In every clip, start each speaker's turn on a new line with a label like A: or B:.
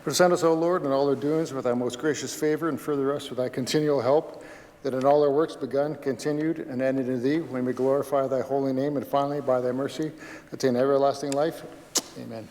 A: Present us, O Lord, in all our doings with thy most gracious favor, and further us with thy continual help, that in all our works begun, continued, and ended in thee, we may glorify thy holy name, and finally, by thy mercy, attain everlasting life. Amen.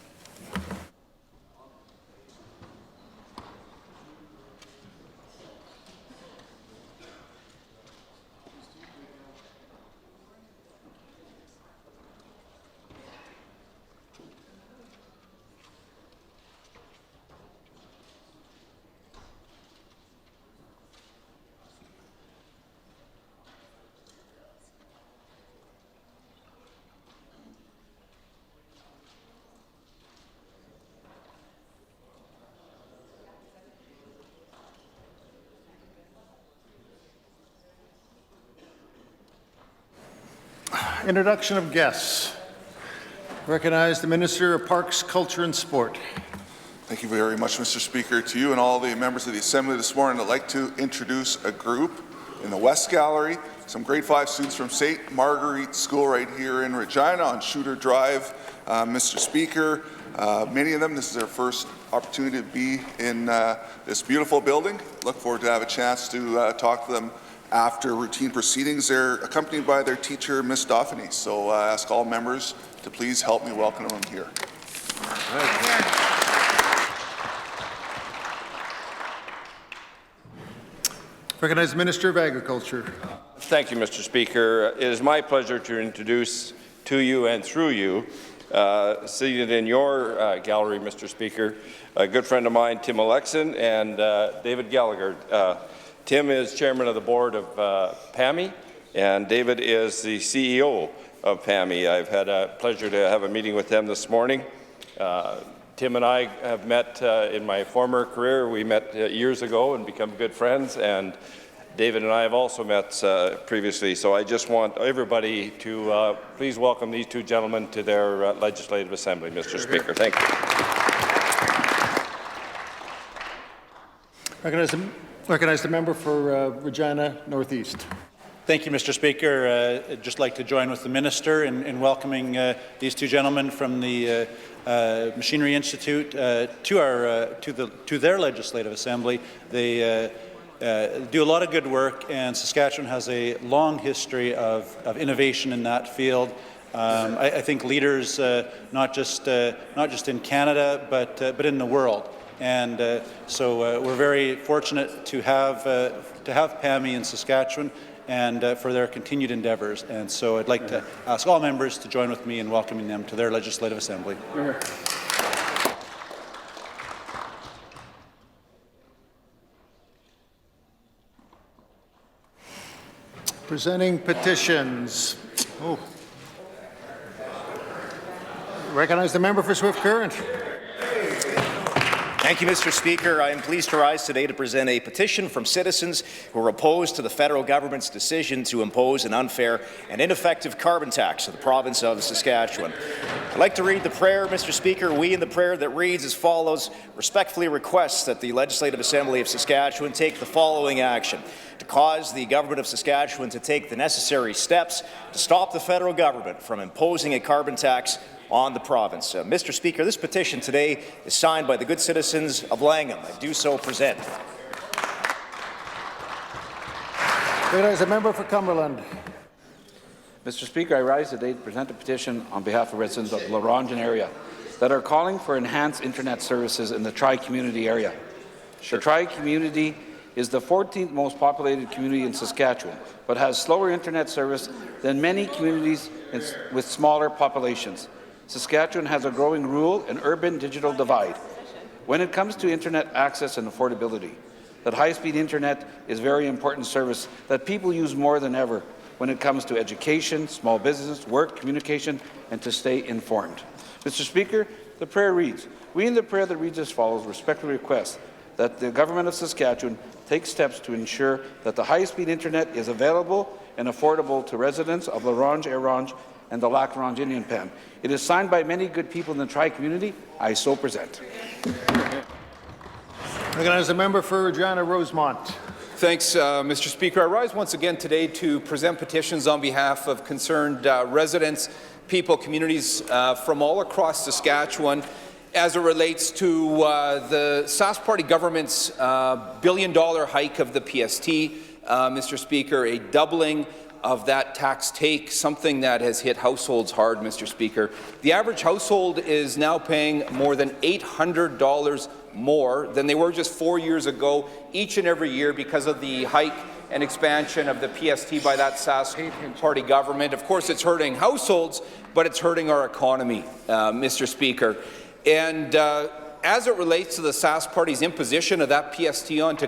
A: Introduction of guests. Recognize the Minister of Parks, Culture and Sport.
B: Thank you very much, Mr. Speaker. To you and all the members of the Assembly this morning, I'd like to introduce a group in the West Gallery, some grade 5 students from St. Marguerite School right here in Regina on Shooter Drive. Mr. Speaker, many of them, this is their first opportunity to be in this beautiful building. Look forward to have a chance to talk to them after routine proceedings. They're accompanied by their teacher, Miss Dauphiny. So I ask all members to please help me welcome them here.
A: Recognize the Minister of Agriculture.
C: Thank you, Mr. Speaker. It is my pleasure to introduce to you and through you, seated in your gallery, Mr. Speaker, a good friend of mine, Tim Alexin, and David Gallagher. Tim is chairman of the board of PAMI, and David is the CEO of PAMI. I've had a pleasure to have a meeting with them this morning. Tim and I have met in my former career. We met years ago and become good friends, and David and I have also met previously. So I just want everybody to please welcome these two gentlemen to their Legislative Assembly, Mr. Speaker. Thank you.
A: Recognize the member for Regina Northeast.
D: Thank you, Mr. Speaker. I'd just like to join with the Minister in welcoming these two gentlemen from the Machinery Institute to their Legislative Assembly. They do a lot of good work, and Saskatchewan has a long history of innovation in that field. I think leaders not just in Canada but in the world. And so we're very fortunate to have PAMI in Saskatchewan and for their continued endeavours. And so I'd like to ask all members to join with me in welcoming them to their Legislative Assembly.
A: Presenting petitions. Recognize the member for Swift Current.
E: Thank you, Mr. Speaker. I am pleased to rise today to present a petition from citizens who are opposed to the federal government's decision to impose an unfair and ineffective carbon tax to the province of Saskatchewan. I'd like to read the prayer, Mr. Speaker. We in the prayer that reads as follows: respectfully request that the Legislative Assembly of Saskatchewan take the following action: to cause the government of Saskatchewan to take the necessary steps to stop the federal government from imposing a carbon tax on the province. Mr. Speaker, this petition today is signed by the good citizens of Langham. I do so present.
A: Recognize the member for Cumberland.
F: Mr. Speaker, I rise today to present a petition on behalf of residents of the La Ronge area that are calling for enhanced internet services in the Tri-community area. The Tri-community is the 14th most populated community in Saskatchewan, but has slower internet service than many communities with smaller populations. Saskatchewan has a growing rural and urban digital divide when it comes to internet access and affordability. That high-speed internet is a very important service that people use more than ever when it comes to education, small business, work, communication, and to stay informed. Mr. Speaker, the prayer reads, we in the prayer that reads as follows respectfully request that the Government of Saskatchewan take steps to ensure that the high-speed internet is available and affordable to residents of La Ronge, Eronge, and the Lac Ronge Indian Pan. It is signed by many good people in the Tri-community. I so present.
A: Recognize the member for Regina Rosemont.
G: Thanks, Mr. Speaker. I rise once again today to present petitions on behalf of concerned residents, people, communities from all across Saskatchewan as it relates to the Sask Party government's billion-dollar hike of the PST, Mr. Speaker, a doubling of that tax take, something that has hit households hard, Mr. Speaker. The average household is now paying more than $800 more than they were just 4 years ago, each and every year, because of the hike and expansion of the PST by that Sask Party government. Of course, it's hurting households, but it's hurting our economy, Mr. Speaker. And as it relates to the Sask Party's imposition of that PST onto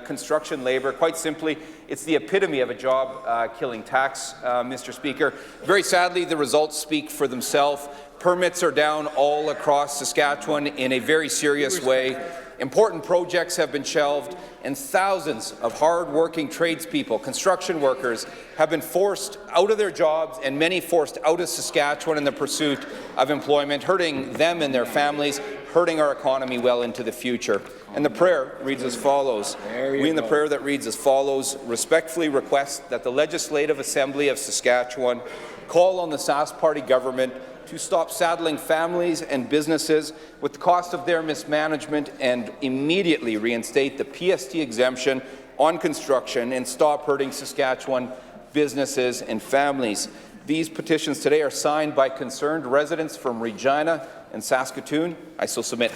G: construction labour, quite simply, it's the epitome of a job-killing tax, Mr. Speaker. Very sadly, the results speak for themselves. Permits are down all across Saskatchewan in a very serious way. Important projects have been shelved, and thousands of hard-working tradespeople, construction workers, have been forced out of their jobs, and many forced out of Saskatchewan in the pursuit of employment, hurting them and their families, hurting our economy well into the future. And the prayer reads as follows. We in the prayer that reads as follows respectfully request that the Legislative Assembly of Saskatchewan call on the Sask Party government to stop saddling families and businesses with the cost of their mismanagement and immediately reinstate the PST exemption on construction and stop hurting Saskatchewan businesses and families. These petitions today are signed by concerned residents from Regina and Saskatoon. I so submit.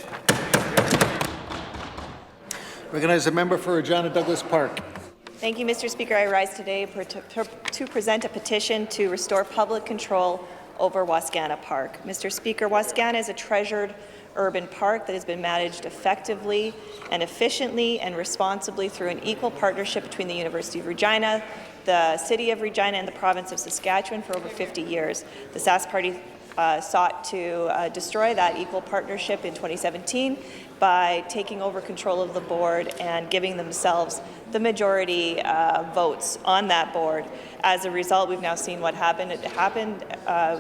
A: Recognize the member for Regina Douglas Park.
H: Thank you, Mr. Speaker. I rise today to present a petition to restore public control over Wascana Park. Mr. Speaker, Wascana is a treasured urban park that has been managed effectively and efficiently and responsibly through an equal partnership between the University of Regina, the City of Regina, and the Province of Saskatchewan for over 50 years. The Sask Party sought to destroy that equal partnership in 2017 by taking over control of the board and giving themselves the majority votes on that board. As a result, we've now seen what happened.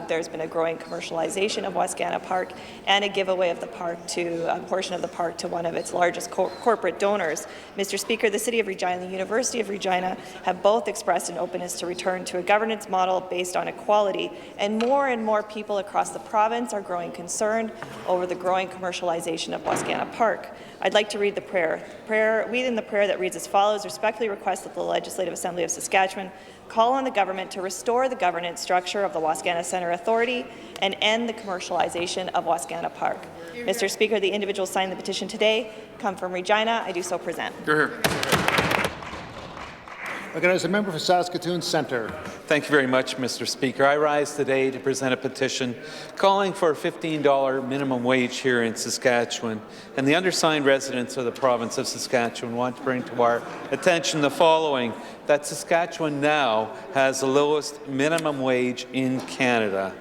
H: There's been a growing commercialization of Wascana Park and a giveaway of the park to a portion of the park to one of its largest corporate donors. Mr. Speaker, the City of Regina and the University of Regina have both expressed an openness to return to a governance model based on equality, and more people across the province are growing concerned over the growing commercialization of Wascana Park. I'd like to read the prayer. We in the prayer that reads as follows: respectfully request that the Legislative Assembly of Saskatchewan call on the government to restore the governance structure of the Wascana Centre Authority and end the commercialization of Wascana Park. Mr. Speaker, the individuals signing the petition today come from Regina. I do so present.
A: Recognize the member for Saskatoon Centre.
I: Thank you very much, Mr. Speaker. I rise today to present a petition calling for a $15 minimum wage here in Saskatchewan, and the undersigned residents of the province of Saskatchewan want to bring to our attention the following: that Saskatchewan now has the lowest minimum wage in Canada.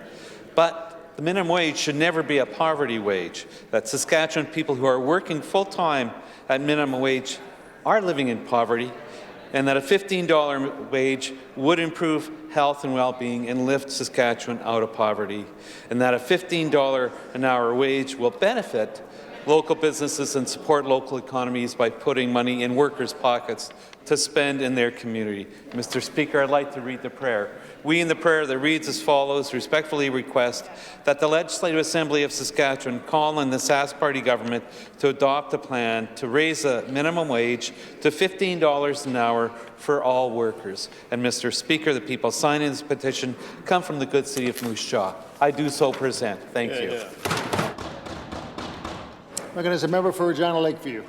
I: But the minimum wage should never be a poverty wage. That Saskatchewan people who are working full-time at minimum wage are living in poverty, and that a $15 wage would improve health and well-being and lift Saskatchewan out of poverty, and that a $15 an hour wage will benefit local businesses and support local economies by putting money in workers' pockets to spend in their community. Mr. Speaker, I'd like to read the prayer. We in the prayer that reads as follows respectfully request that the Legislative Assembly of Saskatchewan call on the Sask Party government to adopt a plan to raise the minimum wage to $15 an hour for all workers. And Mr. Speaker, the people signing this petition come from the good city of Moose Jaw. I do so present. Thank you.
A: Recognize the member for Regina Lakeview.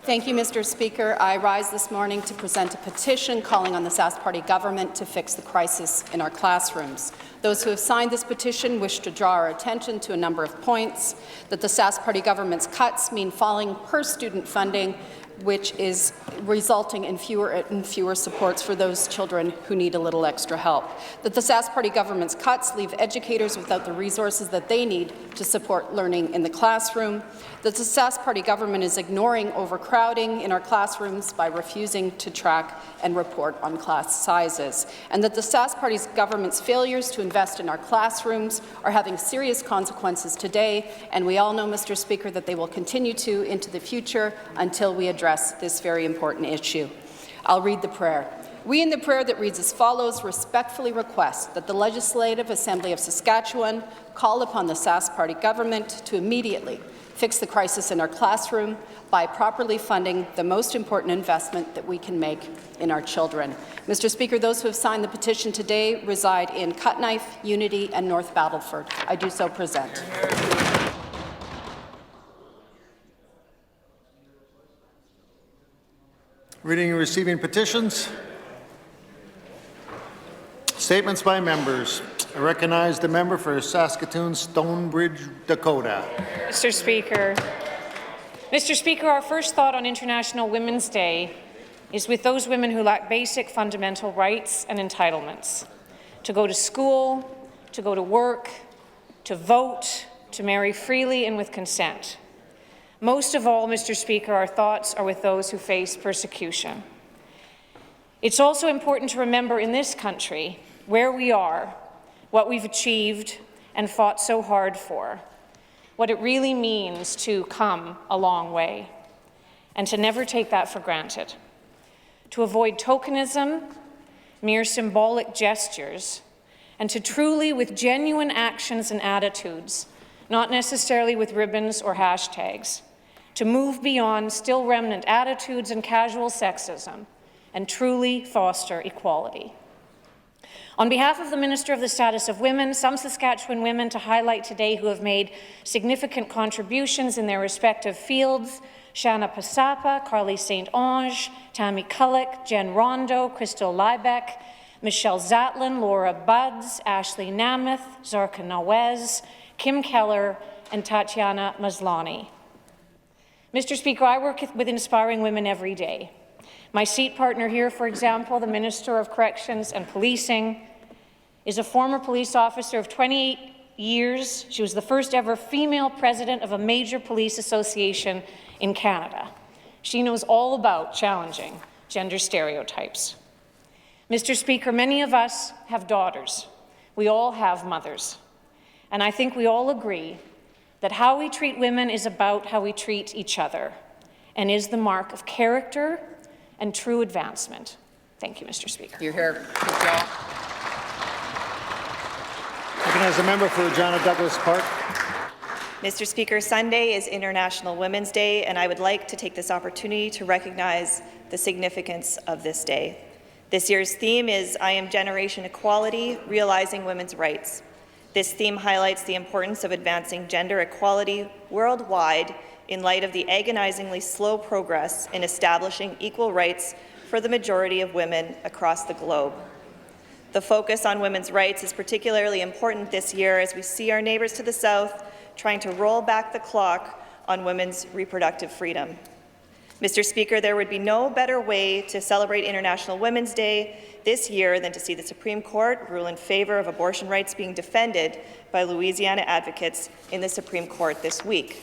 J: Thank you, Mr. Speaker. I rise this morning to present a petition calling on the Sask Party government to fix the crisis in our classrooms. Those who have signed this petition wish to draw our attention to a number of points: that the Sask Party government's cuts mean falling per-student funding, which is resulting in fewer supports for those children who need a little extra help. That the Sask Party government's cuts leave educators without the resources that they need to support learning in the classroom. That the Sask Party government is ignoring overcrowding in our classrooms by refusing to track and report on class sizes. And that the Sask Party government's failures to invest in our classrooms are having serious consequences today, and we all know, Mr. Speaker, that they will continue to into the future until we address this very important issue. I'll read the prayer. We, in the prayer that reads as follows, respectfully request that the Legislative Assembly of Saskatchewan call upon the Sask Party government to immediately fix the crisis in our classroom by properly funding the most important investment that we can make in our children. Mr. Speaker, those who have signed the petition today reside in Cutknife, Unity, and North Battleford. I do so present.
A: Reading and receiving petitions. Statements by members. I recognize the member for Saskatoon Stonebridge, Dakota.
K: Mr. Speaker. Mr. Speaker, our first thought on International Women's Day is with those women who lack basic fundamental rights and entitlements: to go to school, to go to work, to vote, to marry freely and with consent. Most of all, Mr. Speaker, our thoughts are with those who face persecution. It's also important to remember in this country where we are, what we've achieved and fought so hard for, what it really means to come a long way, and to never take that for granted. To avoid tokenism, mere symbolic gestures, and to truly, with genuine actions and attitudes, not necessarily with ribbons or hashtags, to move beyond still remnant attitudes and casual sexism, and truly foster equality. On behalf of the Minister of the Status of Women, some Saskatchewan women to highlight today who have made significant contributions in their respective fields: Shanna Pasapa, Carly St. Ange, Tammy Cullick, Jen Rondo, Crystal Liebeck, Michelle Zatlin, Laura Buds, Ashley Namath, Zarka Nawez, Kim Keller, and Tatiana Maslany. Mr. Speaker, I work with inspiring women every day. My seat partner here, for example, the Minister of Corrections and Policing, is a former police officer of 28 years. She was the first ever female president of a major police association in Canada. She knows all about challenging gender stereotypes. Mr. Speaker, many of us have daughters. We all have mothers. And I think we all agree that how we treat women is about how we treat each other and is the mark of character and true advancement. Thank you, Mr. Speaker.
J: You're here. Good job.
A: Recognize the member for Regina Douglas Park.
H: Mr. Speaker, Sunday is International Women's Day, and I would like to take this opportunity to recognize the significance of this day. This year's theme is I Am Generation Equality, Realizing Women's Rights. This theme highlights the importance of advancing gender equality worldwide in light of the agonizingly slow progress in establishing equal rights for the majority of women across the globe. The focus on women's rights is particularly important this year as we see our neighbours to the south trying to roll back the clock on women's reproductive freedom. Mr. Speaker, there would be no better way to celebrate International Women's Day this year than to see the Supreme Court rule in favour of abortion rights being defended by Louisiana advocates in the Supreme Court this week.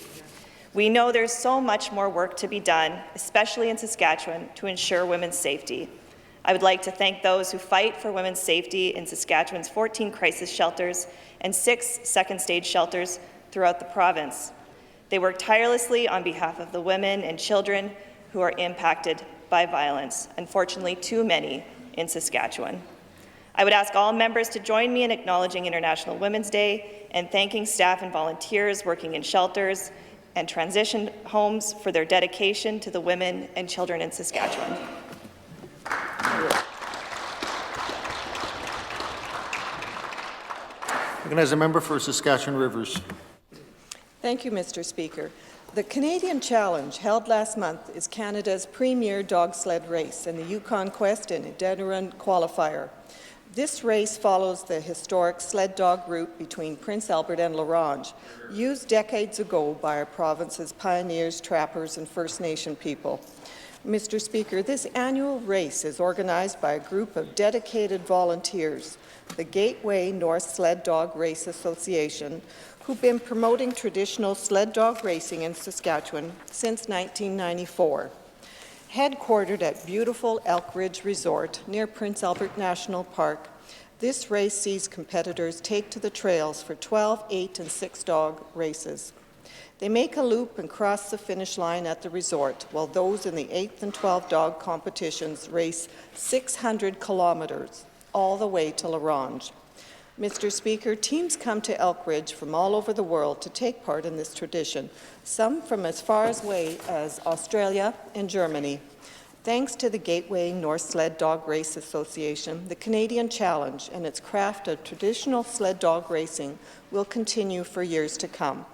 H: We know there's so much more work to be done, especially in Saskatchewan, to ensure women's safety. I would like to thank those who fight for women's safety in Saskatchewan's 14 crisis shelters and 6 second-stage shelters throughout the province. They work tirelessly on behalf of the women and children who are impacted by violence, unfortunately too many in Saskatchewan. I would ask all members to join me in acknowledging International Women's Day and thanking staff and volunteers working in shelters and transition homes for their dedication to the women and children in Saskatchewan.
A: Recognize the member for Saskatchewan Rivers.
L: Thank you, Mr. Speaker. The Canadian Challenge, held last month, is Canada's premier dog sled race and the Yukon Quest and Iditarod qualifier. This race follows the historic sled dog route between Prince Albert and La Ronge, used decades ago by our province's pioneers, trappers, and First Nation people. Mr. Speaker, this annual race is organized by a group of dedicated volunteers, the Gateway North Sled Dog Race Association, who've been promoting traditional sled dog racing in Saskatchewan since 1994. Headquartered at beautiful Elk Ridge Resort near Prince Albert National Park, this race sees competitors take to the trails for 12, 8, and 6 dog races. They make a loop and cross the finish line at the resort, while those in the 8th and 12th dog competitions race 600 kilometres all the way to La Ronge. Mr. Speaker, teams come to Elkridge from all over the world to take part in this tradition, some from as far away as Australia and Germany. Thanks to the Gateway North Sled Dog Race Association, the Canadian Challenge and its craft of traditional sled dog racing will continue for years to come.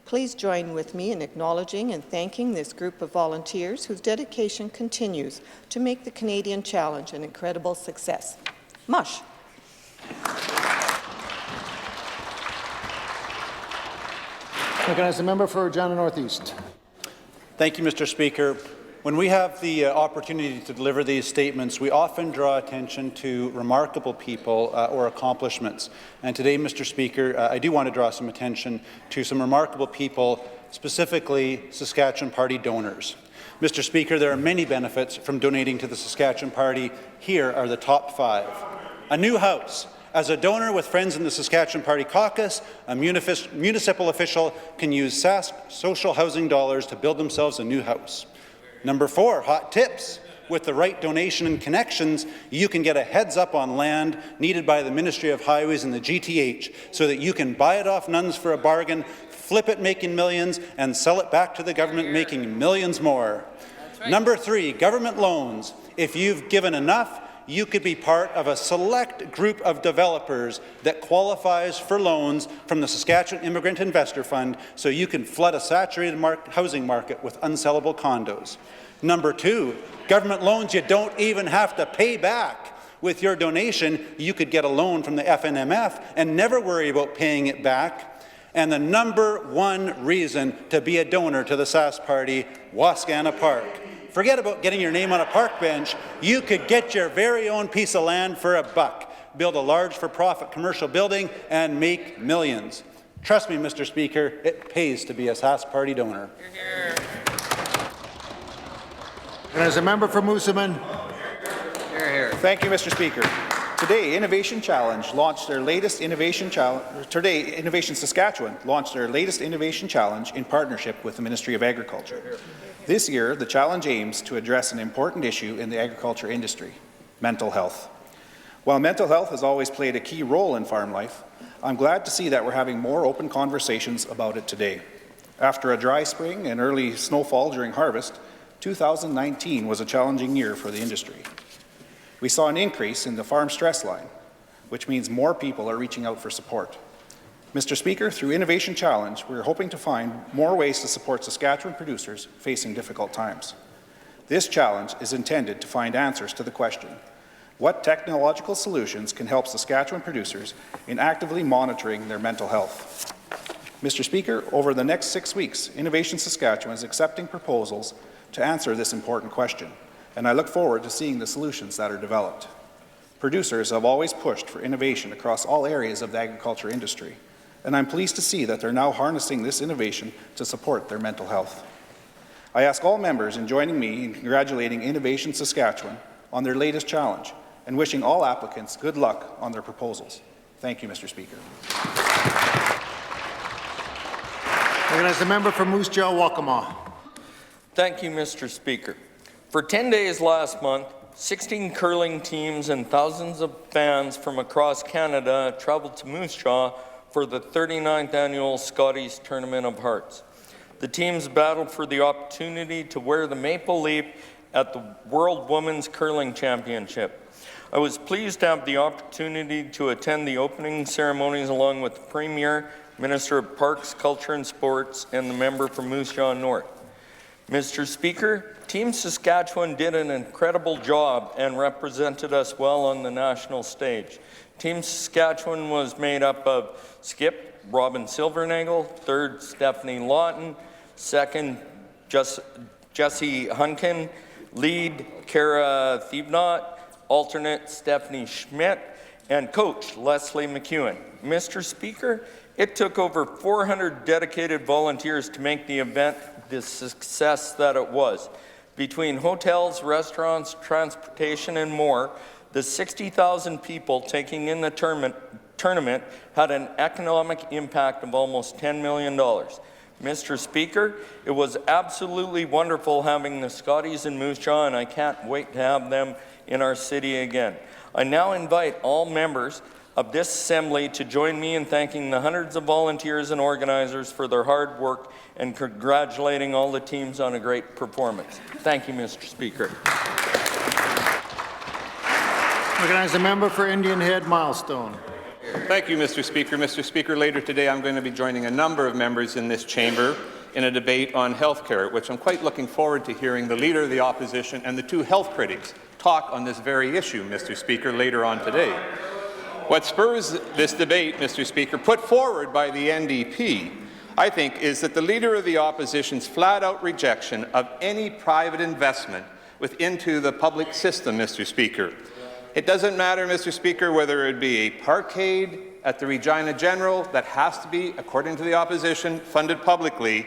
L: Please join with me in acknowledging and thanking this group of volunteers whose dedication continues to make the Canadian Challenge an incredible success. Mush.
A: Recognize the member for Regina Northeast.
D: Thank you, Mr. Speaker. When we have the opportunity to deliver these statements, we often draw attention to remarkable people or accomplishments. And today, Mr. Speaker, I do want to draw some attention to some remarkable people, specifically Saskatchewan Party donors. Mr. Speaker, there are many benefits from donating to the Saskatchewan Party. Here are the top 5. A new house. As a donor with friends in the Saskatchewan Party caucus, a municipal official can use Sask social housing dollars to build themselves a new house. Number 4, hot tips. With the right donation and connections, you can get a heads up on land needed by the Ministry of Highways and the GTH so that you can buy it off nuns for a bargain, flip it making millions, and sell it back to the government making millions more. Right. Number 3, government loans. If you've given enough, you could be part of a select group of developers that qualifies for loans from the Saskatchewan Immigrant Investor Fund so you can flood a saturated housing market with unsellable condos. Number 2, government loans you don't even have to pay back. With your donation, you could get a loan from the FNMF and never worry about paying it back. And the number 1 reason to be a donor to the Sask Party, Wascana Park. Forget about getting your name on a park bench. You could get your very own piece of land for $1, build a large for-profit commercial building, and make millions. Trust me, Mr. Speaker, it pays to be a Sask Party donor.
A: And as a member for Moosomin.
E: Thank you, Mr. Speaker. Today, Innovation Saskatchewan launched their latest Innovation Challenge in partnership with the Ministry of Agriculture. This year, the challenge aims to address an important issue in the agriculture industry, mental health. While mental health has always played a key role in farm life, I'm glad to see that we're having more open conversations about it today. After a dry spring and early snowfall during harvest, 2019 was a challenging year for the industry. We saw an increase in the farm stress line, which means more people are reaching out for support. Mr. Speaker, through Innovation Challenge, we're hoping to find more ways to support Saskatchewan producers facing difficult times. This challenge is intended to find answers to the question, what technological solutions can help Saskatchewan producers in actively monitoring their mental health? Mr. Speaker, over the next 6 weeks, Innovation Saskatchewan is accepting proposals to answer this important question, and I look forward to seeing the solutions that are developed. Producers have always pushed for innovation across all areas of the agriculture industry, and I'm pleased to see that they're now harnessing this innovation to support their mental health. I ask all members in joining me in congratulating Innovation Saskatchewan on their latest challenge and wishing all applicants good luck on their proposals. Thank you, Mr. Speaker.
A: Recognize the member for Moose Jaw, Waccamaw.
M: Thank you, Mr. Speaker. For 10 days last month, 16 curling teams and thousands of fans from across Canada traveled to Moose Jaw for the 39th annual Scotties Tournament of Hearts. The teams battled for the opportunity to wear the maple leaf at the World Women's Curling Championship. I was pleased to have the opportunity to attend the opening ceremonies along with the Premier, Minister of Parks, Culture and Sports, and the member for Moose Jaw North. Mr. Speaker, Team Saskatchewan did an incredible job and represented us well on the national stage. Team Saskatchewan was made up of skip Robin Silvernagle, third Stephanie Lawton, second Jesse Hunkin, lead Kara Thiebnot, alternate Stephanie Schmidt, and coach Leslie McEwen. Mr. Speaker, it took over 400 dedicated volunteers to make the event the success that it was. Between hotels, restaurants, transportation, and more, the 60,000 people taking in the tournament had an economic impact of almost $10 million. Mr. Speaker, it was absolutely wonderful having the Scotties in Moose Jaw, and I can't wait to have them in our city again. I now invite all members of this Assembly to join me in thanking the hundreds of volunteers and organizers for their hard work and congratulating all the teams on a great performance. Thank you, Mr. Speaker.
A: Recognize the member for Indian Head Milestone.
N: Thank you, Mr. Speaker. Mr. Speaker, later today I'm going to be joining a number of members in this chamber in a debate on health care, which I'm quite looking forward to hearing the Leader of the Opposition and the two health critics talk on this very issue, Mr. Speaker, later on today. What spurs this debate, Mr. Speaker, put forward by the NDP, I think, is that the Leader of the Opposition's flat-out rejection of any private investment into the public system, Mr. Speaker. It doesn't matter, Mr. Speaker, whether it be a parkade at the Regina General that has to be, according to the opposition, funded publicly,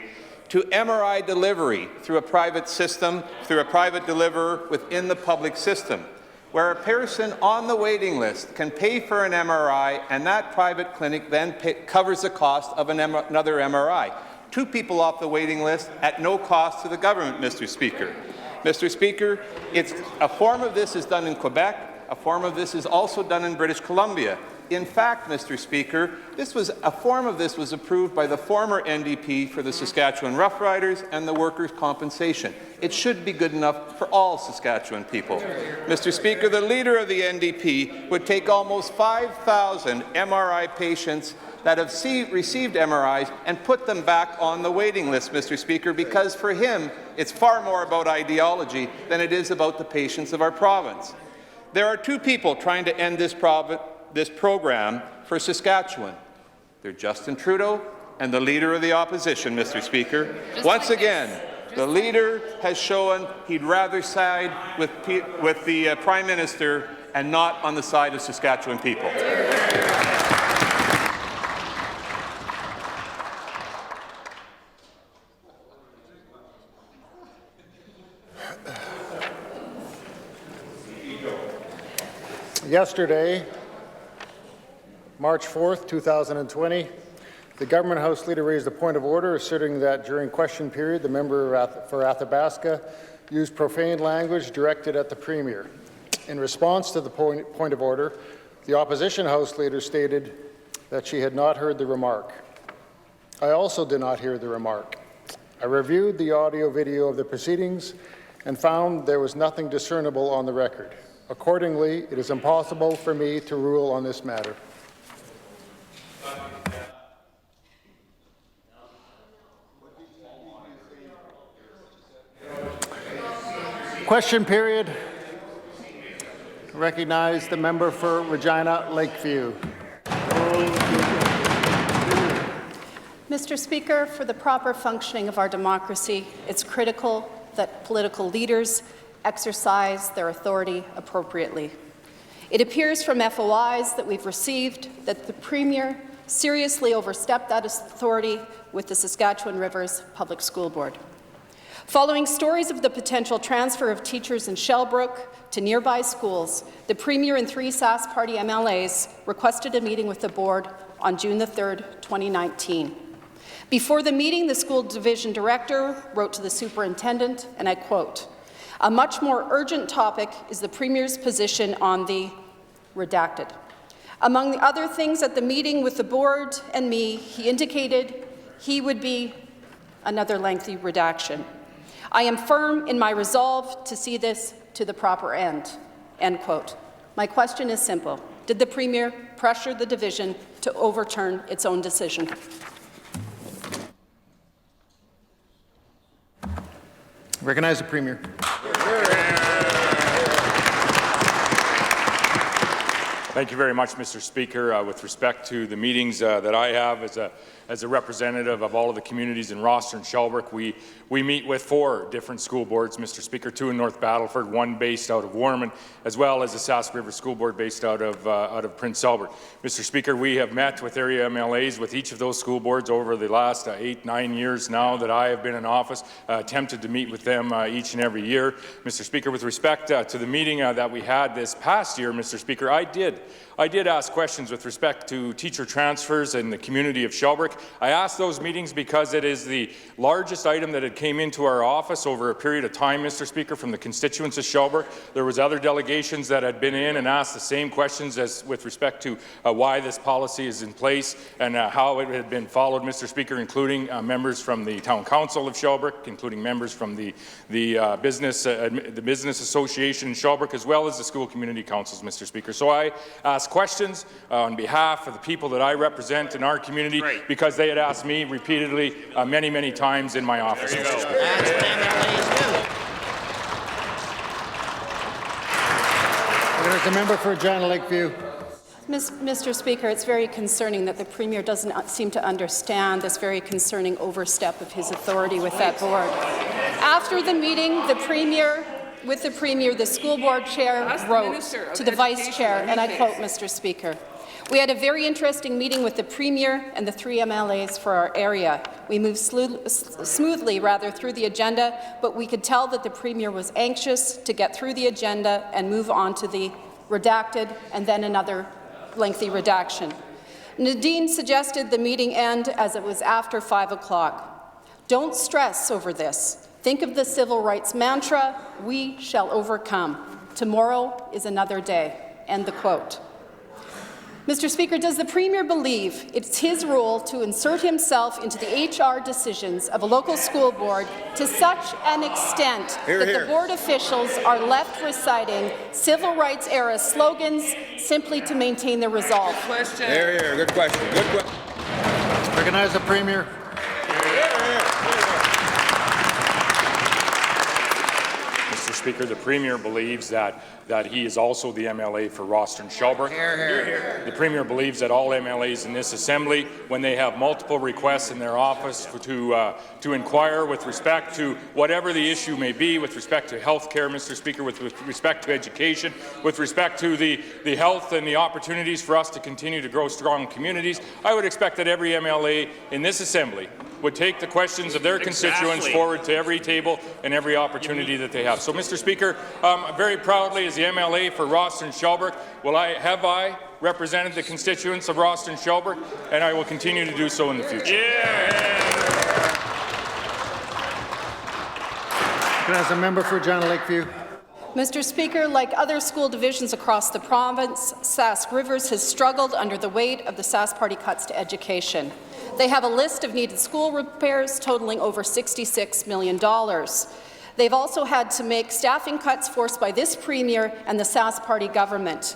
N: to MRI delivery through a private system, through a private deliverer within the public system, where a person on the waiting list can pay for an MRI and that private clinic then covers the cost of another MRI. Two people off the waiting list at no cost to the government, Mr. Speaker. Mr. Speaker, a form of this is done in Quebec. A form of this is also done in British Columbia. In fact, Mr. Speaker, a form of this was approved by the former NDP for the Saskatchewan Roughriders and the workers' compensation. It should be good enough for all Saskatchewan people. Mr. Speaker, the Leader of the NDP would take almost 5,000 MRI patients that have received MRIs and put them back on the waiting list, Mr. Speaker, because for him, it's far more about ideology than it is about the patients of our province. There are two people trying to end this program for Saskatchewan. They're Justin Trudeau and the Leader of the Opposition, Mr. Speaker. Once again, the Leader has shown he'd rather side with the Prime Minister and not on the side of Saskatchewan people.
A: Yesterday, March 4th, 2020, the Government House Leader raised a point of order asserting that during question period, the member for Athabasca used profane language directed at the Premier. In response to the point of order, the Opposition House Leader stated that she had not heard the remark. I also did not hear the remark. I reviewed the audio-video of the proceedings and found there was nothing discernible on the record. Accordingly, it is impossible for me to rule on this matter. Question period. Recognize the member for Regina Lakeview.
J: Mr. Speaker, for the proper functioning of our democracy, it's critical that political leaders exercise their authority appropriately. It appears from FOIs that we've received that the Premier seriously overstepped that authority with the Saskatchewan Rivers Public School Board. Following stories of the potential transfer of teachers in Shellbrook to nearby schools, the Premier and 3 Sask Party MLAs requested a meeting with the board on June 3, 2019. Before the meeting, the school division director wrote to the superintendent, and I quote, "A much more urgent topic is the Premier's position on the redacted." Among the other things at the meeting with the board and me, he indicated he would be another lengthy redaction. I am firm in my resolve to see this to the proper end. End quote. My question is simple. Did the Premier pressure the division to overturn its own decision?
A: Recognize the Premier.
O: Thank you very much, Mr. Speaker. With respect to the meetings that I have as a representative of all of the communities in Roster and Shellbrook, we meet with 4 different school boards, Mr. Speaker, 2 in North Battleford, 1 based out of Warman, as well as the Sask River School Board based out of Prince Albert. Mr. Speaker, we have met with area MLAs with each of those school boards over the last 8-9 years now that I have been in office, attempted to meet with them each and every year. Mr. Speaker, with respect to the meeting that we had this past year, Mr. Speaker, I did I did ask questions with respect to teacher transfers in the community of Shelburne. I asked those meetings because it is the largest item that had came into our office over a period of time, Mr. Speaker, from the constituents of Shelburne. There was other delegations that had been in and asked the same questions as with respect to why this policy is in place and how it had been followed, Mr. Speaker, including members from the Town Council of Shelburne, including members from the Business Association in Shelburne, as well as the school community councils, Mr. Speaker. So I asked questions on behalf of the people that I represent in our community because they had asked me repeatedly many, many times in my office, Mr. Speaker.
P: That's what MLAs do.
A: There's a member for John Lakeview.
J: Mr. Speaker, it's very concerning that the Premier doesn't seem to understand this very concerning overstep of his authority with that board. After the meeting, the Premier, the school board chair wrote to the Vice Chair, and I quote, Mr. Speaker, "We had a very interesting meeting with the Premier and the 3 MLAs for our area. We moved smoothly through the agenda, but we could tell that the Premier was anxious to get through the agenda and move on to the redacted and then another lengthy redaction. Nadine suggested the meeting end as it was after 5 o'clock. Don't stress over this. Think of the civil rights mantra, we shall overcome. Tomorrow is another day." End the quote. Mr. Speaker, does the Premier believe it's his role to insert himself into the HR decisions of a local school board to such an extent that the board officials are left reciting civil rights era slogans simply to maintain their resolve?
P: Good question. Good question. Good question.
A: Recognize the Premier.
O: Mr. Speaker, the Premier believes that he is also the MLA for Rosthern Shelburne. The Premier believes that all MLAs in this Assembly, when they have multiple requests in their office to inquire with respect to whatever the issue may be, with respect to health care, Mr. Speaker, with respect to education, with respect to the health and the opportunities for us to continue to grow strong communities, I would expect that every MLA in this Assembly would take the questions of their constituents forward to every table and every opportunity that they have. So, Mr. Speaker, very proudly as the MLA for Rosthern Shelburne, have I represented the constituents of Rosthern Shelburne, and I will continue to do so in the future.
A: As a member for John Lakeview.
J: Mr. Speaker, like other school divisions across the province, Sask Rivers has struggled under the weight of the Sask Party cuts to education. They have a list of needed school repairs totaling over $66 million. They've also had to make staffing cuts forced by this Premier and the Sask Party government.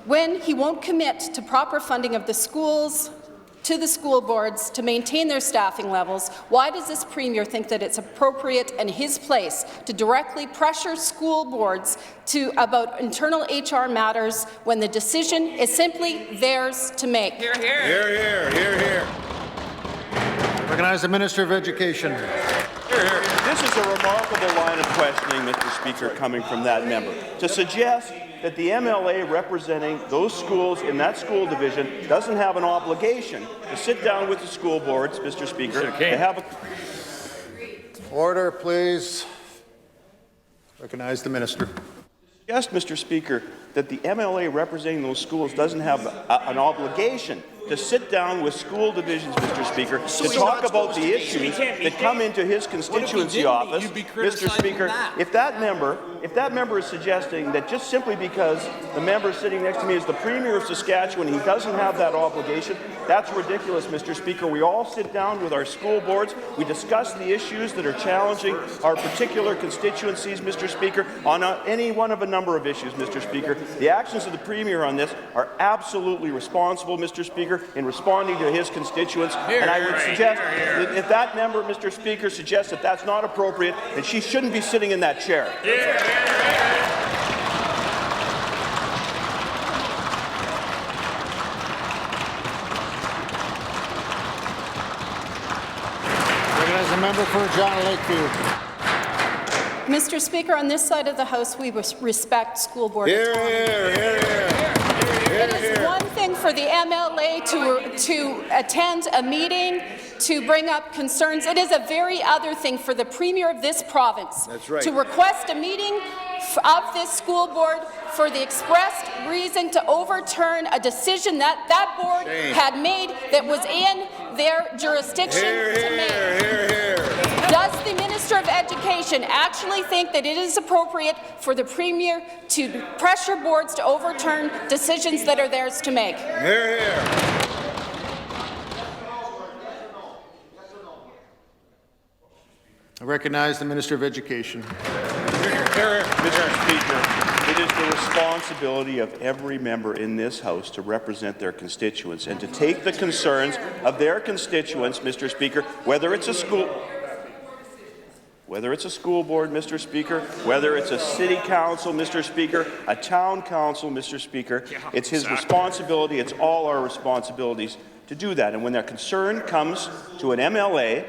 J: When he won't commit to proper funding of the schools, to the school boards to maintain their staffing levels, why does this Premier think that it's appropriate and his place to directly pressure school boards about internal HR matters when the decision is simply theirs to make?
P: Hear, hear. Hear, hear. Hear, hear.
A: Recognize the Minister of Education.
Q: This is a remarkable line of questioning, Mr. Speaker, coming from that member. To suggest that the MLA representing those schools in that school division doesn't have an obligation to sit down with the school boards, Mr. Speaker, to have a...
A: Order, please. Recognize the Minister.
Q: Yes, Mr. Speaker, that the MLA representing those schools doesn't have an obligation to sit down with school divisions, Mr. Speaker, to talk about the issues that come into his constituency office. Mr. Speaker, if that member is suggesting that just simply because the member sitting next to me is the Premier of Saskatchewan, he doesn't have that obligation, that's ridiculous, Mr. Speaker. We all sit down with our school boards, we discuss the issues that are challenging our particular constituencies, Mr. Speaker, on any one of a number of issues, Mr. Speaker. The actions of the Premier on this are absolutely responsible, Mr. Speaker, in responding to his constituents, and I would suggest that if that member, Mr. Speaker, suggests that that's not appropriate, then she shouldn't be sitting in that chair.
A: Recognize the member for John Lakeview.
J: Mr. Speaker, on this side of the House, we respect school board autonomy. It is one thing for the MLA to attend a meeting, to bring up concerns. It is a very other thing for the Premier of this province to request a meeting of this school board for the expressed reason to overturn a decision that that board had made that was in their jurisdiction to make. Does the Minister of Education actually think that it is appropriate for the Premier to pressure boards to overturn decisions that are theirs to make?
P: Hear, hear.
A: I recognize the Minister of Education.
Q: Mr. Speaker, it is the responsibility of every member in this House to represent their constituents and to take the concerns of their constituents, Mr. Speaker, whether it's a school board, Mr. Speaker, whether it's a city council, Mr. Speaker, a town council, Mr. Speaker, it's his responsibility, it's all our responsibilities to do that. And when that concern comes to an MLA,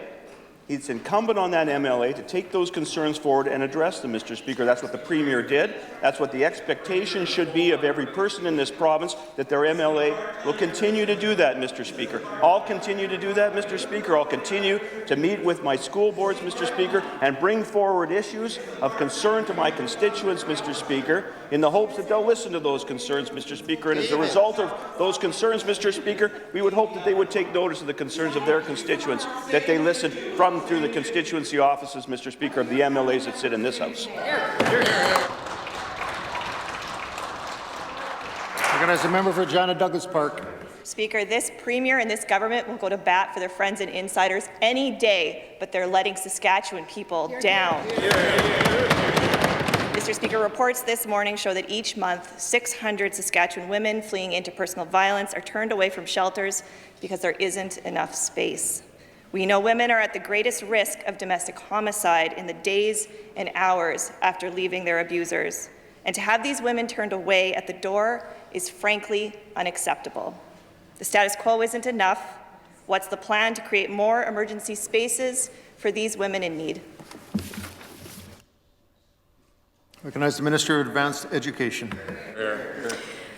Q: it's incumbent on that MLA to take those concerns forward and address them, Mr. Speaker. That's what the Premier did. That's what the expectation should be of every person in this province, that their MLA will continue to do that, Mr. Speaker. I'll continue to do that, Mr. Speaker. I'll continue to meet with my school boards, Mr. Speaker, and bring forward issues of concern to my constituents, Mr. Speaker, in the hopes that they'll listen to those concerns, Mr. Speaker. And as a result of those concerns, Mr. Speaker, we would hope that they would take notice of the concerns of their constituents, that they listen from through the constituency offices, Mr. Speaker, of the MLAs that sit in this House.
A: Recognize the member for Regina Douglas Park.
H: Speaker, this Premier and this government will go to bat for their friends and insiders any day, but they're letting Saskatchewan people down. Mr. Speaker, reports this morning show that each month 600 Saskatchewan women fleeing interpersonal violence are turned away from shelters because there isn't enough space. We know women are at the greatest risk of domestic homicide in the days and hours after leaving their abusers. And to have these women turned away at the door is frankly unacceptable. The status quo isn't enough. What's the plan to create more emergency spaces for these women in need?
A: Recognize the Minister of Advanced Education.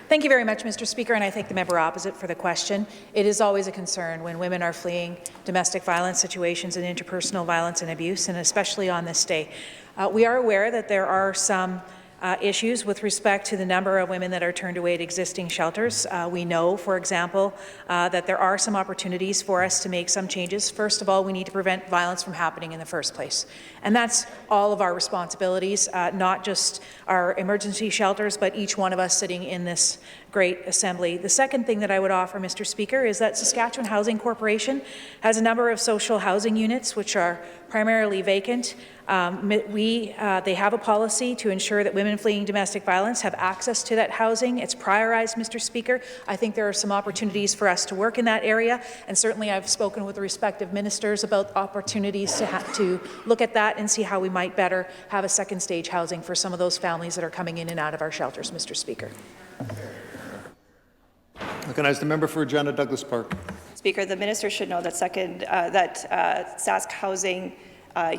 R: Thank you very much, Mr. Speaker, and I thank the member opposite for the question. It is always a concern when women are fleeing domestic violence situations and interpersonal violence and abuse, and especially on this day. We are aware that there are some issues with respect to the number of women that are turned away at existing shelters. We know, for example, that there are some opportunities for us to make some changes. First of all, we need to prevent violence from happening in the first place. And that's all of our responsibilities, not just our emergency shelters, but each one of us sitting in this great assembly. The second thing that I would offer, Mr. Speaker, is that Saskatchewan Housing Corporation has a number of social housing units which are primarily vacant. They have a policy to ensure that women fleeing domestic violence have access to that housing. It's prioritized, Mr. Speaker. I think there are some opportunities for us to work in that area, and certainly I've spoken with the respective ministers about opportunities to look at that and see how we might better have a second stage housing for some of those families that are coming in and out of our shelters, Mr. Speaker.
A: Recognize the member for Regina Douglas Park.
H: Speaker, the minister should know that Sask housing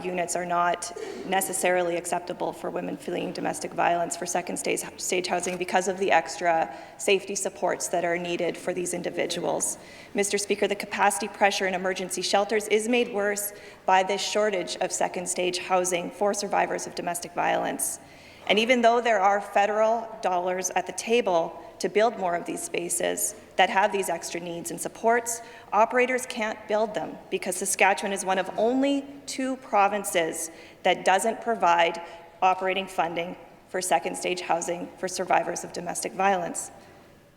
H: units are not necessarily acceptable for women fleeing domestic violence for second stage housing because of the extra safety supports that are needed for these individuals. Mr. Speaker, the capacity pressure in emergency shelters is made worse by this shortage of second stage housing for survivors of domestic violence. And even though there are federal dollars at the table to build more of these spaces that have these extra needs and supports, operators can't build them because Saskatchewan is one of only 2 provinces that doesn't provide operating funding for second stage housing for survivors of domestic violence.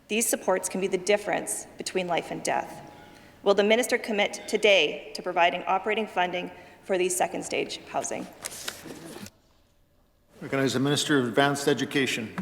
H: These supports can be the difference between life and death. Will the minister commit today to providing operating funding for these second stage housing?
A: Recognize the Minister of Advanced Education.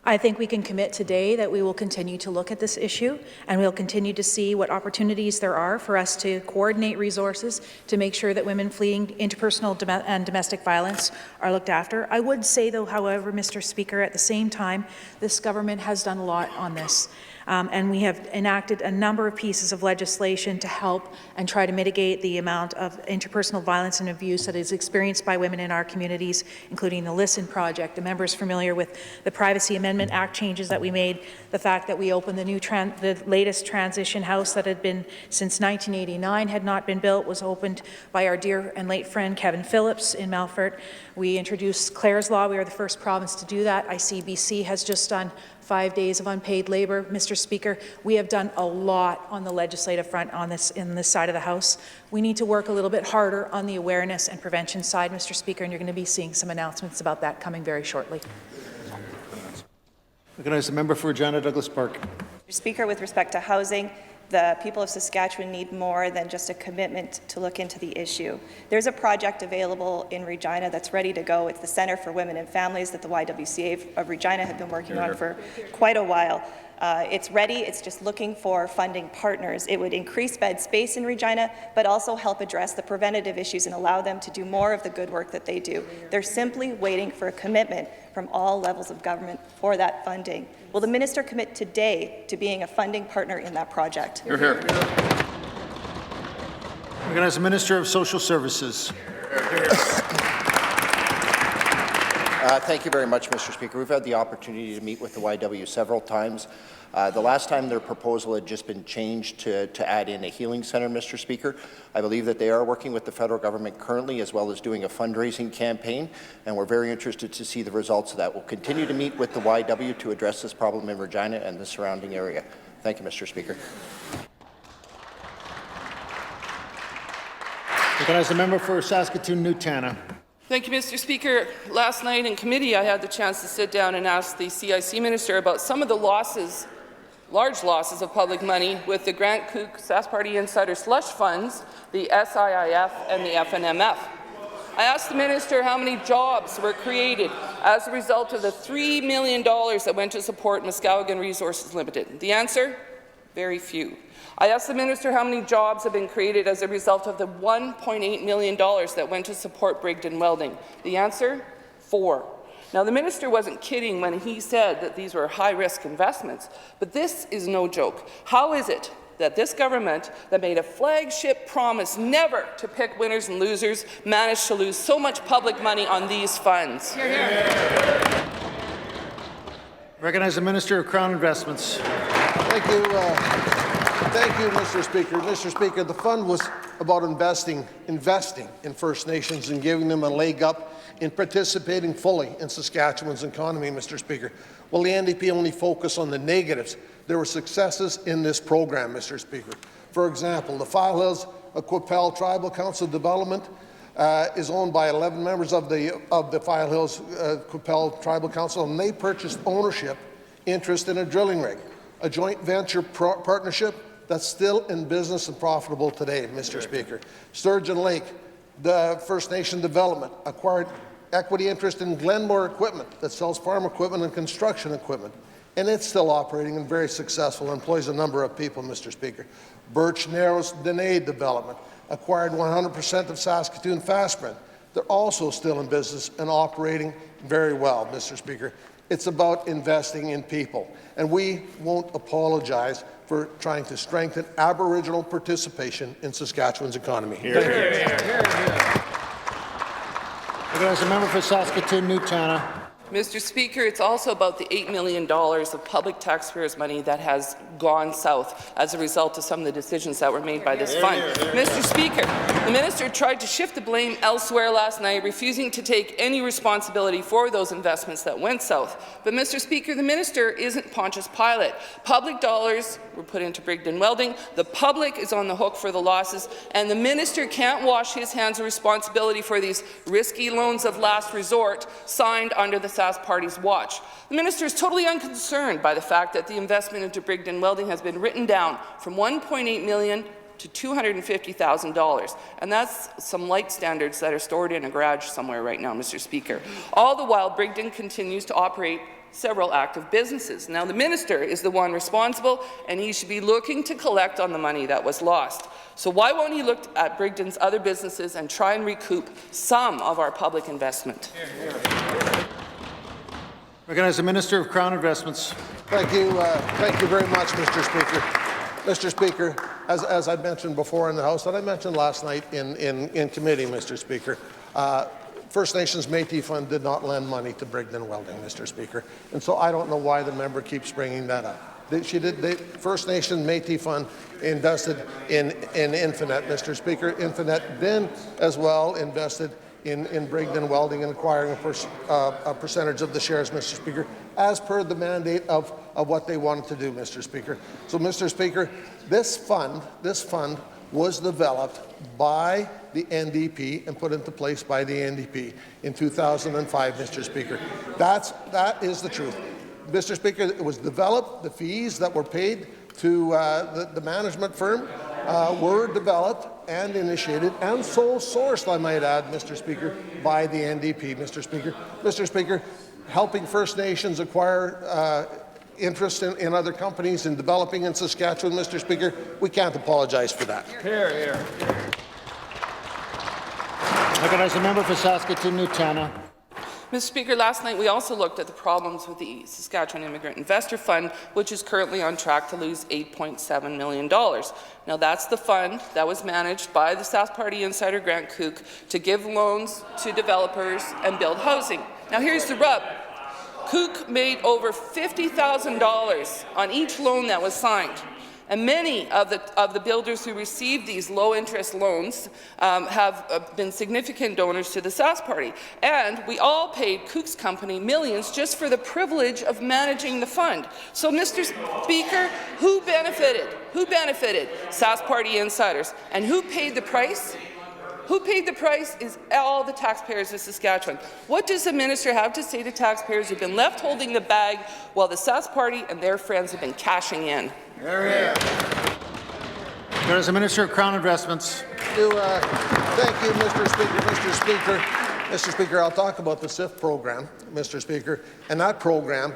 R: I think we can commit today that we will continue to look at this issue, and we'll continue to see what opportunities there are for us to coordinate resources to make sure that women fleeing interpersonal and domestic violence are looked after. I would say, though, however, Mr. Speaker, at the same time, this government has done a lot on this. And we have enacted a number of pieces of legislation to help and try to mitigate the amount of interpersonal violence and abuse that is experienced by women in our communities, including the Listen Project. The members familiar with the Privacy Amendment Act changes that we made, the fact that we opened the latest transition house that had been since 1989 had not been built, was opened by our dear and late friend Kevin Phillips in Melfort. We introduced Clare's Law. We were the first province to do that. ICBC has just done 5 days of unpaid labour. Mr. Speaker, we have done a lot on the legislative front on this side of the House. We need to work a little bit harder on the awareness and prevention side, Mr. Speaker, and you're going to be seeing some announcements about that coming very shortly.
A: Recognize the member for Regina Douglas Park.
H: Mr. Speaker, with respect to housing, the people of Saskatchewan need more than just a commitment to look into the issue. There's a project available in Regina that's ready to go. It's the Centre for Women and Families that the YWCA of Regina have been working on for quite a while. It's ready. It's just looking for funding partners. It would increase bed space in Regina, but also help address the preventative issues and allow them to do more of the good work that they do. They're simply waiting for a commitment from all levels of government for that funding. Will the minister commit today to being a funding partner in that project?
A: Hear, hear. Recognize the Minister of Social Services.
S: Thank you very much, Mr. Speaker. We've had the opportunity to meet with the YW several times. The last time their proposal had just been changed to add in a healing centre, Mr. Speaker. I believe that they are working with the federal government currently, as well as doing a fundraising campaign, and we're very interested to see the results of that. We'll continue to meet with the YW to address this problem in Regina and the surrounding area. Thank you, Mr. Speaker.
A: Recognize the member for Saskatoon-Newtana.
T: Thank you, Mr. Speaker. Last night in committee, I had the chance to sit down and ask the CIC minister about some of the losses, large losses of public money with the Grant Kook Sask Party Insider Slush Funds, the SIIF and the FNMF. I asked the minister how many jobs were created as a result of the $3 million that went to support Muskowhegan Resources Limited. The answer? Very few. I asked the minister how many jobs have been created as a result of the $1.8 million that went to support Brigden Welding. The answer? 4. Now, the minister wasn't kidding when he said that these were high-risk investments, but this is no joke. How is it that this government that made a flagship promise never to pick winners and losers managed to lose so much public money on these funds? Hear, hear.
A: Recognize the Minister of Crown Investments.
U: Thank you. Thank you, Mr. Speaker. Mr. Speaker, the fund was about investing in First Nations and giving them a leg up in participating fully in Saskatchewan's economy, Mr. Speaker. Well, the NDP only focused on the negatives. There were successes in this program, Mr. Speaker. For example, the File Hills Quipel Tribal Council development is owned by 11 members of the File Hills Quipel Tribal Council, and they purchased ownership interest in a drilling rig, a joint venture partnership that's still in business and profitable today, Mr. Speaker. Sturgeon Lake, the First Nation development, acquired equity interest in Glenmore Equipment that sells farm equipment and construction equipment, and it's still operating and very successful, employs a number of people, Mr. Speaker. Birch Narrows Dene development acquired 100% of Saskatoon Fastprint. They're also still in business and operating very well, Mr. Speaker. It's about investing in people, and we won't apologize for trying to strengthen Aboriginal participation in Saskatchewan's economy. Thank you.
A: Recognize the member for Saskatoon-Newtana.
T: Mr. Speaker, it's also about the $8 million of public taxpayers' money that has gone south as a result of some of the decisions that were made by this fund. Mr. Speaker, the minister tried to shift the blame elsewhere last night, refusing to take any responsibility for those investments that went south. But, Mr. Speaker, the minister isn't Pontius Pilate. Public dollars were put into Brigden Welding, the public is on the hook for the losses, and the minister can't wash his hands of responsibility for these risky loans of last resort signed under the Sask Party's watch. The minister is totally unconcerned by the fact that the investment into Brigden Welding has been written down from $1.8 million to $250,000, and that's some light standards that are stored in a garage somewhere right now, Mr. Speaker. All the while, Brigden continues to operate several active businesses. Now, the minister is the one responsible, and he should be looking to collect on the money that was lost. So why won't he look at Brigden's other businesses and try and recoup some of our public investment?
A: Recognize the Minister of Crown Investments.
U: Thank you very much, Mr. Speaker. Mr. Speaker, as I mentioned before in the House, and I mentioned last night in committee, Mr. Speaker, First Nations Métis Fund did not lend money to Brigden Welding, Mr. Speaker, and so I don't know why the member keeps bringing that up. First Nation Métis Fund invested in Infinet, Mr. Speaker. Infinet then as well invested in Brigden Welding and acquiring a percentage of the shares, Mr. Speaker, as per the mandate of what they wanted to do, Mr. Speaker. So, Mr. Speaker, this fund was developed by the NDP and put into place by the NDP in 2005, Mr. Speaker. That is the truth. Mr. Speaker, it was developed, the fees that were paid to the management firm were developed and initiated and sole sourced, I might add, Mr. Speaker, by the NDP, Mr. Speaker. Mr. Speaker, helping First Nations acquire interest in other companies in developing in Saskatchewan, Mr. Speaker, we can't apologize for that.
A: Here, here. Recognize the member for Saskatoon-Newtana.
T: Mr. Speaker, last night we also looked at the problems with the Saskatchewan Immigrant Investor Fund, which is currently on track to lose $8.7 million. Now, that's the fund that was managed by the Sask Party insider Grant Koch to give loans to developers and build housing. Now, here's the rub. Koch made over $50,000 on each loan that was signed. And many of the builders who received these low-interest loans have been significant donors to the Sask Party. And we all paid Koch's company millions just for the privilege of managing the fund. So, Mr. Speaker, who benefited? Who benefited? Sask Party insiders. And who paid the price? Who paid the price is all the taxpayers of Saskatchewan. What does the minister have to say to taxpayers who've been left holding the bag while the Sask Party and their friends have been cashing in?
A: There is the Minister of Crown Investments.
U: Thank you, Mr. Speaker. Mr. Speaker, I'll talk about the SIF program, Mr. Speaker, and that program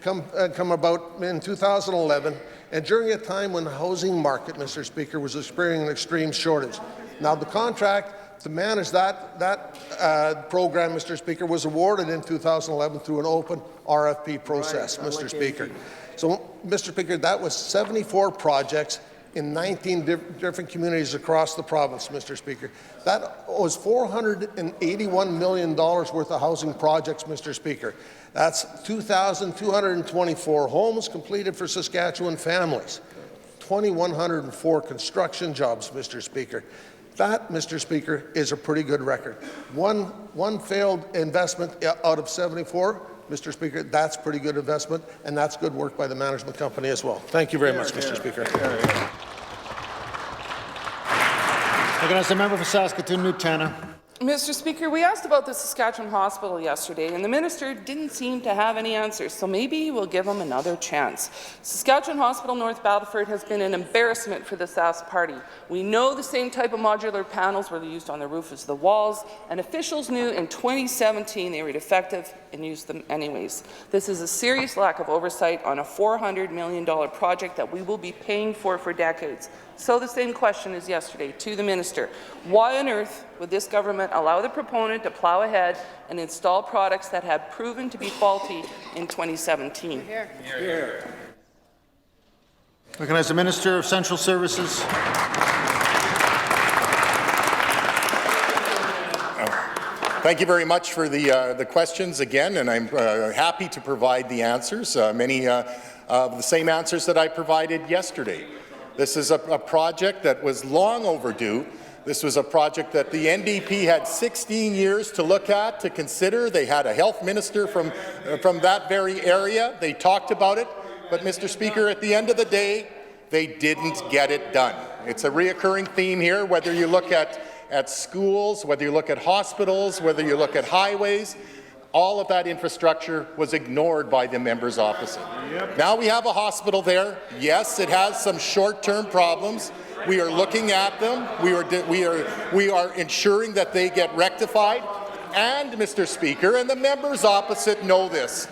U: come about in 2011, and during a time when the housing market, Mr. Speaker, was experiencing an extreme shortage. Now, the contract to manage that program, Mr. Speaker, was awarded in 2011 through an open RFP process, right, Mr. Speaker. So, Mr. Speaker, that was 74 projects in 19 different communities across the province, Mr. Speaker. That was $481 million worth of housing projects, Mr. Speaker. That's 2,224 homes completed for Saskatchewan families, 2,104 construction jobs, Mr. Speaker. That, Mr. Speaker, is a pretty good record. One failed investment out of 74, Mr. Speaker, that's pretty good investment, and that's good work by the management company as well. Thank you very much, Mr. Speaker.
A: Recognize the member for Saskatoon-Newtana.
T: Mr. Speaker, we asked about the Saskatchewan Hospital yesterday, and the minister didn't seem to have any answers, so maybe we'll give him another chance. Saskatchewan Hospital North Battleford has been an embarrassment for the Sask Party. We know the same type of modular panels were used on the roof as the walls, and officials knew in 2017 they were defective and used them anyways. This is a serious lack of oversight on a $400 million project that we will be paying for decades. So the same question as yesterday to the minister. Why on earth would this government allow the proponent to plow ahead and install products that had proven to be faulty in 2017? Here.
A: Here. Recognize the Minister of Central Services.
B: Thank you very much for the questions again, and I'm happy to provide the answers, many of the same answers that I provided yesterday. This is a project that was long overdue. This was a project that the NDP had 16 years to look at, to consider. They had a health minister from that very area. They talked about it, but Mr. Speaker, at the end of the day, they didn't get it done. It's a reoccurring theme here, whether you look at schools, whether you look at hospitals, whether you look at highways. All of that infrastructure was ignored by the members opposite. Yep. Now we have a hospital there. Yes, it has some short-term problems. We are looking at them. We are ensuring that they get rectified. And, Mr. Speaker, and the members opposite know this,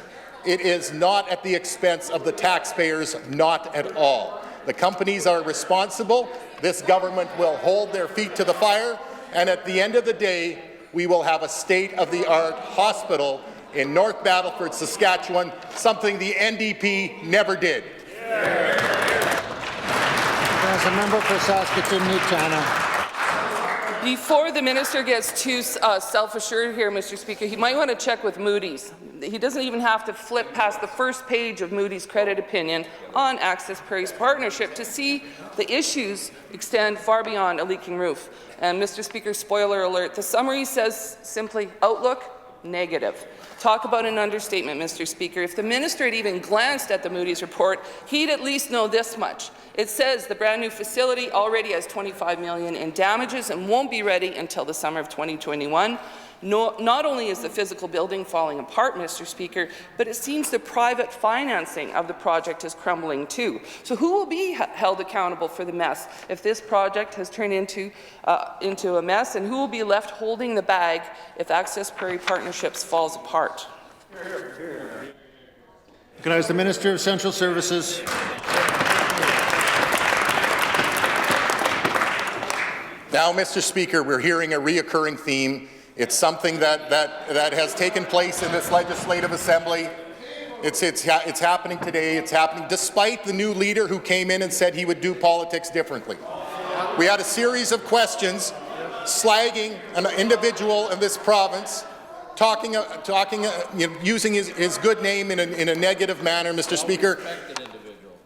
B: it is not at the expense of the taxpayers, not at all. The companies are responsible. This government will hold their feet to the fire, and at the end of the day, we will have a state-of-the-art hospital in North Battleford, Saskatchewan, something the NDP never did.
A: As a member for Saskatoon-Newtana.
T: Before the minister gets too self-assured here, Mr. Speaker, he might want to check with Moody's. He doesn't even have to flip past the first page of Moody's credit opinion on Access Prairie's partnership to see the issues extend far beyond a leaking roof. And Mr. Speaker, spoiler alert, the summary says simply, outlook, negative. Talk about an understatement, Mr. Speaker. If the minister had even glanced at the Moody's report, he'd at least know this much. It says the brand new facility already has $25 million in damages and won't be ready until the summer of 2021. Not only is the physical building falling apart, Mr. Speaker, but it seems the private financing of the project is crumbling too. So who will be held accountable for the mess if this project has turned into a mess, and who will be left holding the bag if Access Prairie Partnerships falls apart?
A: Recognize the Minister of Central Services.
B: Now, Mr. Speaker, we're hearing a reoccurring theme. It's something that has taken place in this Legislative Assembly. It's happening today. It's happening despite the new leader who came in and said he would do politics differently. We had a series of questions slagging an individual in this province, using his good name in a negative manner, Mr. Speaker.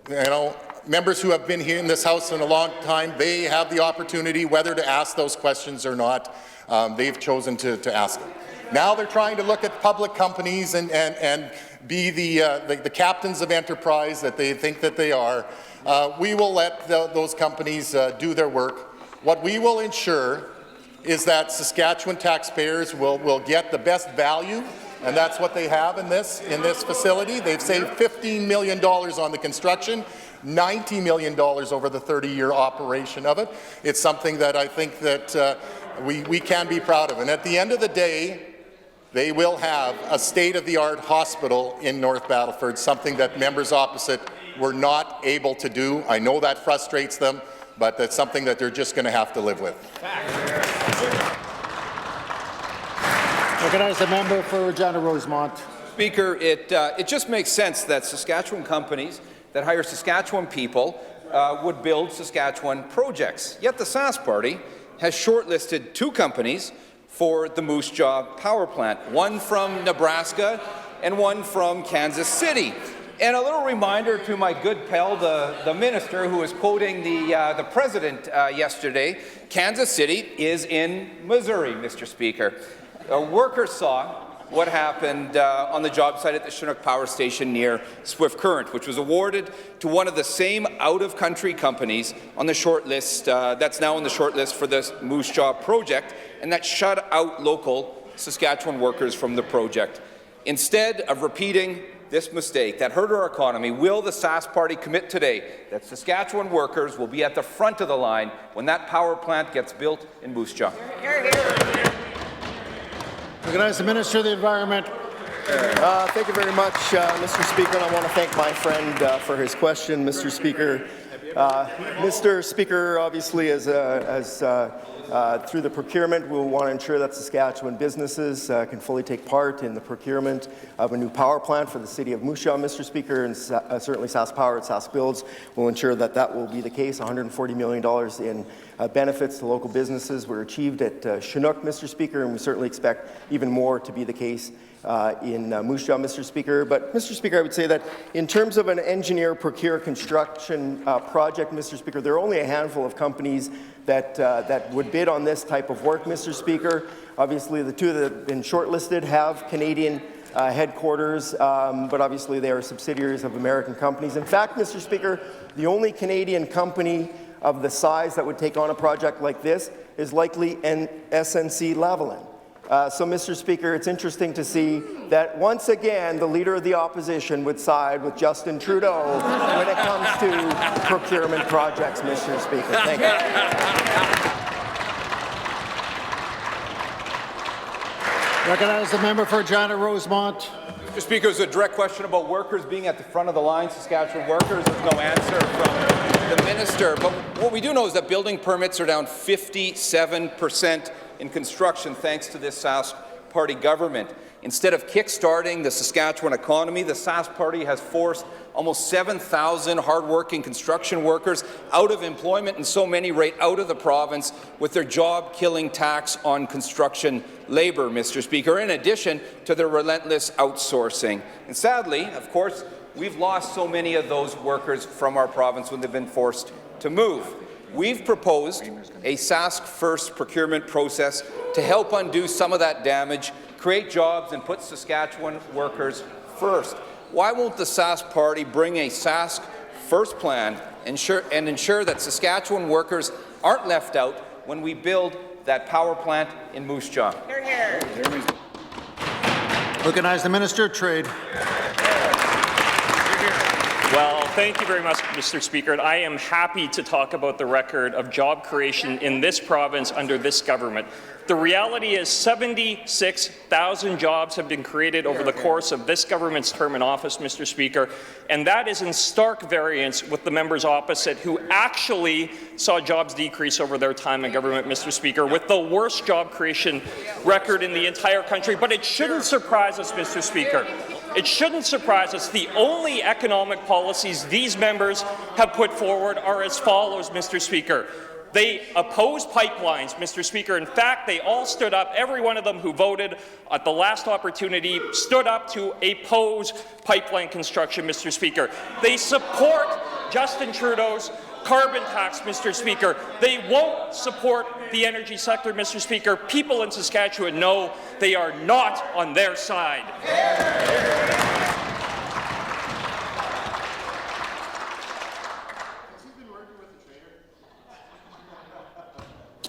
B: You know, members who have been here in this House in a long time, they have the opportunity whether to ask those questions or not. They've chosen to ask them. Now they're trying to look at public companies and be the captains of enterprise that they think that they are. We will let those companies do their work. What we will ensure is that Saskatchewan taxpayers will get the best value, and that's what they have in this facility. They've saved $15 million on the construction, $90 million over the 30-year operation of it. It's something that I think that we can be proud of. And at the end of the day, they will have a state-of-the-art hospital in North Battleford, something that members opposite were not able to do. I know that frustrates them, but that's something that they're just going to have to live with.
A: Recognize the member for Regina Rosemont.
G: Speaker, it just makes sense that Saskatchewan companies that hire Saskatchewan people would build Saskatchewan projects. Yet the Sask Party has shortlisted 2 companies for the Moose Jaw power plant, one from Nebraska and one from Kansas City. And a little reminder to my good pal, the minister, who was quoting the president yesterday, Kansas City is in Missouri, Mr. Speaker. Workers saw what happened on the job site at the Chinook Power Station near Swift Current, which was awarded to one of the same out-of-country companies on the short list that's now on the short list for this Moose Jaw project, and that shut out local Saskatchewan workers from the project. Instead of repeating this mistake that hurt our economy, will the Sask Party commit today that Saskatchewan workers will be at the front of the line when that power plant gets built in Moose Jaw?
A: Recognize the Minister of the Environment.
C: Thank you very much, Mr. Speaker, and I want to thank my friend for his question, Mr. Speaker. Mr. Speaker, obviously, through the procurement, we'll want to ensure that Saskatchewan businesses can fully take part in the procurement of a new power plant for the city of Moose Jaw, Mr. Speaker, and certainly Sask Power and Sask Builds will ensure that that will be the case. $140 million in benefits to local businesses were achieved at Chinook, Mr. Speaker, and we certainly expect even more to be the case in Moose Jaw, Mr. Speaker. But, Mr. Speaker, I would say that in terms of an engineer procure construction project, Mr. Speaker, there are only a handful of companies that would bid on this type of work, Mr. Speaker. Obviously, the 2 that have been shortlisted have Canadian headquarters, but obviously they are subsidiaries of American companies. In fact, Mr. Speaker, the only Canadian company of the size that would take on a project like this is likely an SNC-Lavalin. So, Mr. Speaker, it's interesting to see that once again the Leader of the Opposition would side with Justin Trudeau when it comes to procurement projects, Mr. Speaker. Thank you.
A: Recognize the member for Regina Rosemont.
G: Mr. Speaker, it's a direct question about workers being at the front of the line, Saskatchewan workers. There's no answer from the minister. But what we do know is that building permits are down 57% in construction thanks to this Sask Party government. Instead of kick-starting the Saskatchewan economy, the Sask Party has forced almost 7,000 hard-working construction workers out of employment, and so many right out of the province with their job-killing tax on construction labour, Mr. Speaker, in addition to their relentless outsourcing. And sadly, of course, we've lost so many of those workers from our province when they've been forced to move. We've proposed a Sask First procurement process to help undo some of that damage, create jobs, and put Saskatchewan workers first. Why won't the Sask Party bring a Sask First plan and ensure that Saskatchewan workers aren't left out when we build that power plant in Moose Jaw?
K: Hear, hear.
A: Recognize the Minister, Trade.
F: Well, thank you very much, Mr. Speaker. And I am happy to talk about the record of job creation in this province under this government. The reality is 76,000 jobs have been created over the course of this government's term in office, Mr. Speaker, and that is in stark variance with the members opposite who actually saw jobs decrease over their time in government, Mr. Speaker, with the worst job creation record in the entire country. But it shouldn't surprise us, Mr. Speaker. It shouldn't surprise us. The only economic policies these members have put forward are as follows, Mr. Speaker. They oppose pipelines, Mr. Speaker. In fact, they all stood up, every one of them who voted at the last opportunity stood up to oppose pipeline construction, Mr. Speaker. They support Justin Trudeau's carbon tax, Mr. Speaker. They won't support the energy sector, Mr. Speaker. People in Saskatchewan know they are not on their side.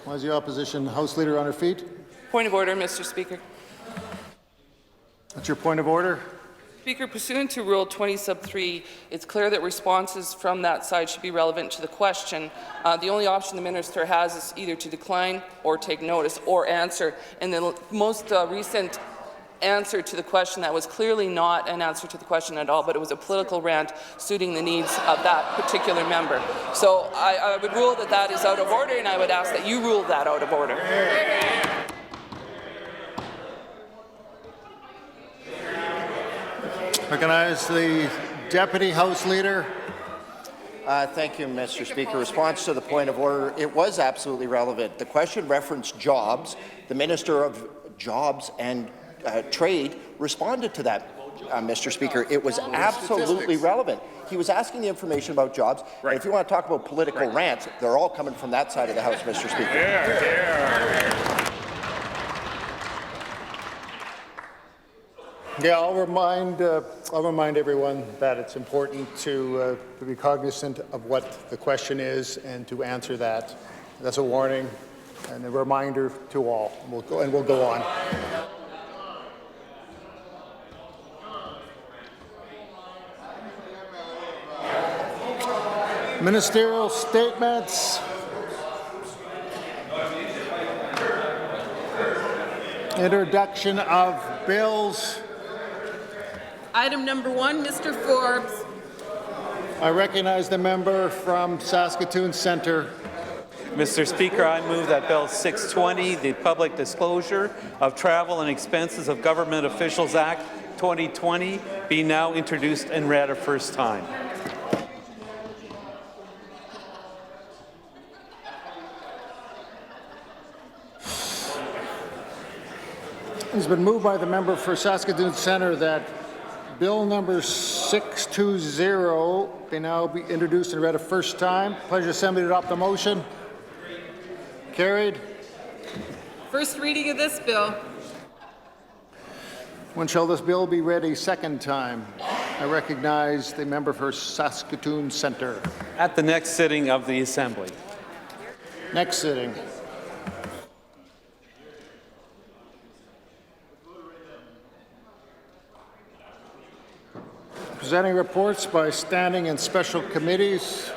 A: Why is the opposition House Leader on her feet?
T: Point of order, Mr. Speaker.
A: That's your point of order.
T: Speaker, pursuant to Rule 20 sub 3, it's clear that responses from that side should be relevant to the question. The only option the minister has is either to decline or take notice or answer. And the most recent answer to the question that was clearly not an answer to the question at all, but it was a political rant suiting the needs of that particular member. So I would rule that that is out of order, and I would ask that you rule that out of order.
A: Recognize the Deputy House Leader.
S: Thank you, Mr. Speaker. Response to the point of order, it was absolutely relevant. The question referenced jobs. The Minister of Jobs and Trade responded to that, Mr. Speaker. It was absolutely relevant. He was asking the information about jobs. Right. And if you want to talk about political rants, they're all coming from that side of the House, Mr. Speaker.
A: Yeah, I'll remind everyone that it's important to be cognizant of what the question is and to answer that. That's a warning and a reminder to all. We'll go on. Ministerial statements. Introduction of bills.
T: Item number 1, Mr. Forbes.
A: I recognize the member from Saskatoon Centre.
I: Mr. Speaker, I move that Bill 620, the Public Disclosure of Travel and Expenses of Government Officials Act 2020, be now introduced and read a first time.
A: It's been moved by the member for Saskatoon Centre that Bill number 620 may now be introduced and read a first time. Pleasure Assembly to adopt the motion. Carried.
T: First reading of this bill.
A: When shall this bill be read a second time? I recognize the member for Saskatoon Centre.
I: At the next sitting of the Assembly.
A: Next sitting. Presenting reports by standing and special committees.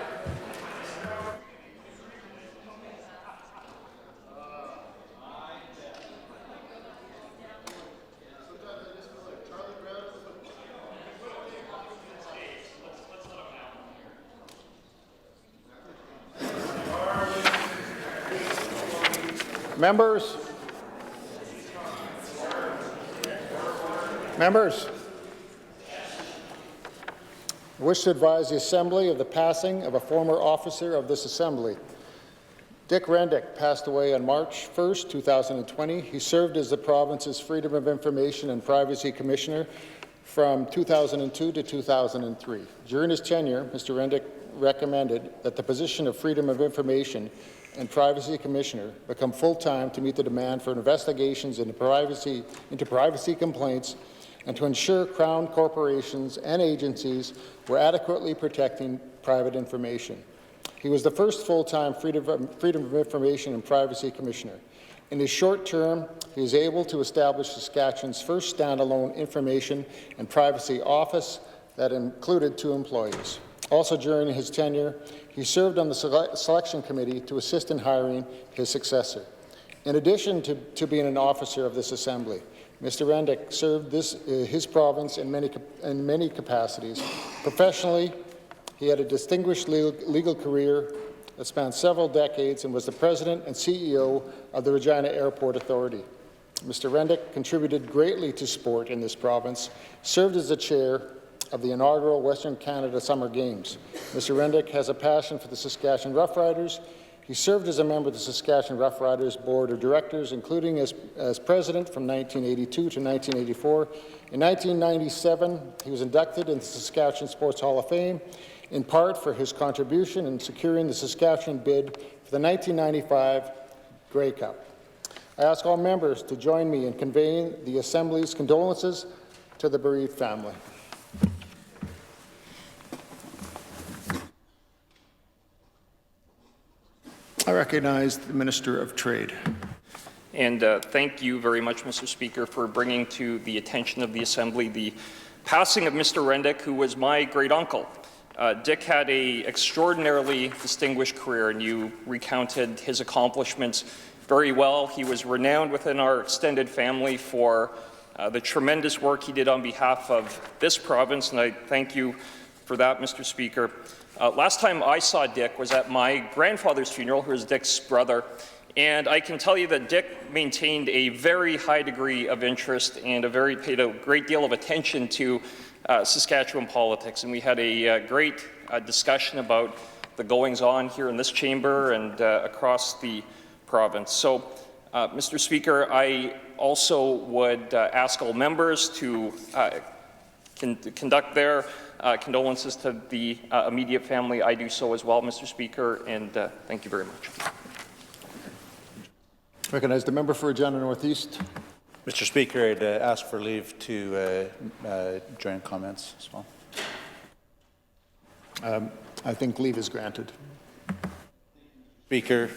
A: Members, Members, I wish to advise the Assembly of the passing of a former officer of this Assembly. Dick Rendick passed away on March 1st, 2020. He served as the province's Freedom of Information and Privacy Commissioner from 2002 to 2003. During his tenure, Mr. Rendick recommended that the position of Freedom of Information and Privacy Commissioner become full-time to meet the demand for investigations into privacy complaints and to ensure Crown corporations and agencies were adequately protecting private information. He was the first full-time Freedom of Information and Privacy Commissioner. In his short term, he was able to establish Saskatchewan's first standalone information and privacy office that included 2 employees. Also during his tenure, he served on the selection committee to assist in hiring his successor. In addition to being an officer of this Assembly, Mr. Rendick served his province in many capacities. Professionally, he had a distinguished legal career that spanned several decades and was the president and CEO of the Regina Airport Authority. Mr. Rendick contributed greatly to sport in this province, served as the chair of the inaugural Western Canada Summer Games. Mr. Rendick has a passion for the Saskatchewan Roughriders. He served as a member of the Saskatchewan Roughriders Board of Directors, including as president from 1982 to 1984. In 1997, he was inducted into the Saskatchewan Sports Hall of Fame, in part for his contribution in securing the Saskatchewan bid for the 1995 Grey Cup. I ask all members to join me in conveying the Assembly's condolences to the bereaved family. I recognize the Minister of Trade.
F: And thank you very much, Mr. Speaker, for bringing to the attention of the Assembly the passing of Mr. Rendick, who was my great-uncle. Dick had an extraordinarily distinguished career, and you recounted his accomplishments very well. He was renowned within our extended family for the tremendous work he did on behalf of this province, and I thank you for that, Mr. Speaker. Last time I saw Dick was at my grandfather's funeral, who is Dick's brother, and I can tell you that Dick maintained a very high degree of interest and paid a great deal of attention to Saskatchewan politics, and we had a great discussion about the goings-on here in this chamber and across the province. So, Mr. Speaker, I also would ask all members to conduct their condolences to the immediate family. I do so as well, Mr. Speaker, and thank you very much.
A: Recognize the member for Regina Northeast.
D: Mr. Speaker, I'd ask for leave to join comments as well.
A: I think leave is granted.
D: Speaker,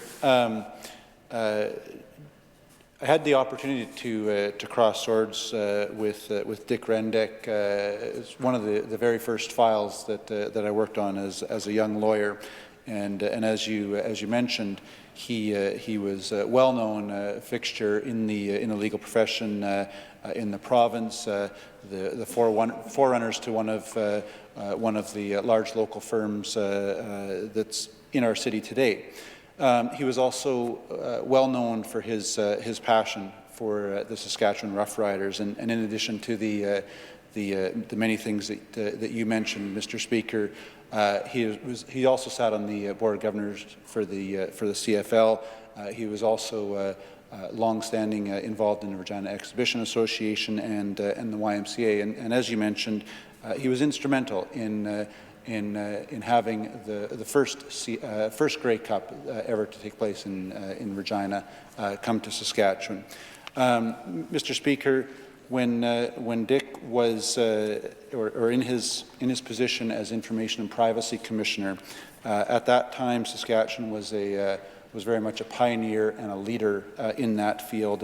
D: I had the opportunity to cross swords with Dick Rendick. It's one of the very first files that I worked on as a young lawyer, and as you mentioned, he was a well-known fixture in the legal profession in the province, the forerunners to one of the large local firms that's in our city today. He was also well known for his passion for the Saskatchewan Roughriders, and in addition to the many things that you mentioned, Mr. Speaker, he also sat on the Board of Governors for the CFL. He was also long-standing involved in the Regina Exhibition Association and the YMCA, and as you mentioned, he was instrumental in having the first Grey Cup ever to take place in Regina come to Saskatchewan. Mr. Speaker, when Dick was or in his position as Information and Privacy Commissioner, at that time Saskatchewan was very much a pioneer and a leader in that field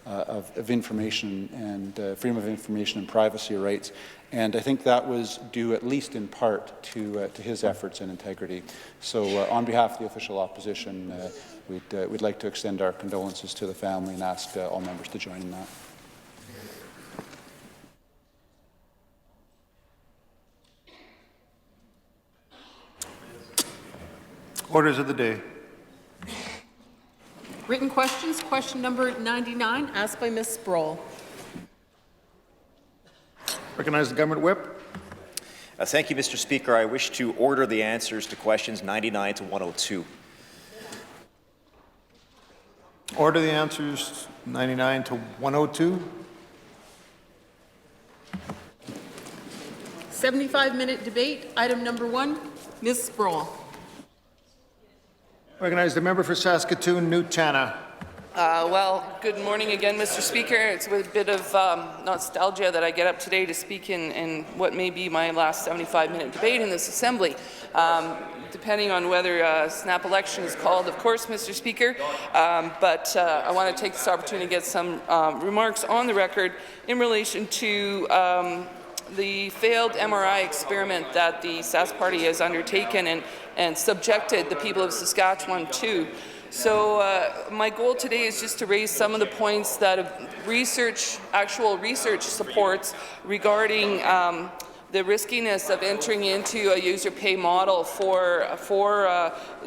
D: of information and freedom of information and privacy rights. And I think that was due, at least in part, to his efforts and integrity. So on behalf of the official opposition, we'd like to extend our condolences to the family and ask all members to join in that.
A: Orders of the day.
L: Written questions. Question number 99, asked by Ms. Sproul.
A: Recognize the government whip.
E: Thank you, Mr. Speaker. I wish to order the answers to questions 99 to 102.
A: Order the answers 99 to 102.
L: 75-minute debate, item number 1, Ms. Sproul.
A: Recognize the member for Saskatoon, Newt-Tana.
T: Well, good morning again, Mr. Speaker. It's with a bit of nostalgia that I get up today to speak in what may be my last 75-minute debate in this Assembly, depending on whether a snap election is called, of course, Mr. Speaker. But I want to take this opportunity to get some remarks on the record in relation to the failed MRI experiment that the Sask Party has undertaken and subjected the people of Saskatchewan to. So my goal today is just to raise some of the points that actual research supports regarding the riskiness of entering into a user pay model for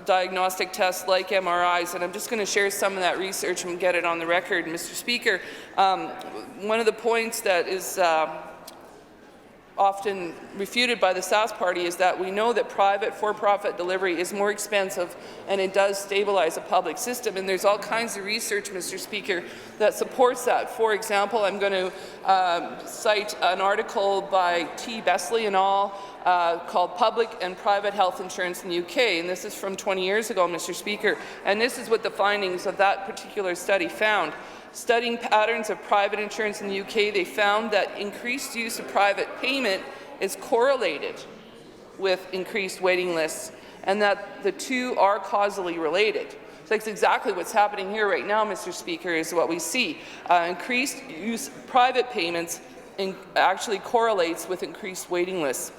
T: diagnostic tests like MRIs. And I'm just going to share some of that research and get it on the record, Mr. Speaker. One of the points that is often refuted by the Sask Party is that we know that private for-profit delivery is more expensive and it does stabilize a public system, and there's all kinds of research, Mr. Speaker, that supports that. For example, I'm going to cite an article by T. Besley and al. Called Public and Private Health Insurance in the UK, and this is from 20 years ago, Mr. Speaker, and this is what the findings of that particular study found. Studying patterns of private insurance in the UK, they found that increased use of private payment is correlated with increased waiting lists, and that the two are causally related. So that's exactly what's happening here right now, Mr. Speaker, is what we see. Increased use of private payments actually correlates with increased waiting lists.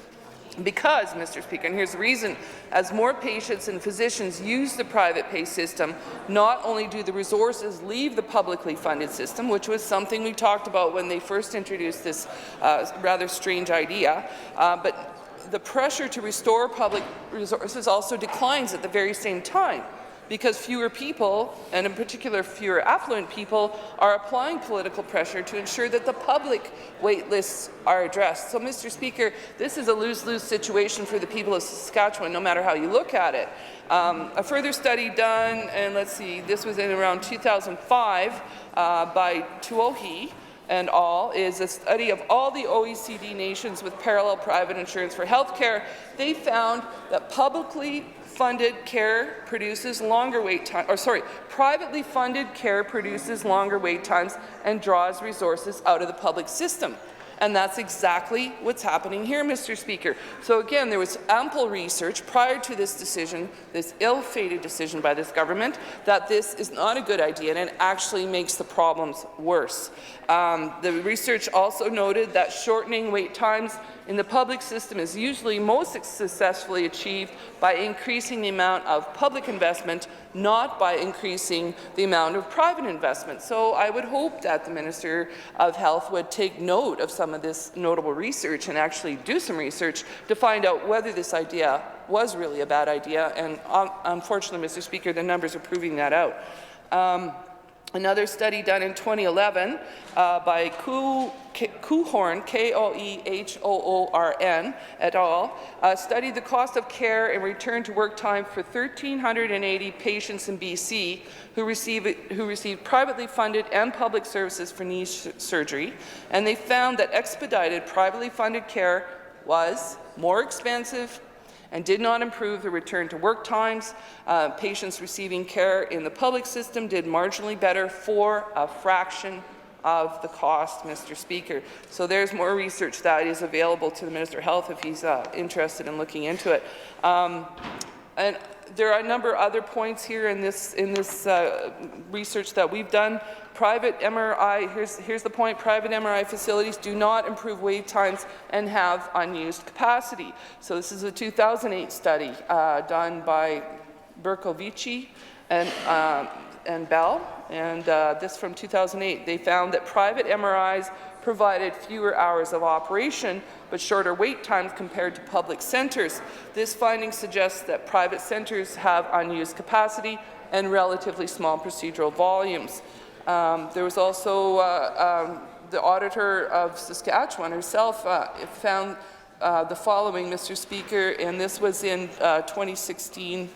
T: Because, Mr. Speaker, and here's the reason, as more patients and physicians use the private pay system, not only do the resources leave the publicly funded system, which was something we talked about when they first introduced this rather strange idea, but the pressure to restore public resources also declines at the very same time, because fewer people, and in particular fewer affluent people, are applying political pressure to ensure that the public wait lists are addressed. So, Mr. Speaker, this is a lose-lose situation for the people of Saskatchewan, no matter how you look at it. A further study done, and let's see, this was in around 2005 by Tuohy and all, is a study of all the OECD nations with parallel private insurance for healthcare. They found that privately funded care produces longer wait times and draws resources out of the public system. And that's exactly what's happening here, Mr. Speaker. So again, there was ample research prior to this decision, this ill-fated decision by this government, that this is not a good idea and it actually makes the problems worse. The research also noted that shortening wait times in the public system is usually most successfully achieved by increasing the amount of public investment, not by increasing the amount of private investment. So I would hope that the Minister of Health would take note of some of this notable research and actually do some research to find out whether this idea was really a bad idea. And unfortunately, Mr. Speaker, the numbers are proving that out. Another study done in 2011 by Coehorn, K-O-E-H-O-O-R-N, et al., studied the cost of care and return to work time for 1,380 patients in BC who received privately funded and public services for knee surgery, and they found that expedited privately funded care was more expensive and did not improve the return to work times. Patients receiving care in the public system did marginally better for a fraction of the cost, Mr. Speaker. So there's more research that is available to the Minister of Health if he's interested in looking into it. And there are a number of other points here in this research that we've done. Private MRI, here's the point, private MRI facilities do not improve wait times and have unused capacity. So this is a 2008 study done by Berkovici and Bell, and this from 2008. They found that private MRIs provided fewer hours of operation but shorter wait times compared to public centres. This finding suggests that private centres have unused capacity and relatively small procedural volumes. There was also the auditor of Saskatchewan herself found the following, Mr. Speaker, and this was in 2016.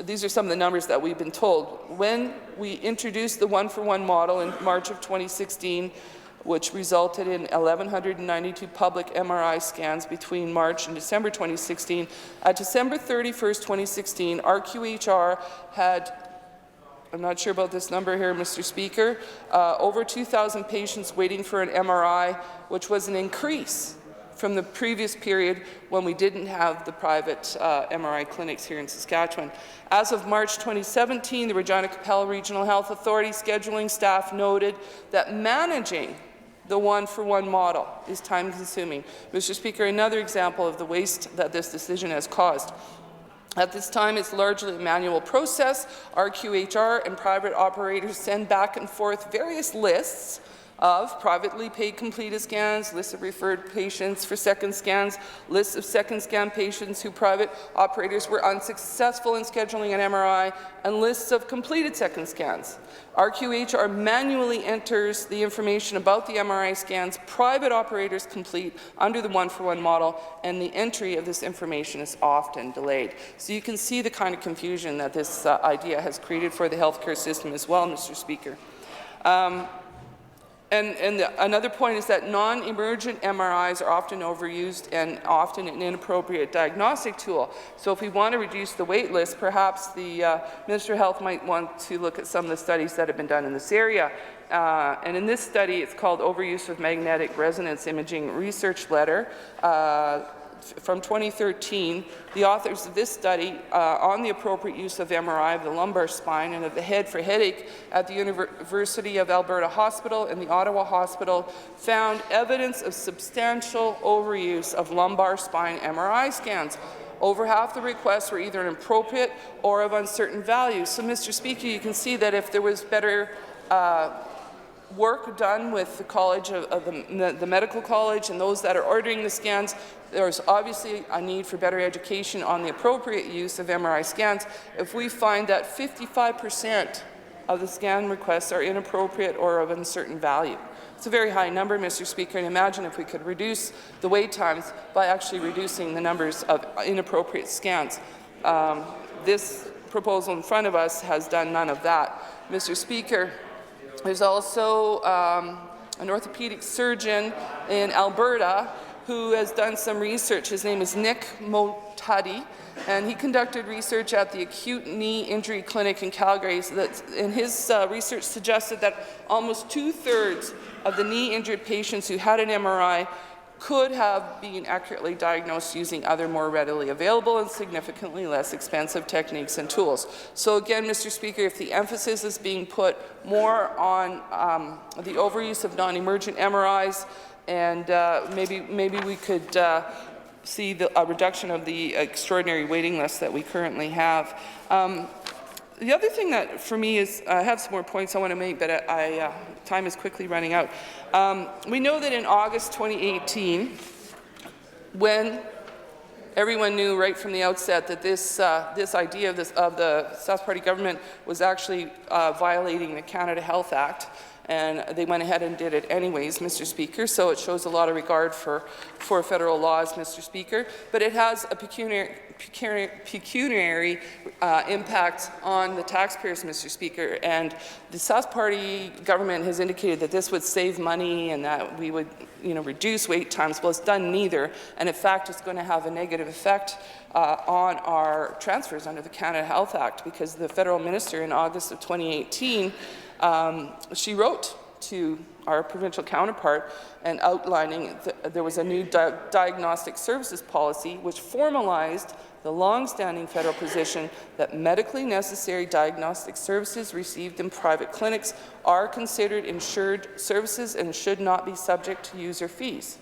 T: These are some of the numbers that we've been told. When we introduced the one-for-one model in March of 2016, which resulted in 1,192 public MRI scans between March and December 2016. At December 31st, 2016, RQHR had, I'm not sure about this number here, Mr. Speaker, over 2,000 patients waiting for an MRI, which was an increase from the previous period when we didn't have the private MRI clinics here in Saskatchewan. As of March 2017, the Regina Capel Regional Health Authority scheduling staff noted that managing the one-for-one model is time-consuming. Mr. Speaker, another example of the waste that this decision has caused. At this time, it's largely a manual process. RQHR and private operators send back and forth various lists of privately paid completed scans, lists of referred patients for second scans, lists of second scan patients who private operators were unsuccessful in scheduling an MRI, and lists of completed second scans. RQHR manually enters the information about the MRI scans private operators complete under the one-for-one model, and the entry of this information is often delayed. So you can see the kind of confusion that this idea has created for the healthcare system as well, Mr. Speaker. Another point is that non-emergent MRIs are often overused and often an inappropriate diagnostic tool. So if we want to reduce the wait list, perhaps the Minister of Health might want to look at some of the studies that have been done in this area. And in this study, it's called Overuse of Magnetic Resonance Imaging Research Letter. From 2013, the authors of this study on the appropriate use of MRI of the lumbar spine and of the head for headache at the University of Alberta Hospital and the Ottawa Hospital found evidence of substantial overuse of lumbar spine MRI scans. Over half the requests were either inappropriate or of uncertain value. So, Mr. Speaker, you can see that if there was better work done with the college of the medical college and those that are ordering the scans, there's obviously a need for better education on the appropriate use of MRI scans. If we find that 55% of the scan requests are inappropriate or of uncertain value, it's a very high number, Mr. Speaker, and imagine if we could reduce the wait times by actually reducing the numbers of inappropriate scans. This proposal in front of us has done none of that. Mr. Speaker, there's also an orthopedic surgeon in Alberta who has done some research. His name is Nick Motadi, and he conducted research at the Acute Knee Injury Clinic in Calgary. And his research suggested that almost 2/3 of the knee-injured patients who had an MRI could have been accurately diagnosed using other more readily available and significantly less expensive techniques and tools. So again, Mr. Speaker, if the emphasis is being put more on the overuse of non-emergent MRIs, and maybe we could see a reduction of the extraordinary waiting list that we currently have. The other thing that, for me, is I have some more points I want to make, but time is quickly running out. We know that in August 2018, when everyone knew right from the outset that this idea of the South Party government was actually violating the Canada Health Act, and they went ahead and did it anyways, Mr. Speaker, so it shows a lot of regard for federal laws, Mr. Speaker, but it has a pecuniary impact on the taxpayers, Mr. Speaker, and the South Party government has indicated that this would save money and that we would reduce wait times. Well, it's done neither, and in fact, it's going to have a negative effect on our transfers under the Canada Health Act, because the federal minister in August of 2018, she wrote to our provincial counterpart and outlining there was a new diagnostic services policy which formalized the long-standing federal position that medically necessary diagnostic services received in private clinics are considered insured services and should not be subject to user fees.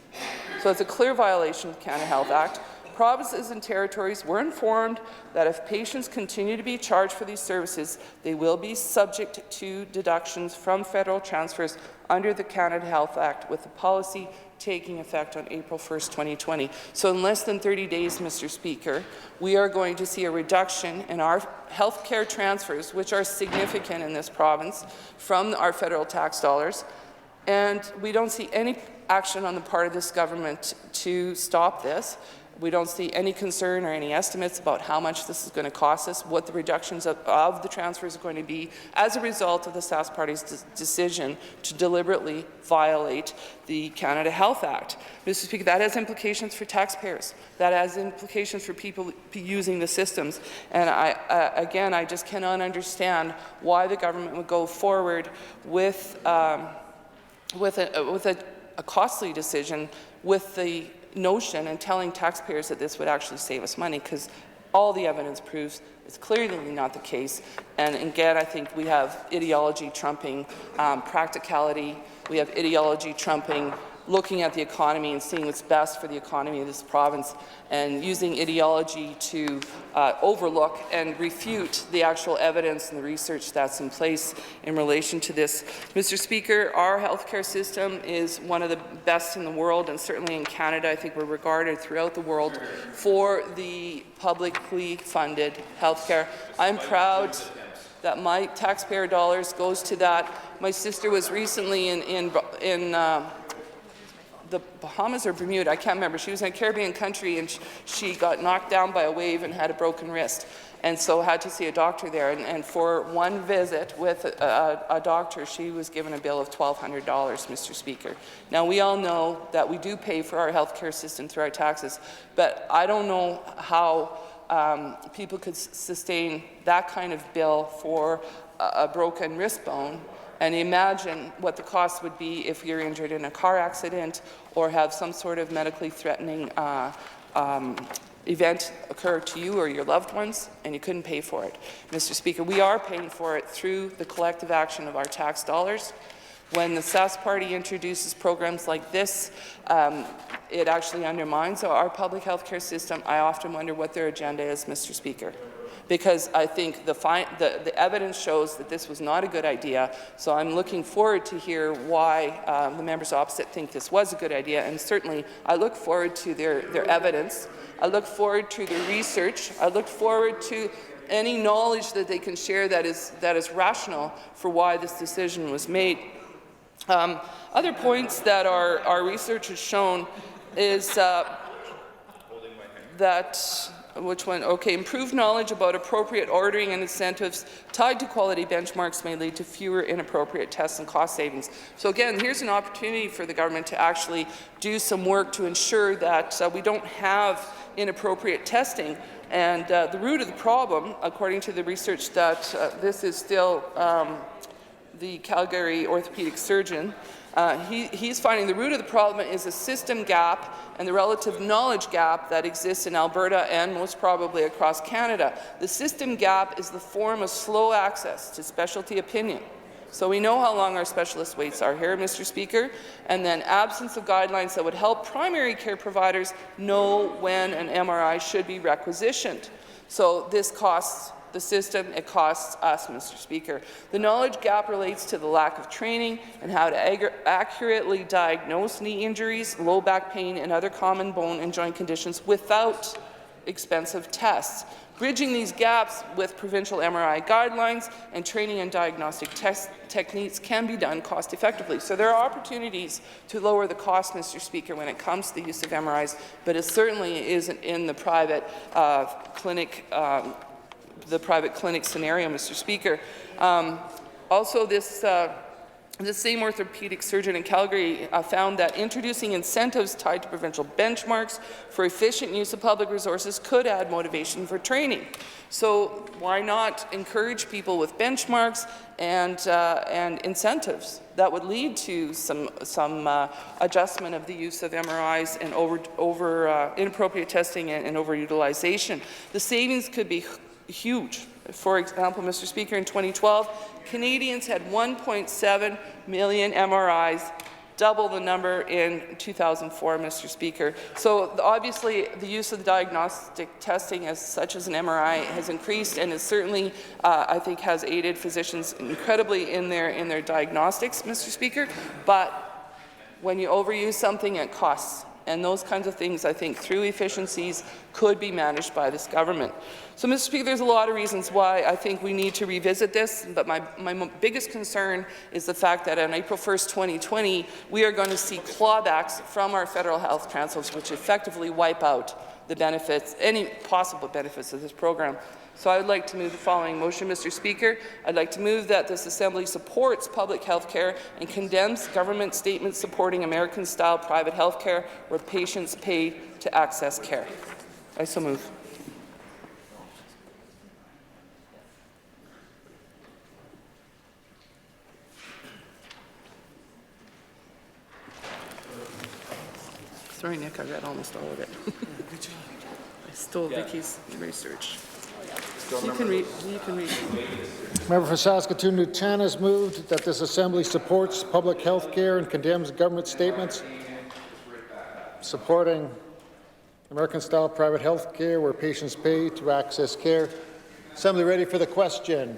T: So it's a clear violation of the Canada Health Act. Provinces and territories were informed that if patients continue to be charged for these services, they will be subject to deductions from federal transfers under the Canada Health Act, with the policy taking effect on April 1st, 2020. So in less than 30 days, Mr. Speaker, we are going to see a reduction in our healthcare transfers, which are significant in this province, from our federal tax dollars. And we don't see any action on the part of this government to stop this. We don't see any concern or any estimates about how much this is going to cost us, what the reductions of the transfers are going to be as a result of the Sask Party's decision to deliberately violate the Canada Health Act. Mr. Speaker, that has implications for taxpayers. That has implications for people using the systems. And again, I just cannot understand why the government would go forward with a costly decision with the notion and telling taxpayers that this would actually save us money, because all the evidence proves it's clearly not the case. And again, I think we have ideology trumping practicality. We have ideology trumping looking at the economy and seeing what's best for the economy of this province, and using ideology to overlook and refute the actual evidence and the research that's in place in relation to this. Mr. Speaker, our healthcare system is one of the best in the world, and certainly in Canada, I think we're regarded throughout the world for the publicly funded healthcare. I'm proud that my taxpayer dollars goes to that. My sister was recently in the Bahamas or Bermuda, I can't remember. She was in a Caribbean country, and she got knocked down by a wave and had a broken wrist, and so had to see a doctor there. And for one visit with a doctor, she was given a bill of $1,200, Mr. Speaker. Now, we all know that we do pay for our healthcare system through our taxes, but I don't know how people could sustain that kind of bill for a broken wrist bone. And imagine what the cost would be if you're injured in a car accident or have some sort of medically threatening event occur to you or your loved ones, and you couldn't pay for it. Mr. Speaker, we are paying for it through the collective action of our tax dollars. When the Sask Party introduces programs like this, it actually undermines our public health care system. I often wonder what their agenda is, Mr. Speaker, because I think the evidence shows that this was not a good idea. So I'm looking forward to hear why the members opposite think this was a good idea, and certainly I look forward to their evidence. I look forward to the research. I look forward to any knowledge that they can share that is rational for why this decision was made. Other points that our research has shown is that which one? Okay, improved knowledge about appropriate ordering and incentives tied to quality benchmarks may lead to fewer inappropriate tests and cost savings. So again, here's an opportunity for the government to actually do some work to ensure that we don't have inappropriate testing. And the root of the problem, according to the research that this is still the Calgary orthopedic surgeon, he's finding the root of the problem is a system gap and the relative knowledge gap that exists in Alberta and most probably across Canada. The system gap is the form of slow access to specialty opinion. So we know how long our specialist waits are here, Mr. Speaker, and then absence of guidelines that would help primary care providers know when an MRI should be requisitioned. So this costs the system, it costs us, Mr. Speaker. The knowledge gap relates to the lack of training and how to accurately diagnose knee injuries, low back pain, and other common bone and joint conditions without expensive tests. Bridging these gaps with provincial MRI guidelines and training and diagnostic test techniques can be done cost effectively. So there are opportunities to lower the cost, Mr. Speaker, when it comes to the use of MRIs, but it certainly isn't in the private clinic scenario, Mr. Speaker. Also, the same orthopedic surgeon in Calgary found that introducing incentives tied to provincial benchmarks for efficient use of public resources could add motivation for training. So why not encourage people with benchmarks and incentives that would lead to some adjustment of the use of MRIs and inappropriate testing and overutilization? The savings could be huge. For example, Mr. Speaker, in 2012, Canadians had 1.7 million MRIs, double the number in 2004, Mr. Speaker. So obviously, the use of the diagnostic testing such as an MRI has increased, and it certainly, I think, has aided physicians incredibly in their diagnostics, Mr. Speaker. But when you overuse something, it costs. And those kinds of things, I think, through efficiencies, could be managed by this government. So, Mr. Speaker, there's a lot of reasons why I think we need to revisit this, but my biggest concern is the fact that on April 1st, 2020, we are going to see clawbacks from our federal health transfers, which effectively wipe out the benefits, any possible benefits of this program. So I would like to move the following motion, Mr. Speaker. I'd like to move that this Assembly supports public health care and condemns government statements supporting American-style private health care where patients pay to access care. I so move. Sorry, Nick, I read almost all of it. I stole Vicky's research. You can read.
A: Member for Saskatoon-Newtown has moved that this Assembly supports public health care and condemns government statements supporting American-style private health care where patients pay to access care. Assembly ready for the question.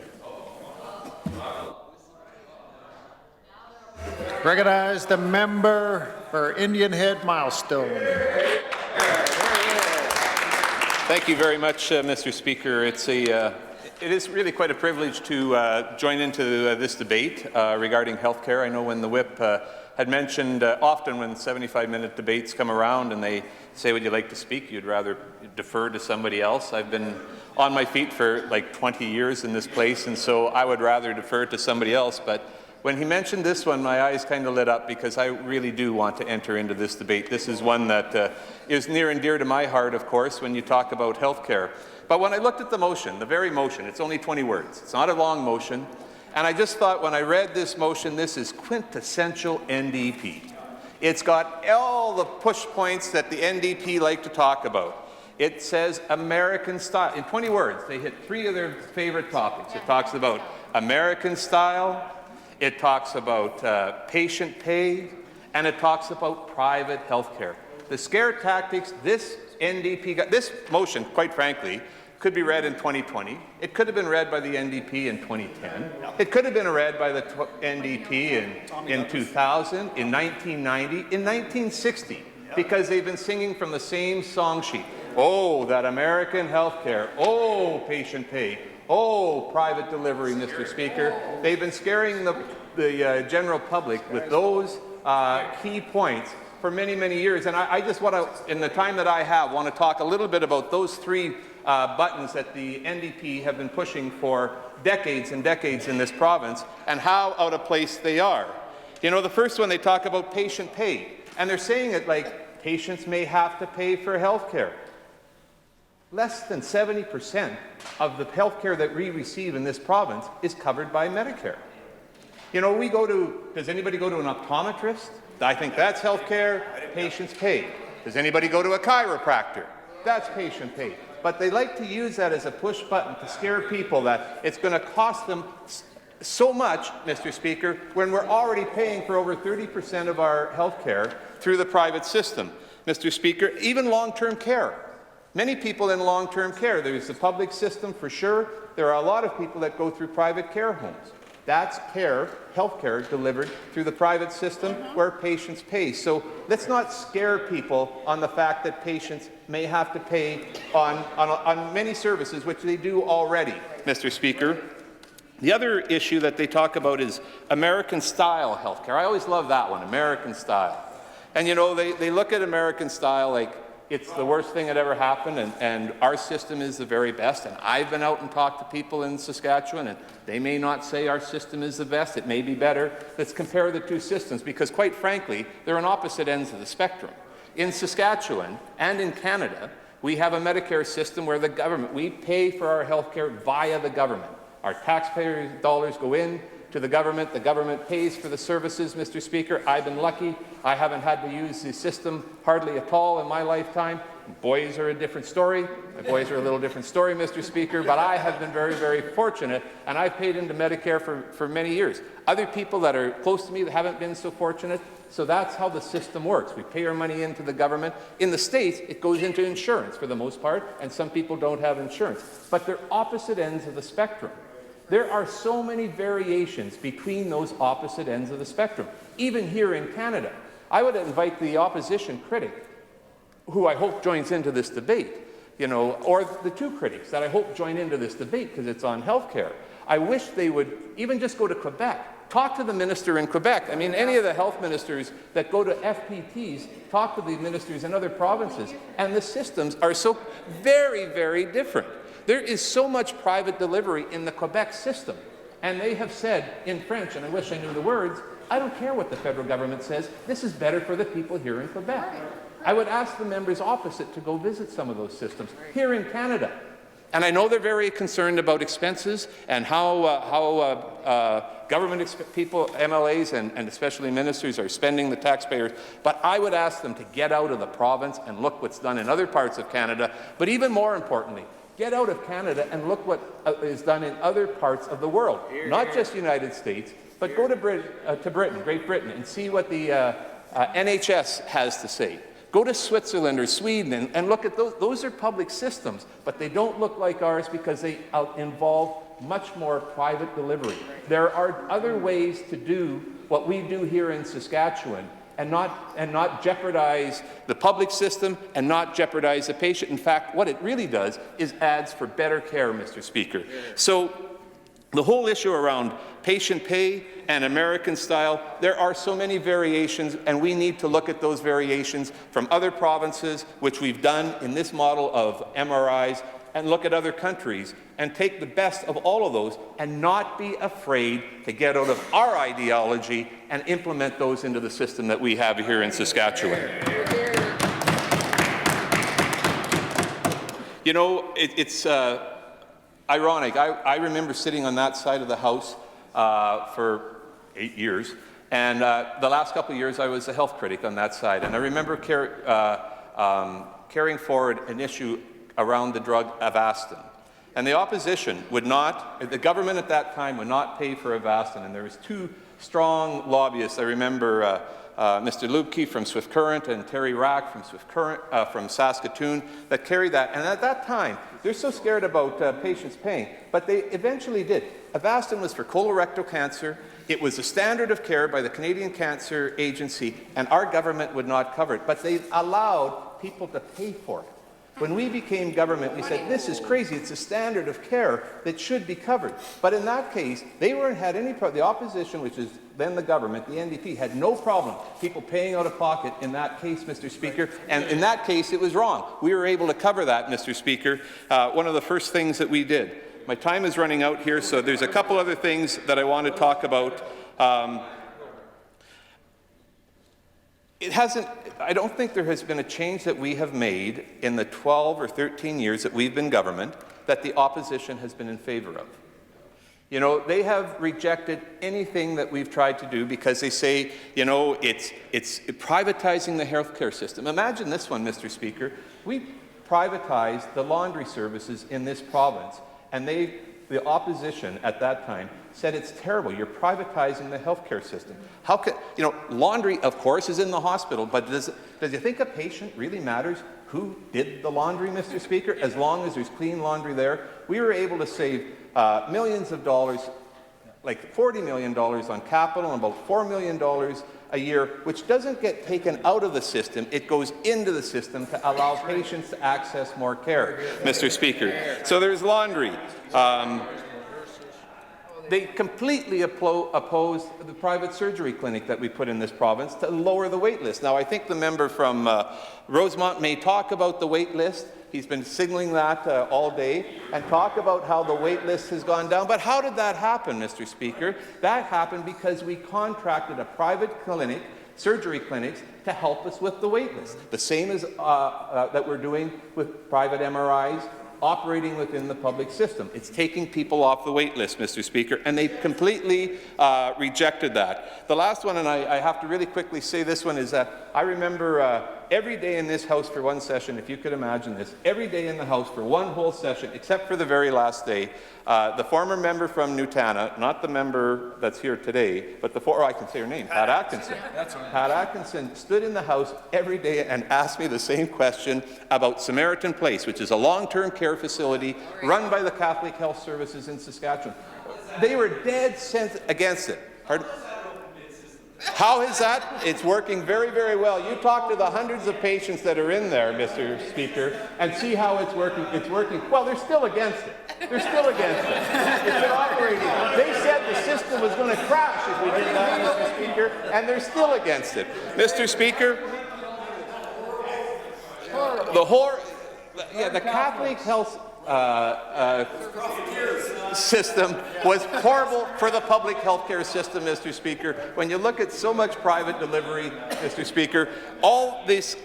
A: Recognize the member for Indian Head Milestone.
N: Thank you very much, Mr. Speaker. It is really quite a privilege to join into this debate regarding health care. I know when the whip had mentioned often when 75-minute debates come around and they say, would you like to speak, you'd rather defer to somebody else. I've been on my feet for like 20 years in this place, and so I would rather defer to somebody else. But when he mentioned this one, my eyes kind of lit up because I really do want to enter into this debate. This is one that is near and dear to my heart, of course, when you talk about health care. But when I looked at the motion, the very motion, it's only 20 words. It's not a long motion. And I just thought when I read this motion, this is quintessential NDP. It's got all the push points that the NDP like to talk about. It says American style. In 20 words, they hit 3 of their favorite topics. It talks about American style, it talks about patient pay, and it talks about private health care. The scare tactics this NDP got, this motion, quite frankly, could be read in 2020. It could have been read by the NDP in 2010. It could have been read by the NDP in 2000, in 1990, in 1960, because they've been singing from the same song sheet. Oh, that American health care. Oh, patient pay. Oh, private delivery, Mr. Speaker. They've been scaring the general public with those key points for many, many years. And I just want to, in the time that I have, want to talk a little bit about those 3 buttons that the NDP have been pushing for decades and decades in this province and how out of place they are. You know, the first one, they talk about patient pay. And they're saying it like patients may have to pay for health care. Less than 70% of the health care that we receive in this province is covered by Medicare. You know, does anybody go to an optometrist? I think that's health care, patients pay. Does anybody go to a chiropractor? That's patient pay. But they like to use that as a push button to scare people that it's going to cost them so much, Mr. Speaker, when we're already paying for over 30% of our health care through the private system. Mr. Speaker, even long-term care. Many people in long-term care, there's the public system for sure. There are a lot of people that go through private care homes. That's care, health care delivered through the private system where patients pay. So let's not scare people on the fact that patients may have to pay on many services, which they do already, Mr. Speaker. The other issue that they talk about is American-style health care. I always love that one, American-style. And, you know, they look at American-style like it's the worst thing that ever happened, and our system is the very best. And I've been out and talked to people in Saskatchewan, and they may not say our system is the best. It may be better. Let's compare the 2 systems, because quite frankly, they're on opposite ends of the spectrum. In Saskatchewan and in Canada, we have a Medicare system where the government, we pay for our health care via the government. Our taxpayer dollars go in to the government pays for the services, Mr. Speaker. I've been lucky. I haven't had to use the system hardly at all in my lifetime. Boys are a different story. My boys are a little different story, Mr. Speaker, but I have been very, very fortunate, and I've paid into Medicare for many years. Other people that are close to me that haven't been so fortunate, so that's how the system works. We pay our money into the government. In the States, it goes into insurance for the most part, and some people don't have insurance. But they're opposite ends of the spectrum. There are so many variations between those opposite ends of the spectrum, even here in Canada. I would invite the opposition critic
G: who I hope joins into this debate, you know, or the two critics that I hope join into this debate because it's on healthcare. I wish they would even just go to Quebec. Talk to the minister in Quebec. I mean, any of the health ministers that go to FPTs, talk to the ministers in other provinces, and the systems are so very, very different. There is so much private delivery in the Quebec system, and they have said in French, and I wish I knew the words, I don't care what the federal government says, this is better for the people here in Quebec. I would ask the members opposite to go visit some of those systems here in Canada. And I know they're very concerned about expenses and how government people, MLAs, and especially ministers are spending the taxpayers, but I would ask them to get out of the province and look what's done in other parts of Canada, but even more importantly, get out of Canada and look what is done in other parts of the world, not just the United States, but go to Britain, Great Britain, and see what the NHS has to say. Go to Switzerland or Sweden and look at those. Those are public systems, but they don't look like ours because they involve much more private delivery. There are other ways to do what we do here in Saskatchewan and not jeopardize the public system and not jeopardize the patient. In fact, what it really does is adds for better care, Mr. Speaker. So the whole issue around patient pay and American style, there are so many variations, and we need to look at those variations from other provinces, which we've done in this model of MRIs, and look at other countries and take the best of all of those and not be afraid to get out of our ideology and implement those into the system that we have here in Saskatchewan. You know, it's ironic. I remember sitting on that side of the House for 8 years, and the last couple of years I was a health critic on that side, and I remember carrying forward an issue around the drug Avastin. And the opposition would not, the government at that time would not pay for Avastin, and there was two strong lobbyists. I remember Mr. Lubke from Swift Current and Terry Rack from Swift Current, from Saskatoon, that carried that. And at that time, they're so scared about patients paying, but they eventually did. Avastin was for colorectal cancer. It was a standard of care by the Canadian Cancer Agency, and our government would not cover it, but they allowed people to pay for it. When we became government, we said, this is crazy, it's a standard of care that should be covered. But in that case, they weren't had any problem. The opposition, which is then the government, the NDP, had no problem people paying out of pocket in that case, Mr. Speaker. And in that case, it was wrong. We were able to cover that, Mr. Speaker, one of the first things that we did. My time is running out here, so there's a couple other things that I want to talk about. I don't think there has been a change that we have made in the 12 or 13 years that we've been government that the opposition has been in favor of. You know, they have rejected anything that we've tried to do because they say, you know, it's privatizing the healthcare system. Imagine this one, Mr. Speaker. We privatized the laundry services in this province, and the opposition at that time said it's terrible. You're privatizing the healthcare system. How can, you know, laundry, of course, is in the hospital, but does you think a patient really matters who did the laundry, Mr. Speaker? As long as there's clean laundry there, we were able to save millions of dollars, like $40 million on capital and about $4 million a year, which doesn't get taken out of the system. It goes into the system to allow patients to access more care, Mr. Speaker. So there's laundry. They completely opposed the private surgery clinic that we put in this province to lower the wait list. Now, I think the member from Rosemont may talk about the wait list. He's been signaling that all day and talk about how the wait list has gone down. But how did that happen, Mr. Speaker? That happened because we contracted a private clinic, surgery clinics, to help us with the wait list. The same as that we're doing with private MRIs, operating within the public system. It's taking people off the wait list, Mr. Speaker, and they completely rejected that. The last one, and I have to really quickly say this one, is that I remember every day in this House for one session, if you could imagine this, every day in the House for one whole session, except for the very last day, the former member from Nutana, not the member that's here today, but I can say her name, Pat Atkinson. That's right. Pat Atkinson stood in the House every day and asked me the same question about Samaritan Place, which is a long-term care facility run by the Catholic Health Services in Saskatchewan. They were dead set against it. Pardon?
N: How is that? It's working very, very well. You talk to the hundreds of patients that are in there, Mr. Speaker, and see how it's working. It's working. Well, they're still against it. They're still against it. It's been operating. They said the system was going to crash if we did that, Mr. Speaker, and they're still against it. Mr. Speaker, the Catholic health system was horrible for the public health care system, Mr. Speaker. When you look at so much private delivery, Mr. Speaker, all this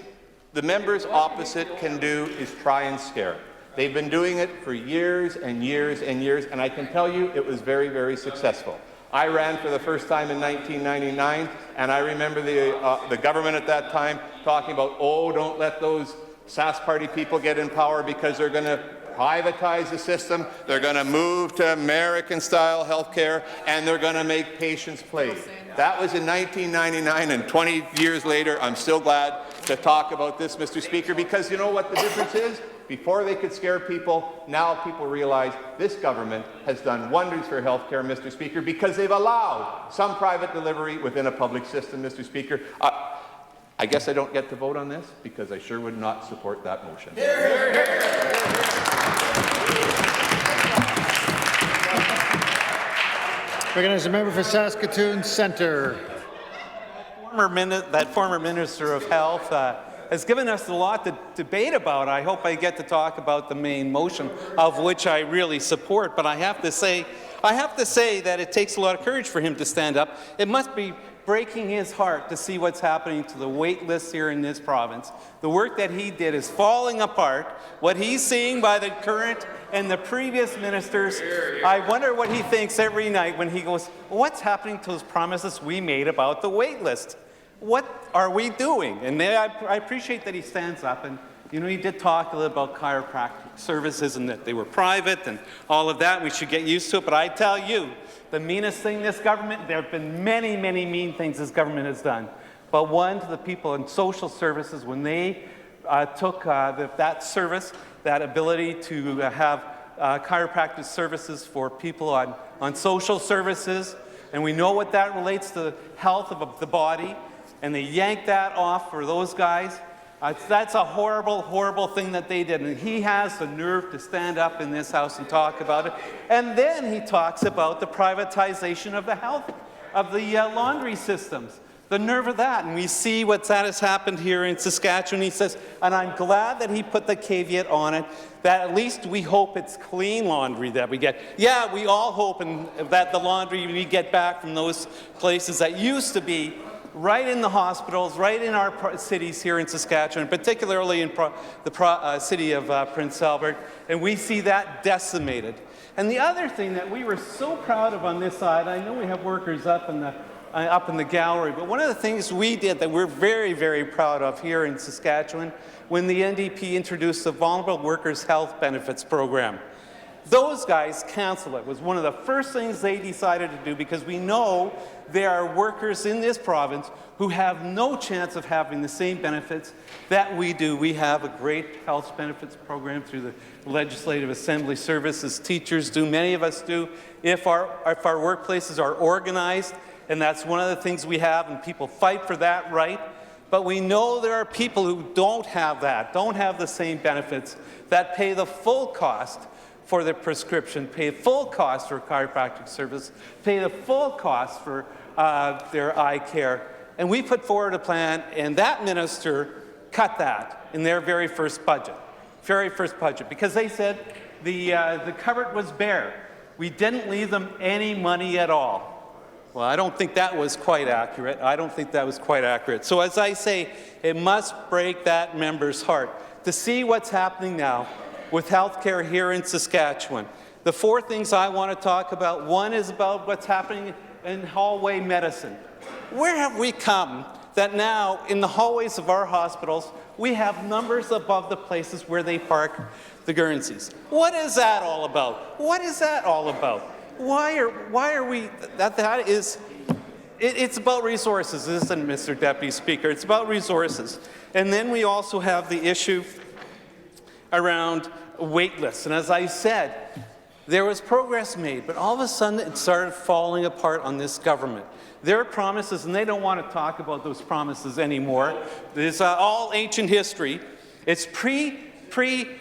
N: the members opposite can do is try and scare. They've been doing it for years and years and years, and I can tell you it was very, very successful. I ran for the first time in 1999, and I remember the government at that time talking about, oh, don't let those Sask Party people get in power because they're going to privatize the system, they're going to move to American-style health care, and they're going to make patients pay. That was in 1999, and 20 years later, I'm still glad to talk about this, Mr. Speaker, because you know what the difference is? Before they could scare people, now people realize this government has done wonders for health care, Mr. Speaker, because they've allowed some private delivery within a public system, Mr. Speaker. I guess I don't get to vote on this because I sure would not support that motion.
A: Recognized a member for Saskatoon Centre.
I: That former Minister of Health has given us a lot to debate about. I hope I get to talk about the main motion, of which I really support. But I have to say that it takes a lot of courage for him to stand up. It must be breaking his heart to see what's happening to the wait lists here in this province. The work that he did is falling apart. What he's seeing by the current and the previous ministers, I wonder what he thinks every night when he goes, what's happening to those promises we made about the wait list? What are we doing? And I appreciate that he stands up, and you know, he did talk a little about chiropractic services and that they were private and all of that. We should get used to it, but I tell you, the meanest thing this government, there have been many, many mean things this government has done, but one to the people in social services, when they took that service, that ability to have chiropractic services for people on social services, and we know what that relates to the health of the body, and they yanked that off for those guys. That's a horrible, horrible thing that they did, and he has the nerve to stand up in this House and talk about it. And then he talks about the privatization of the health, of the laundry systems. The nerve of that, and we see that has happened here in Saskatchewan. He says, and I'm glad that he put the caveat on it, that at least we hope it's clean laundry that we get. Yeah, we all hope that the laundry we get back from those places that used to be right in the hospitals, right in our cities here in Saskatchewan, particularly in the city of Prince Albert, and we see that decimated. And the other thing that we were so proud of on this side, I know we have workers up in the gallery, but one of the things we did that we're very, very proud of here in Saskatchewan, when the NDP introduced the Vulnerable Workers Health Benefits Program. Those guys canceled it. It was one of the first things they decided to do, because we know there are workers in this province who have no chance of having the same benefits that we do. We have a great health benefits program through the Legislative Assembly services. Teachers do, many of us do. If our workplaces are organized, and that's one of the things we have, and people fight for that right. But we know there are people who don't have that, don't have the same benefits, that pay the full cost for their prescription, pay full cost for chiropractic service, pay the full cost for their eye care. And we put forward a plan, and that minister cut that in their very first budget, because they said the cupboard was bare. We didn't leave them any money at all. Well, I don't think that was quite accurate. So as I say, it must break that member's heart to see what's happening now with health care here in Saskatchewan. The four things I want to talk about, one is about what's happening in hallway medicine. Where have we come that now in the hallways of our hospitals, we have numbers above the places where they park the Guernseys? What is that all about? Why are we, it's about resources, isn't it, Mr. Deputy Speaker? It's about resources. And then we also have the issue around wait lists. And as I said, There was progress made, but all of a sudden it started falling apart on this government. There are promises, and they don't want to talk about those promises anymore. It's all ancient history. It's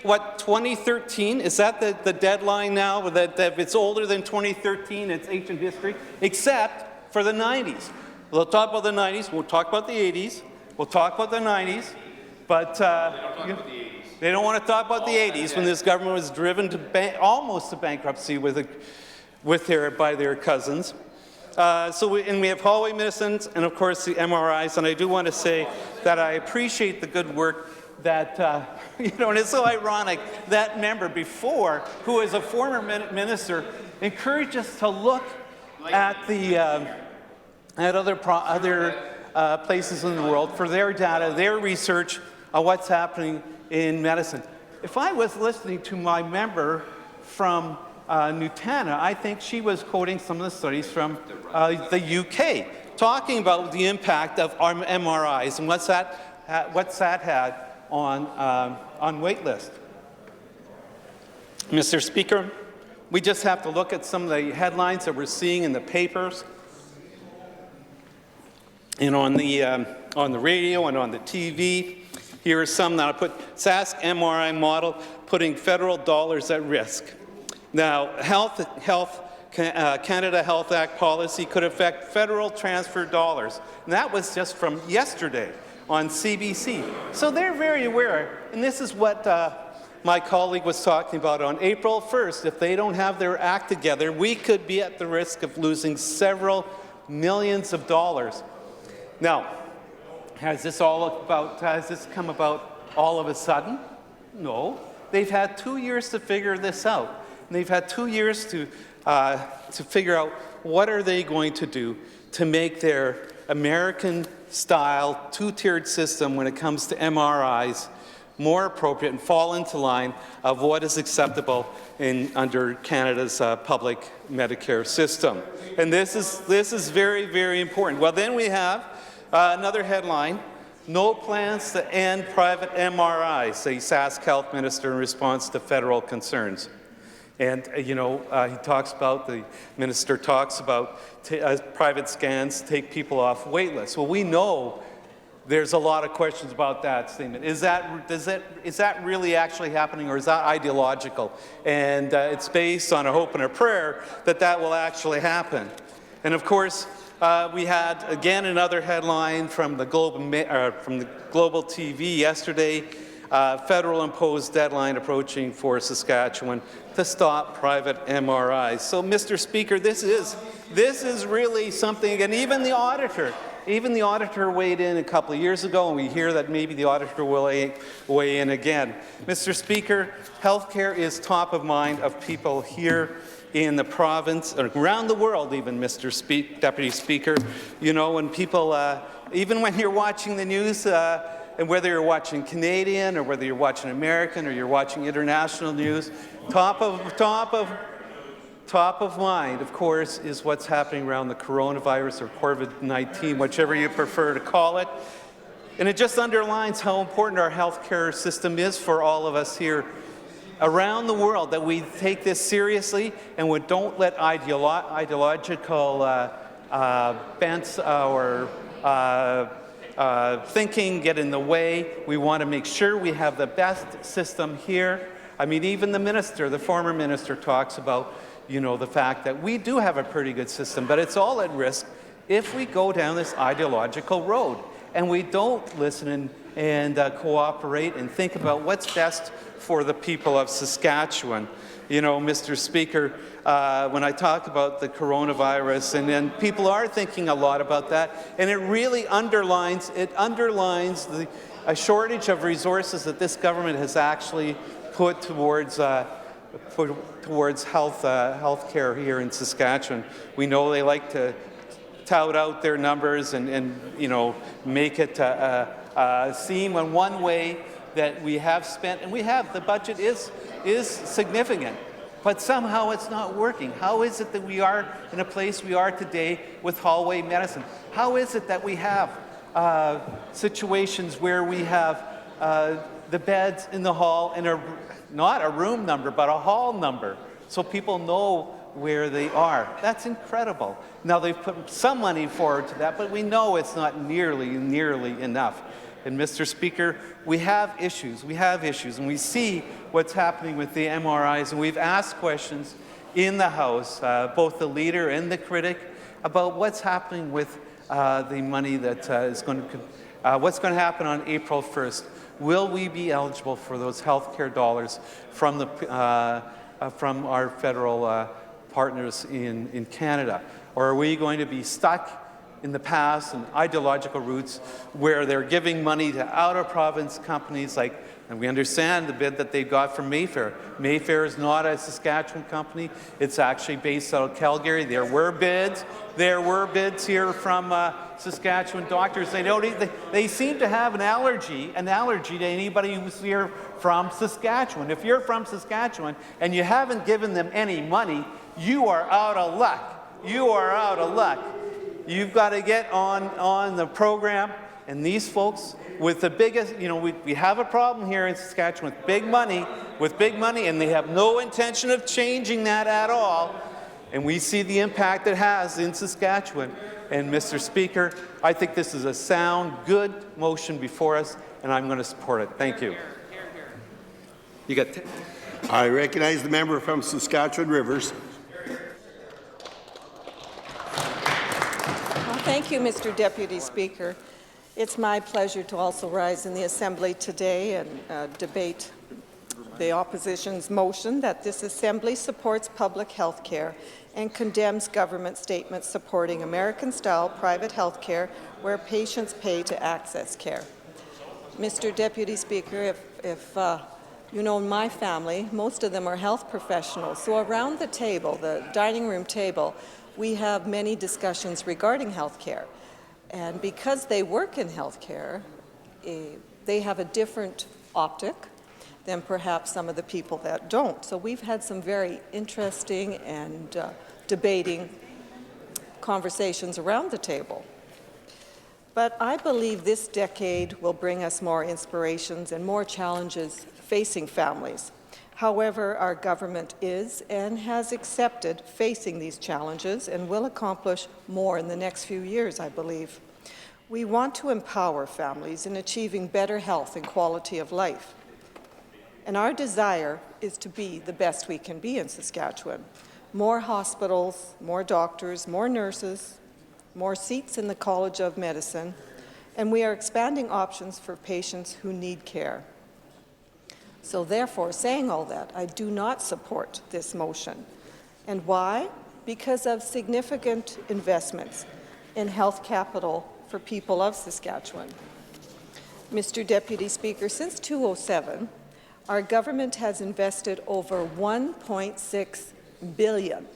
I: what, 2013? Is that the deadline now? That if it's older than 2013, it's ancient history, except for the 90s. We'll talk about the 90s. We'll talk about the 80s. We'll talk about the 90s. But they don't want to talk about the 80s when this government was driven to almost to bankruptcy by their cousins. And we have hallway medicines and, of course, the MRIs. And I do want to say that I appreciate the good work that, and it's so ironic, that member before, who is a former minister, encouraged us to look at other places in the world for their data, their research on what's happening in medicine. If I was listening to my member from Nutana, I think she was quoting some of the studies from the UK, talking about the impact of our MRIs and what's that had on wait list. Mr. Speaker, we just have to look at some of the headlines that we're seeing in the papers and on the radio and on the TV. Here are some that I put. Sask MRI model putting federal dollars at risk. Now, Canada Health Act policy could affect federal transfer dollars. And that was just from yesterday on CBC. So they're very aware. And this is what my colleague was talking about on April 1st. If they don't have their act together, we could be at the risk of losing several millions of dollars. Now, has this come about all of a sudden? No. They've had 2 years to figure this out. And they've had 2 years to figure out what are they going to do to make their American-style two-tiered system when it comes to MRIs more appropriate and fall into line of what is acceptable under Canada's public Medicare system. And this is very, very important. Well, then we have another headline: no plans to end private MRIs, say Sask Health Minister in response to federal concerns. And, the minister talks about private scans take people off wait lists. Well, we know there's a lot of questions about that statement. Is that really actually happening, or is that ideological? And it's based on a hope and a prayer that will actually happen. And of course, we had again another headline from the Global TV yesterday. Federal imposed deadline approaching for Saskatchewan to stop private MRIs. So, Mr. Speaker, this is really something, and even the auditor weighed in a couple of years ago, and we hear that maybe the auditor will weigh in again. Mr. Speaker, healthcare is top of mind of people here in the province, or around the world even, Deputy Speaker. When people, even when you're watching the news, and whether you're watching Canadian or whether you're watching American or you're watching international news, top of mind, of course, is what's happening around the coronavirus or COVID-19, whichever you prefer to call it. And it just underlines how important our healthcare system is for all of us here around the world, that we take this seriously and we don't let ideological bents or thinking get in the way. We want to make sure we have the best system here. I mean, even the former minister talks about, the fact that we do have a pretty good system, but it's all at risk if we go down this ideological road and we don't listen and cooperate and think about what's best for the people of Saskatchewan. Mr. Speaker, when I talk about the coronavirus, and people are thinking a lot about that, and it really underlines a shortage of resources that this government has actually put towards health care here in Saskatchewan. We know they like to tout out their numbers and make it seem in one way that we have spent, and the budget is significant, but somehow it's not working. How is it that we are in a place we are today with hallway medicine? How is it that we have situations where we have the beds in the hall in not a room number, but a hall number? so people know where they are. That's incredible. Now, they've put some money forward to that, but we know it's not nearly enough. And Mr. Speaker, we have issues, and we see what's happening with the MRIs, and we've asked questions in the House, both the leader and the critic, about what's happening with the money that what's going to happen on April 1st. Will we be eligible for those health care dollars from our federal partners in Canada? Or are we going to be stuck in the past and ideological roots where they're giving money to out-of-province companies like, and we understand the bid that they got from Mayfair. Mayfair is not a Saskatchewan company. It's actually based out of Calgary. There were bids here from Saskatchewan doctors. They seem to have an allergy to anybody who's here from Saskatchewan. If you're from Saskatchewan and you haven't given them any money, you are out of luck. You are out of luck. You've got to get on the program, and these folks with the biggest, we have a problem here in Saskatchewan with big money, and they have no intention of changing that at all. And we see the impact it has in Saskatchewan. And Mr. Speaker, I think this is a sound, good motion before us, and I'm going to support it. Thank you.
M: I recognize the member from Saskatchewan Rivers.
V: Thank you, Mr. Deputy Speaker. It's my pleasure to also rise in the Assembly today and debate the opposition's motion that this Assembly supports public health care and condemns government statements supporting American-style private health care where patients pay to access care. Mr. Deputy Speaker, if you know my family, most of them are health professionals, so around the table, the dining room table, we have many discussions regarding health care. And because they work in health care, they have a different optic than perhaps some of the people that don't. So we've had some very interesting and debating conversations around the table. But I believe this decade will bring us more inspirations and more challenges facing families. However, our government is and has accepted facing these challenges and will accomplish more in the next few years, I believe. We want to empower families in achieving better health and quality of life. And our desire is to be the best we can be in Saskatchewan. More hospitals, more doctors, more nurses, more seats in the College of Medicine, and we are expanding options for patients who need care. So therefore, saying all that, I do not support this motion. And why? Because of significant investments in health capital for people of Saskatchewan. Mr. Deputy Speaker, since 2007, our government has invested over $1.6 billion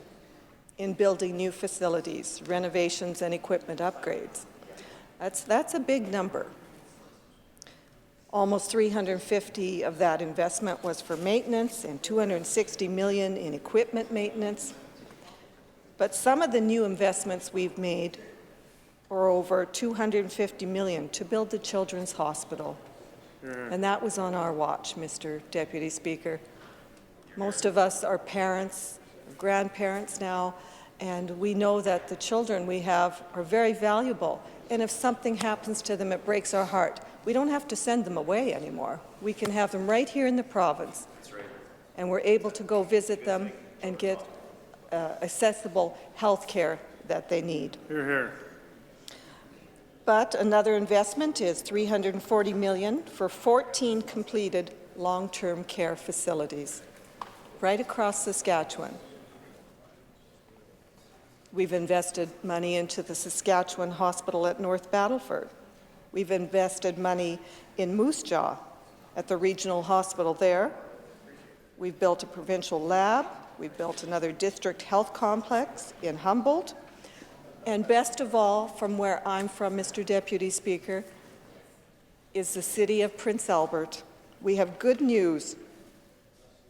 V: in building new facilities, renovations, and equipment upgrades. That's a big number. Almost 350 of that investment was for maintenance and $260 million in equipment maintenance. But some of the new investments we've made are over $250 million to build the Children's Hospital. And that was on our watch, Mr. Deputy Speaker. Most of us are parents, grandparents now, and we know that the children we have are very valuable. And if something happens to them, it breaks our heart. We don't have to send them away anymore. We can have them right here in the province. That's right. And we're able to go visit them and get accessible health care that they need. Hear, hear. But another investment is $340 million for 14 completed long-term care facilities right across Saskatchewan. We've invested money into the Saskatchewan Hospital at North Battleford. We've invested money in Moose Jaw at the regional hospital there. We've built a provincial lab. We've built another district health complex in Humboldt. And best of all, from where I'm from, Mr. Deputy Speaker, is the city of Prince Albert. We have good news.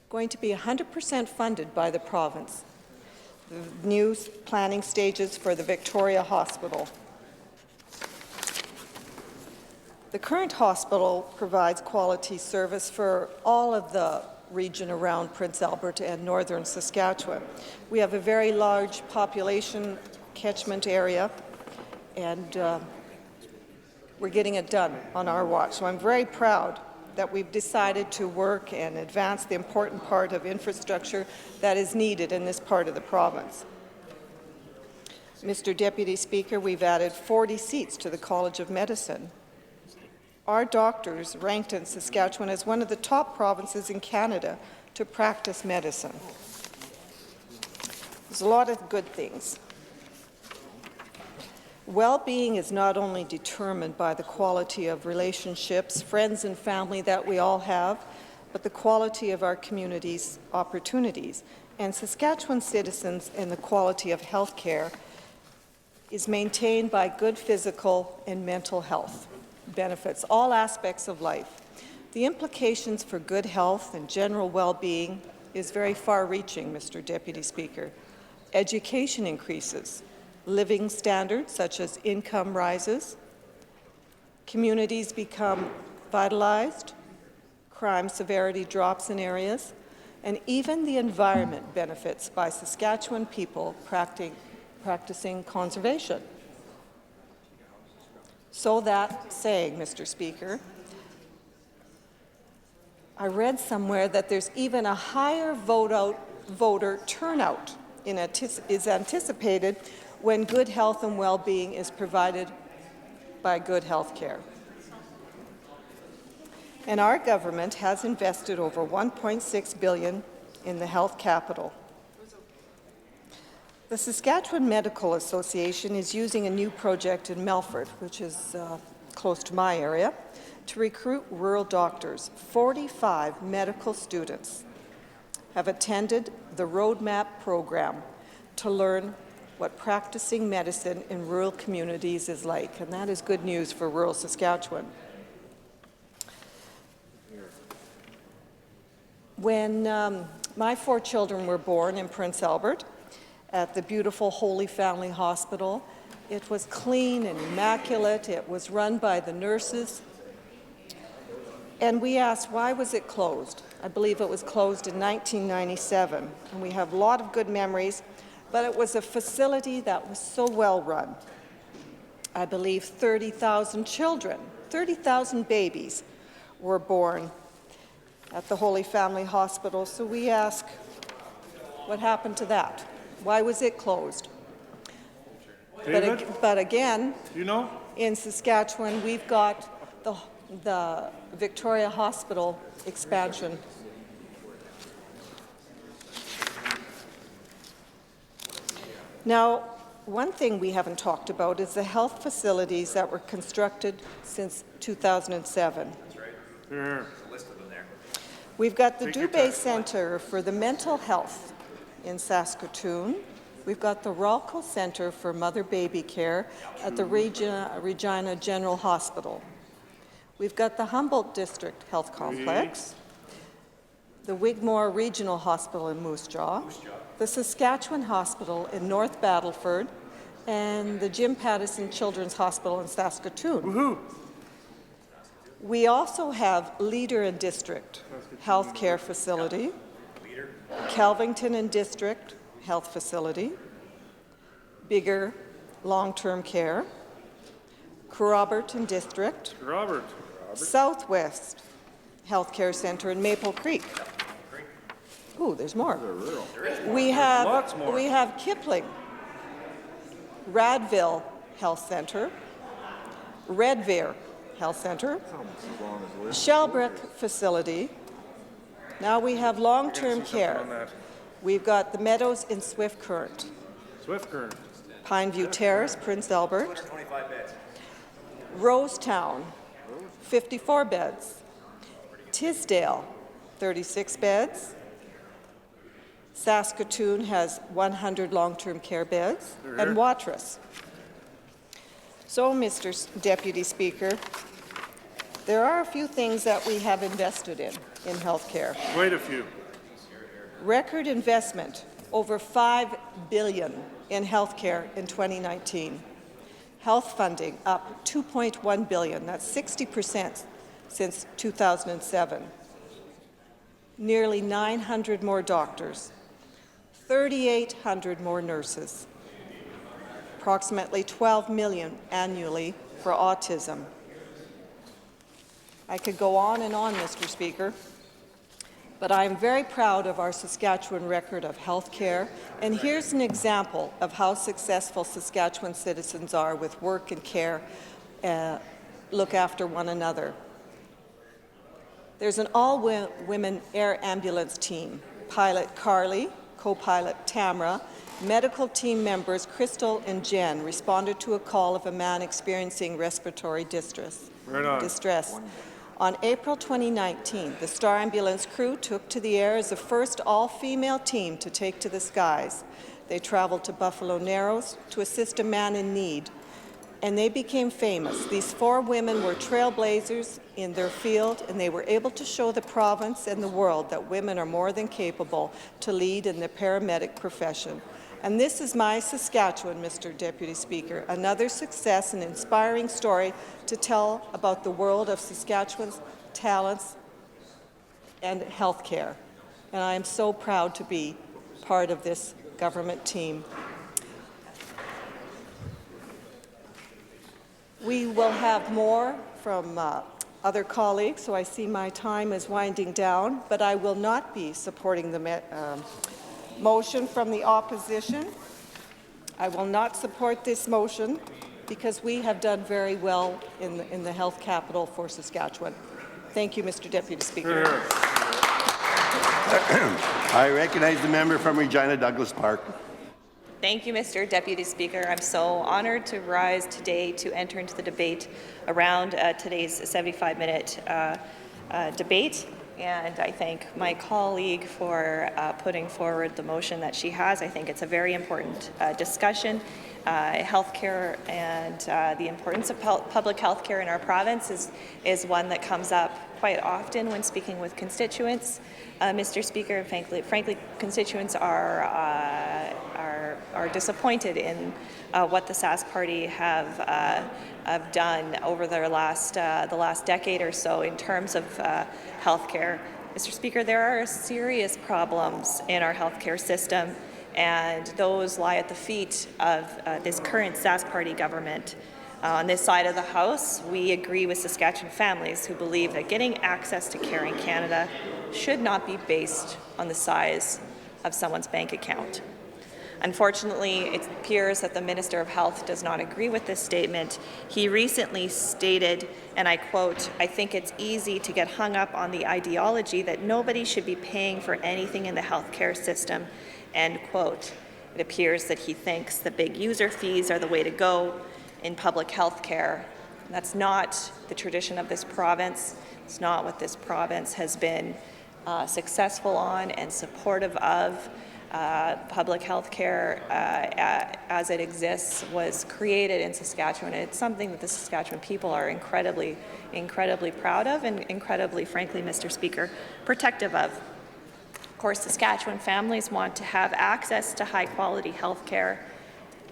V: Going to be 100% funded by the province. The new planning stages for the Victoria Hospital. The current hospital provides quality service for all of the region around Prince Albert and northern Saskatchewan. We have a very large population catchment area, and we're getting it done on our watch. So I'm very proud that we've decided to work and advance the important part of infrastructure that is needed in this part of the province. Mr. Deputy Speaker, we've added 40 seats to the College of Medicine. Our doctors ranked in Saskatchewan as one of the top provinces in Canada to practice medicine. There's a lot of good things. Well-being is not only determined by the quality of relationships, friends and family that we all have, but the quality of our community's opportunities. And Saskatchewan citizens and the quality of health care is maintained by good physical and mental health benefits, all aspects of life. The implications for good health and general well-being is very far-reaching, Mr. Deputy Speaker. Education increases, living standards such as income rises, communities become vitalized, crime severity drops in areas, and even the environment benefits by Saskatchewan people practicing conservation. So that saying, Mr. Speaker, I read somewhere that there's even a higher voter turnout is anticipated when good health and well-being is provided by good health care. And our government has invested over $1.6 billion in the health capital. The Saskatchewan Medical Association is using a new project in Melfort, which is close to my area, to recruit rural doctors. 45 medical students have attended the Roadmap program to learn what practicing medicine in rural communities is like, and that is good news for rural Saskatchewan. When my 4 children were born in Prince Albert, at the beautiful Holy Family Hospital. It was clean and immaculate. It was run by the nurses. And we asked, why was it closed? I believe it was closed in 1997. And we have a lot of good memories, but it was a facility that was so well run. I believe 30,000 children, 30,000 babies were born at the Holy Family Hospital. So we ask, what happened to that? Why was it closed? But again, in Saskatchewan, we've got the Victoria Hospital expansion. Now, one thing we haven't talked about is the health facilities that were constructed since 2007. We've got the Dubé Centre for the Mental Health in Saskatoon. We've got the Ralco Centre for Mother-Baby Care at the Regina General Hospital. We've got the Humboldt District Health Complex, the Wigmore Regional Hospital in Moose Jaw, the Saskatchewan Hospital in North Battleford, and the Jim Pattison Children's Hospital in Saskatoon. We also have Leader and District Health Care Facility, Kelvington and District Health Facility, Bigger Long-Term Care, Kerrobert and District, Southwest Health Care Centre in Maple Creek. Ooh, there's more. We have Kipling, Radville Health Centre, Red Deer Health Centre, Shellbrook Facility. Now we have long-term care. We've got the Meadows in Swift Current, Pineview Terrace, Prince Albert, Rosetown, 54 beds, Tisdale, 36 beds, Saskatoon has 100 long-term care beds, and Watrous. So, Mr. Deputy Speaker, there are a few things that we have invested in health care.
J: Quite a few.
V: Record investment, over $5 billion in health care in 2019. Health funding up $2.1 billion, that's 60% since 2007. nearly 900 more doctors, 3,800 more nurses, approximately 12 million annually for autism. I could go on and on, Mr. Speaker, but I am very proud of our Saskatchewan record of health care, and here's an example of how successful Saskatchewan citizens are with work and care, look after one another. There's an all-women air ambulance team. Pilot Carly, co-pilot Tamara, medical team members Crystal and Jen responded to a call of a man experiencing respiratory distress. On April 2019, the Star Ambulance crew took to the air as the first all-female team to take to the skies. They traveled to Buffalo Narrows to assist a man in need, and they became famous. These 4 women were trailblazers in their field, and they were able to show the province and the world that women are more than capable to lead in the paramedic profession. And this is my Saskatchewan, Mr. Deputy Speaker, another success and inspiring story to tell about the world of Saskatchewan's talents and health care. And I am so proud to be part of this government team. We will have more from other colleagues, so I see my time is winding down, but I will not be supporting the motion from the opposition. I will not support this motion because we have done very well in the health capital for Saskatchewan. Thank you, Mr. Deputy Speaker.
M: I recognize the member from Regina Douglas Park.
H: Thank you, Mr. Deputy Speaker. I'm so honored to rise today to enter into the debate around today's 75-minute debate. And I thank my colleague for putting forward the motion that she has. I think it's a very important discussion. Healthcare and the importance of public health care in our province is one that comes up quite often when speaking with constituents. Mr. Speaker, frankly, constituents are disappointed in what the Sask Party have done over the last decade or so in terms of healthcare. Mr. Speaker, there are serious problems in our healthcare system, and those lie at the feet of this current Sask Party government. On this side of the House, we agree with Saskatchewan families who believe that getting access to care in Canada should not be based on the size of someone's bank account. Unfortunately, it appears that the Minister of Health does not agree with this statement. He recently stated, and I quote, "I think it's easy to get hung up on the ideology that nobody should be paying for anything in the healthcare system," end quote. It appears that he thinks that big user fees are the way to go in public health care. That's not the tradition of this province. It's not what this province has been successful on and supportive of. Public health care as it exists was created in Saskatchewan. It's something that the Saskatchewan people are incredibly proud of and incredibly, frankly, Mr. Speaker, protective of. Of course, Saskatchewan families want to have access to high-quality health care,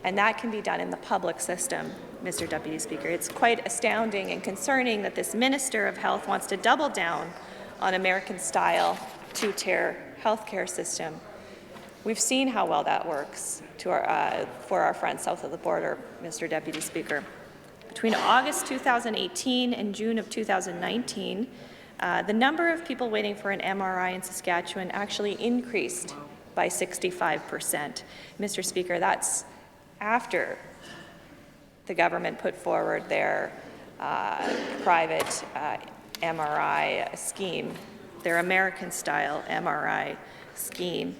H: and that can be done in the public system, Mr. Deputy Speaker. It's quite astounding and concerning that this Minister of Health wants to double down on American-style two-tier healthcare system. We've seen how well that works for our friends south of the border, Mr. Deputy Speaker. Between August 2018 and June of 2019, the number of people waiting for an MRI in Saskatchewan actually increased by 65%. Mr. Speaker, that's after the government put forward their private MRI scheme, their American-style MRI scheme.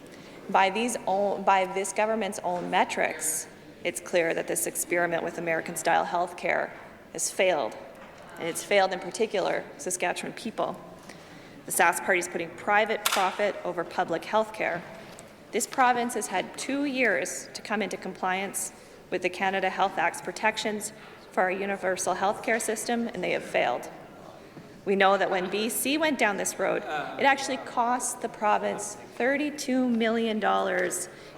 H: By this government's own metrics, it's clear that this experiment with American-style health care has failed, and it's failed in particular Saskatchewan people. The Sask Party is putting private profit over public health care. This province has had 2 years to come into compliance with the Canada Health Act's protections for our universal health care system, and they have failed. We know that when BC went down this road, it actually cost the province $32 million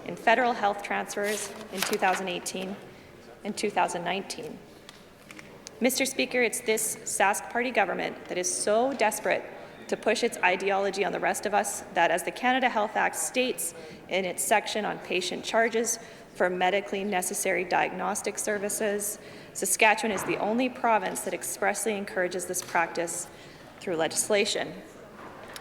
H: in federal health transfers in 2018 and 2019. Mr. Speaker, it's this Sask Party government that is so desperate to push its ideology on the rest of us that, as the Canada Health Act states in its section on patient charges for medically necessary diagnostic services, Saskatchewan is the only province that expressly encourages this practice through legislation.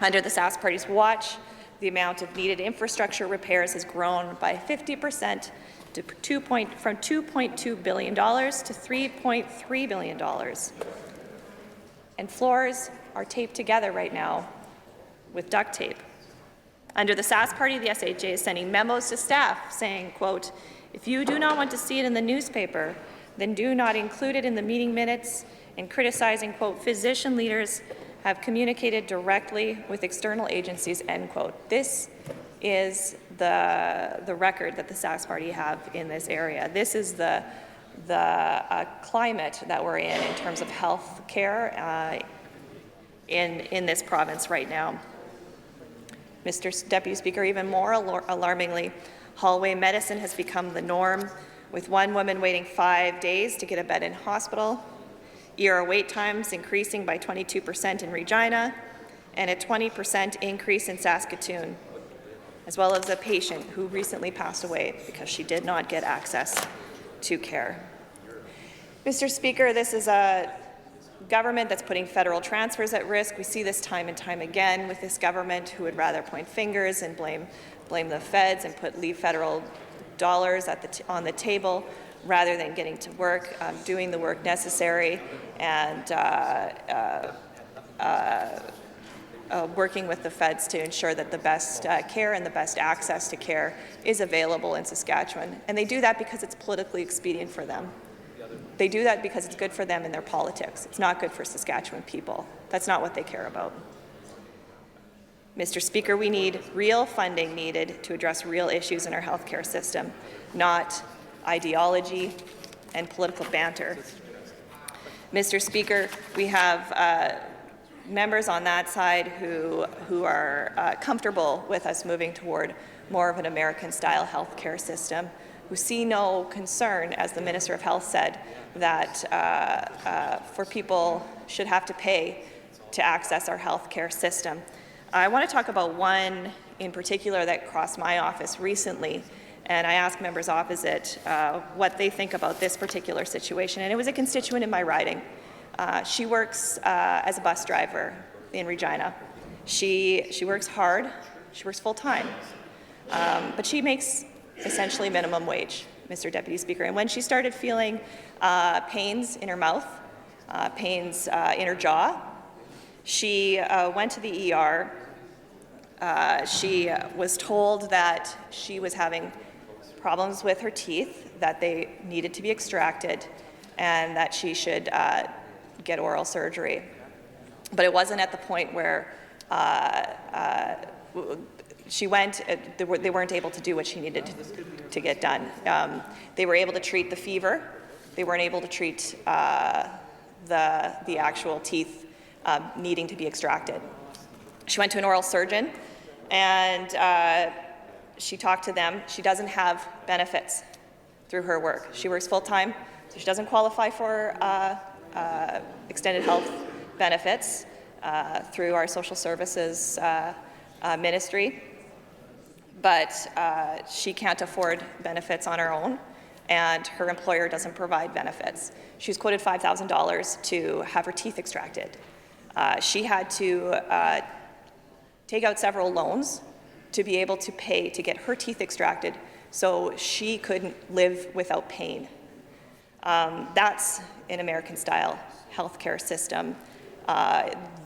H: Under the Sask Party's watch, the amount of needed infrastructure repairs has grown by 50% from $2.2 billion to $3.3 billion. And floors are taped together right now with duct tape. Under the Sask Party, the SHA is sending memos to staff saying, quote, if you do not want to see it in the newspaper, then do not include it in the meeting minutes, and criticizing, quote, physician leaders have communicated directly with external agencies, end quote. This is the record that the Sask Party have in this area. This is the climate that we're in terms of health care in this province right now. Mr. Deputy Speaker, even more alarmingly, hallway medicine has become the norm, with one woman waiting 5 days to get a bed in hospital, ER wait times increasing by 22% in Regina, and a 20% increase in Saskatoon, as well as a patient who recently passed away because she did not get access to care. Mr. Speaker, this is a government that's putting federal transfers at risk. We see this time and time again with this government, who would rather point fingers and blame the feds and leave federal dollars on the table rather than getting to work, doing the work necessary, and working with the feds to ensure that the best care and the best access to care is available in Saskatchewan. And they do that because it's politically expedient for them. They do that because it's good for them in their politics. It's not good for Saskatchewan people. That's not what they care about. Mr. Speaker, we need real funding needed to address real issues in our healthcare system, not ideology and political banter. Mr. Speaker, we have members on that side who are comfortable with us moving toward more of an American-style healthcare system, who see no concern, as the Minister of Health said, that for people should have to pay to access our healthcare system. I want to talk about one in particular that crossed my office recently, and I asked members opposite what they think about this particular situation, and it was a constituent in my riding. She works as a bus driver in Regina. She works hard, she works full-time, but she makes essentially minimum wage, Mr. Deputy Speaker. And when she started feeling pains in her mouth, pains in her jaw, she went to the ER. She was told that she was having problems with her teeth, that they needed to be extracted, and that she should get oral surgery. But it wasn't at the point where she went, they weren't able to do what she needed to get done. They were able to treat the fever. They weren't able to treat the actual teeth needing to be extracted. She went to an oral surgeon, and she talked to them. She doesn't have benefits through her work. She works full-time, so she doesn't qualify for extended health benefits through our social services ministry. But she can't afford benefits on her own, and her employer doesn't provide benefits. She was quoted $5,000 to have her teeth extracted. She had to take out several loans to be able to pay to get her teeth extracted so she couldn't live without pain. That's an American-style healthcare system.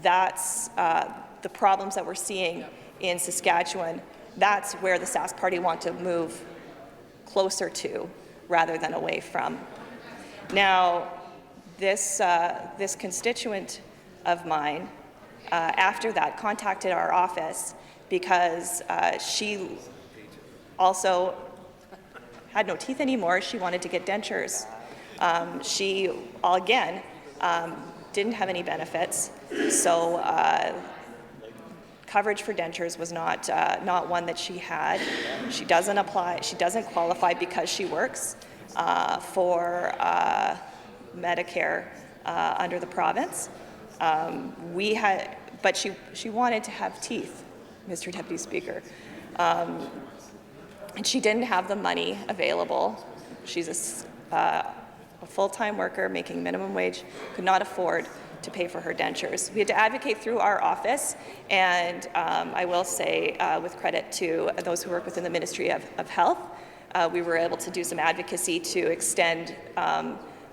H: That's the problems that we're seeing in Saskatchewan. That's where the Sask Party want to move closer to rather than away from. Now, this constituent of mine, after that, contacted our office because she also had no teeth anymore. She wanted to get dentures. She, again, didn't have any benefits, so coverage for dentures was not one that she had. She doesn't apply. She doesn't qualify because she works for Medicare under the province. but she wanted to have teeth, Mr. Deputy Speaker. And she didn't have the money available. She's a full-time worker making minimum wage, could not afford to pay for her dentures. We had to advocate through our office, and I will say, with credit to those who work within the Ministry of Health, we were able to do some advocacy to extend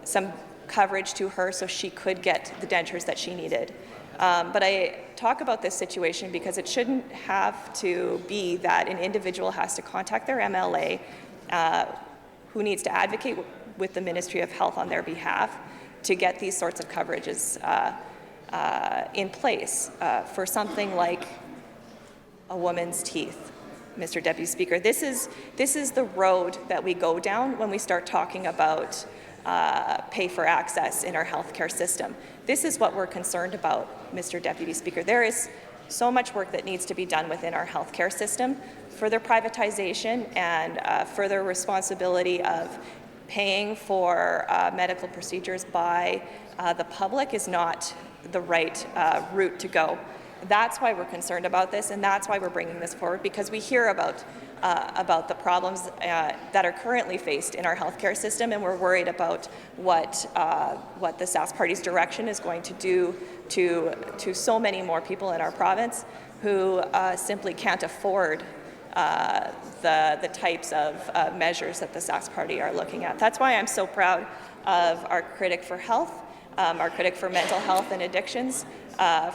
H: some coverage to her so she could get the dentures that she needed. But I talk about this situation because it shouldn't have to be that an individual has to contact their MLA who needs to advocate with the Ministry of Health on their behalf to get these sorts of coverages in place for something like a woman's teeth. Mr. Deputy Speaker, this is the road that we go down when we start talking about pay for access in our healthcare system. This is what we're concerned about, Mr. Deputy Speaker. There is so much work that needs to be done within our healthcare system. Further privatization and further responsibility of paying for medical procedures by the public is not the right route to go. That's why we're concerned about this, and that's why we're bringing this forward, because we hear about the problems that are currently faced in our healthcare system, and we're worried about what the Sask Party's direction is going to do to so many more people in our province who simply can't afford the types of measures that the Sask Party are looking at. That's why I'm so proud of our critic for health, our critic for mental health and addictions,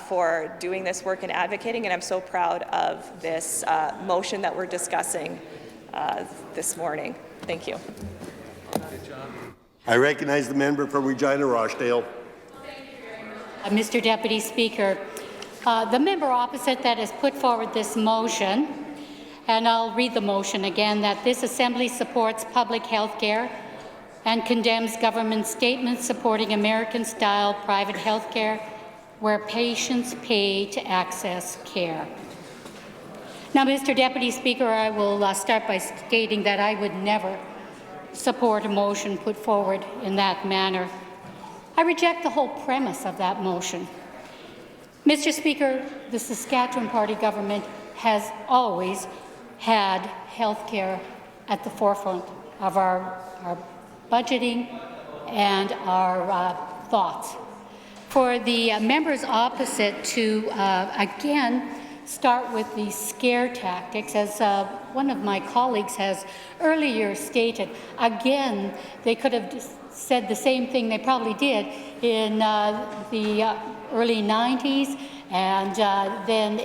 H: for doing this work and advocating, and I'm so proud of this motion that we're discussing this morning. Thank you.
M: I recognize the member from Regina Rochdale.
J: Mr. Deputy Speaker, the member opposite that has put forward this motion, and I'll read the motion again, that this Assembly supports public health care and condemns government statements supporting American-style private health care where patients pay to access care. Now, Mr. Deputy Speaker, I will start by stating that I would never support a motion put forward in that manner. I reject the whole premise of that motion. Mr. Speaker, the Saskatchewan Party government has always had health care at the forefront of our budgeting and our thoughts. For the members opposite to, again, start with the scare tactics, as one of my colleagues has earlier stated. Again, they could have said the same thing they probably did in the early 90s, and then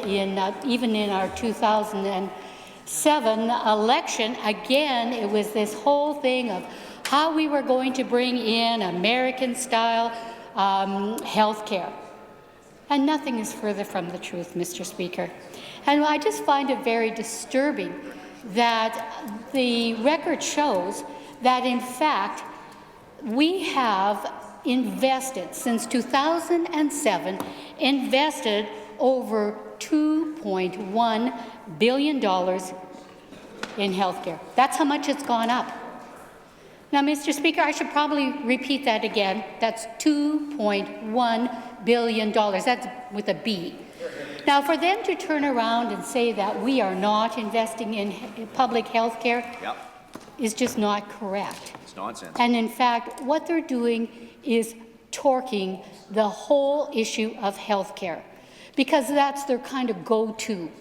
J: even in our 2007 election. Again, it was this whole thing of how we were going to bring in American-style health care. And nothing is further from the truth, Mr. Speaker. And I just find it very disturbing that the record shows that, in fact, we have invested, since 2007, invested over $2.1 billion in health care. That's how much it's gone up. Now, Mr. Speaker, I should probably repeat that again. That's $2.1 billion. That's with a B. Now, for them to turn around and say that we are not investing in public health care is just not correct.
E: It's nonsense.
J: And in fact, what they're doing is torquing the whole issue of health care, because that's their kind of go-to.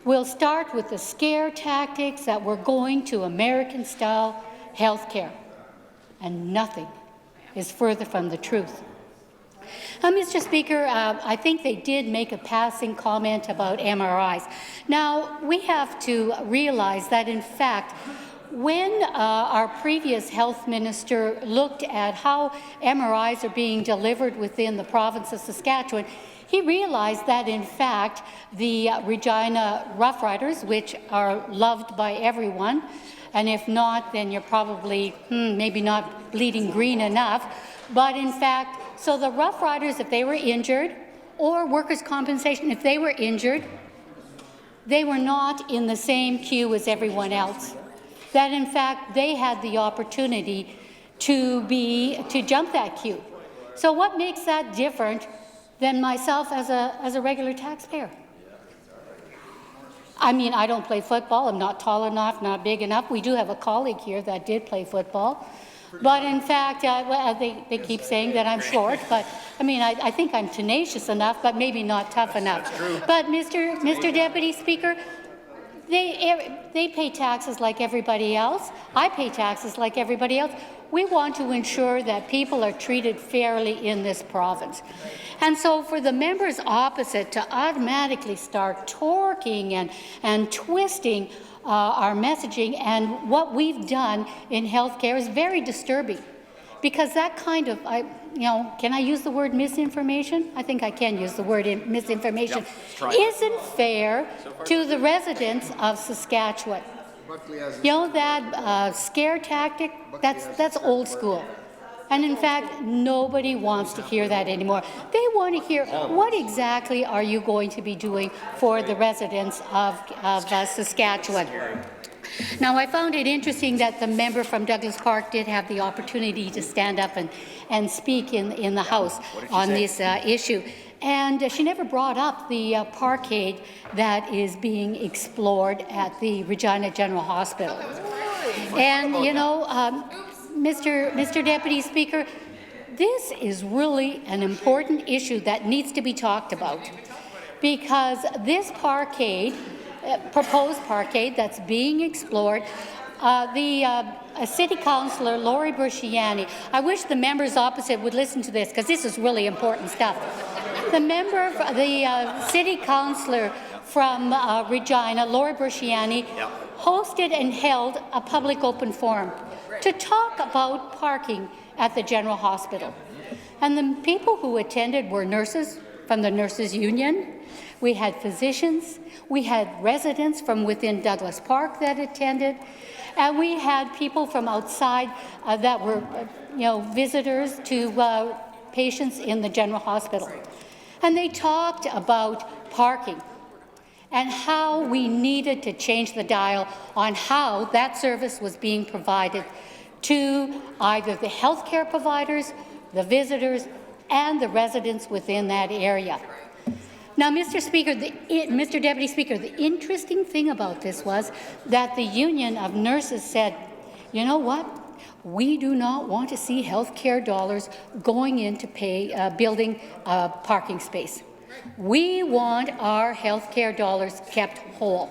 J: We'll start with the scare tactics that we're going to American-style health care, and nothing is further from the truth. Mr. Speaker, I think they did make a passing comment about MRIs. Now, we have to realize that, in fact, when our previous health minister looked at how MRIs are being delivered within the province of Saskatchewan, he realized that, in fact, the Regina Rough Riders, which are loved by everyone, and if not, then you're probably maybe not bleeding green enough. But in fact, so the Rough Riders, if they were injured, or workers' compensation, if they were injured, they were not in the same queue as everyone else. That in fact, they had the opportunity to jump that queue. So what makes that different than myself as a regular taxpayer. I mean, I don't play football. I'm not tall enough, not big enough. We do have a colleague here that did play football. But in fact, they keep saying that I'm short, but I mean, I think I'm tenacious enough, but maybe not tough enough. But Mr. Deputy Speaker, they pay taxes like everybody else. I pay taxes like everybody else. We want to ensure that people are treated fairly in this province. And so for the members opposite to automatically start torquing and twisting our messaging and what we've done in healthcare is very disturbing, because that kind of, can I use the word misinformation? I think I can use the word misinformation. Isn't fair to the residents of Saskatchewan. You know, that scare tactic, that's old school. And in fact, nobody wants to hear that anymore. They want to hear, what exactly are you going to be doing for the residents of Saskatchewan? Now, I found it interesting that the member from Douglas Park did have the opportunity to stand up and speak in the House on this issue. And she never brought up the parkade that is being explored at the Regina General Hospital. And, you know, Mr. Deputy Speaker, this is really an important issue that needs to be talked about, because this parkade, proposed parkade that's being explored, the City Councillor Lori Brusciani, I wish the members opposite would listen to this, because this is really important stuff. The City Councillor from Regina, Lori Brusciani, hosted and held a public open forum to talk about parking at the General Hospital. And the people who attended were nurses from the Nurses Union. We had physicians. We had residents from within Douglas Park that attended. And we had people from outside that were, visitors to patients in the General Hospital. And they talked about parking and how we needed to change the dial on how that service was being provided to either the healthcare providers, the visitors, and the residents within that area. Now, Mr. Deputy Speaker, the interesting thing about this was that the Union of Nurses said, you know what? We do not want to see healthcare dollars going into building parking space. We want our healthcare dollars kept whole.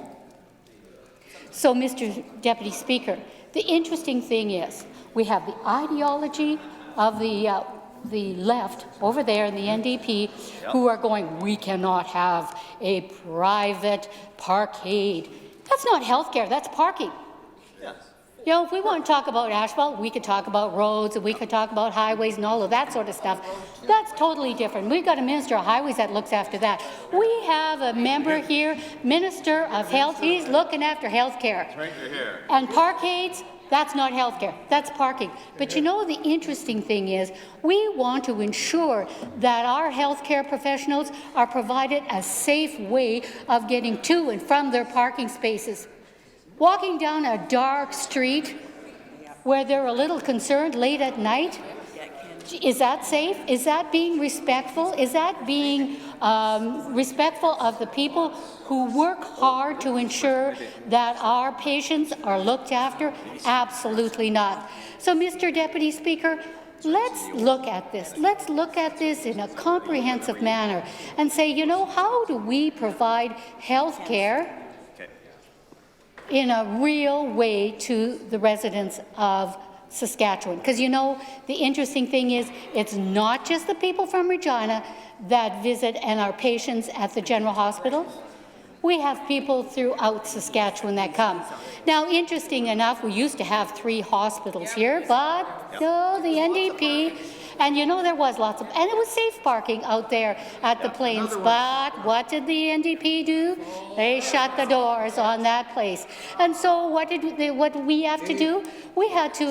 J: So, Mr. Deputy Speaker, the interesting thing is we have the ideology of the left over there in the NDP who are going, we cannot have a private parkade. That's not healthcare, that's parking. You know, if we want to talk about asphalt, we could talk about roads, and we could talk about highways and all of that sort of stuff. That's totally different. We've got a Minister of Highways that looks after that. We have a member here, Minister of Health, he's looking after health care. And parkades, that's not health care, that's parking. But you know, the interesting thing is we want to ensure that our health care professionals are provided a safe way of getting to and from their parking spaces. Walking down a dark street where they're a little concerned late at night, is that safe? Is that being respectful? Is that being respectful of the people who work hard to ensure that our patients are looked after? Absolutely not. So, Mr. Deputy Speaker, let's look at this. Let's look at this in a comprehensive manner and say, you know, how do we provide health care in a real way to the residents of Saskatchewan? Because, you know, the interesting thing is it's not just the people from Regina that visit and are patients at the General Hospital. We have people throughout Saskatchewan that come. Now, interesting enough, we used to have 3 hospitals here, but the NDP, and you know there was lots of, and it was safe parking out there at the Plains, but what did the NDP do? They shut the doors on that place. And so what did we have to do? We had to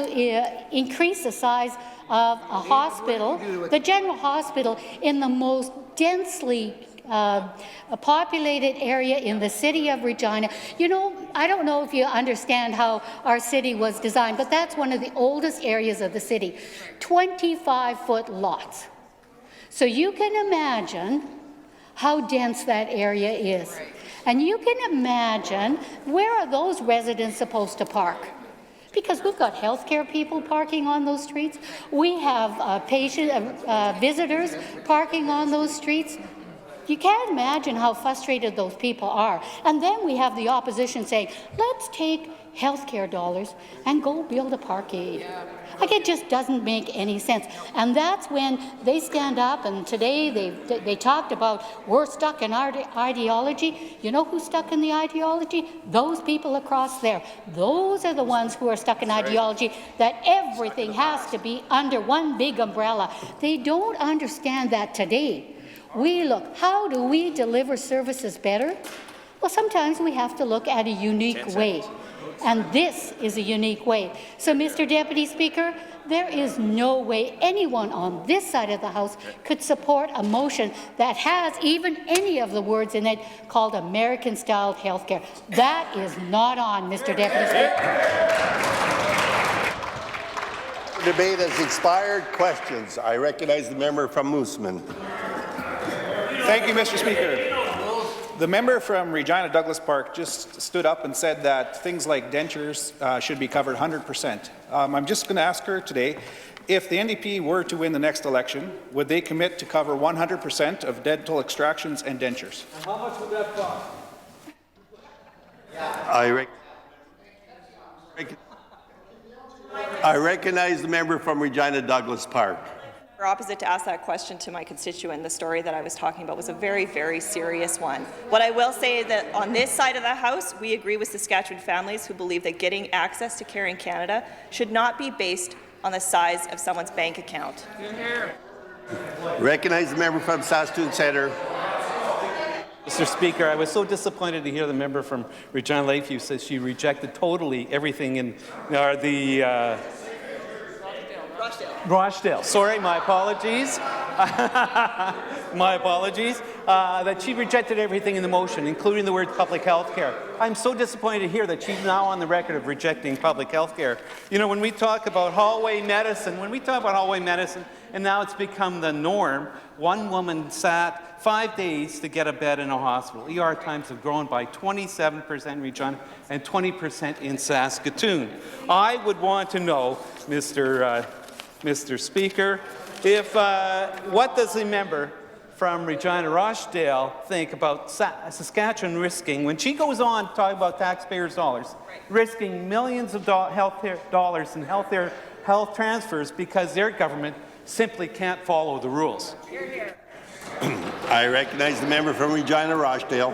J: increase the size of a hospital, the General Hospital, in the most densely a populated area in the city of Regina. You know, I don't know if you understand how our city was designed, but that's one of the oldest areas of the city. 25-foot lots. So you can imagine how dense that area is. And you can imagine, where are those residents supposed to park? Because we've got healthcare people parking on those streets. We have visitors parking on those streets. You can't imagine how frustrated those people are. And then we have the opposition saying, let's take healthcare dollars and go build a parkade. Like, it just doesn't make any sense. And that's when they stand up, and today they talked about, we're stuck in our ideology. You know who's stuck in the ideology? Those people across there. Those are the ones who are stuck in ideology that everything has to be under one big umbrella. They don't understand that today. We look, how do we deliver services better? Well, sometimes we have to look at a unique way. And this is a unique way. So, Mr. Deputy Speaker, there is no way anyone on this side of the House could support a motion that has even any of the words in it called American-style health care. That is not on, Mr. Deputy Speaker.
M: Debate has expired. Questions. I recognize the member from Moosomin.
O: Thank you, Mr. Speaker. The member from Regina Douglas Park just stood up and said that things like dentures should be covered 100%. I'm just going to ask her today, if the NDP were to win the next election, would they commit to cover 100% of dental extractions and dentures?
P: And how much would that cost?
M: I recognize the member from Regina Douglas Park.
H: Opposite to ask that question to my constituent. The story that I was talking about was a very, very serious one. What I will say is that on this side of the House, we agree with Saskatchewan families who believe that getting access to care in Canada should not be based on the size of someone's bank account.
M: Recognize the member from Saskatoon Centre.
I: Mr. Speaker, I was so disappointed to hear the member from Regina Lakeview say she rejected totally everything in Rochdale. Sorry, my apologies. My apologies. That she rejected everything in the motion, including the word public health care. I'm so disappointed to hear that she's now on the record of rejecting public health care. You know, when we talk about hallway medicine, and now it's become the norm, one woman sat 5 days to get a bed in a hospital. ER times have grown by 27% in Regina and 20% in Saskatoon. I would want to know, Mr. Speaker, if what does the member from Regina Rochdale think about Saskatchewan risking, when she goes on to talk about taxpayers' dollars, risking millions of dollars in health transfers because their government simply can't follow the rules?
M: I recognize the member from Regina Rochdale.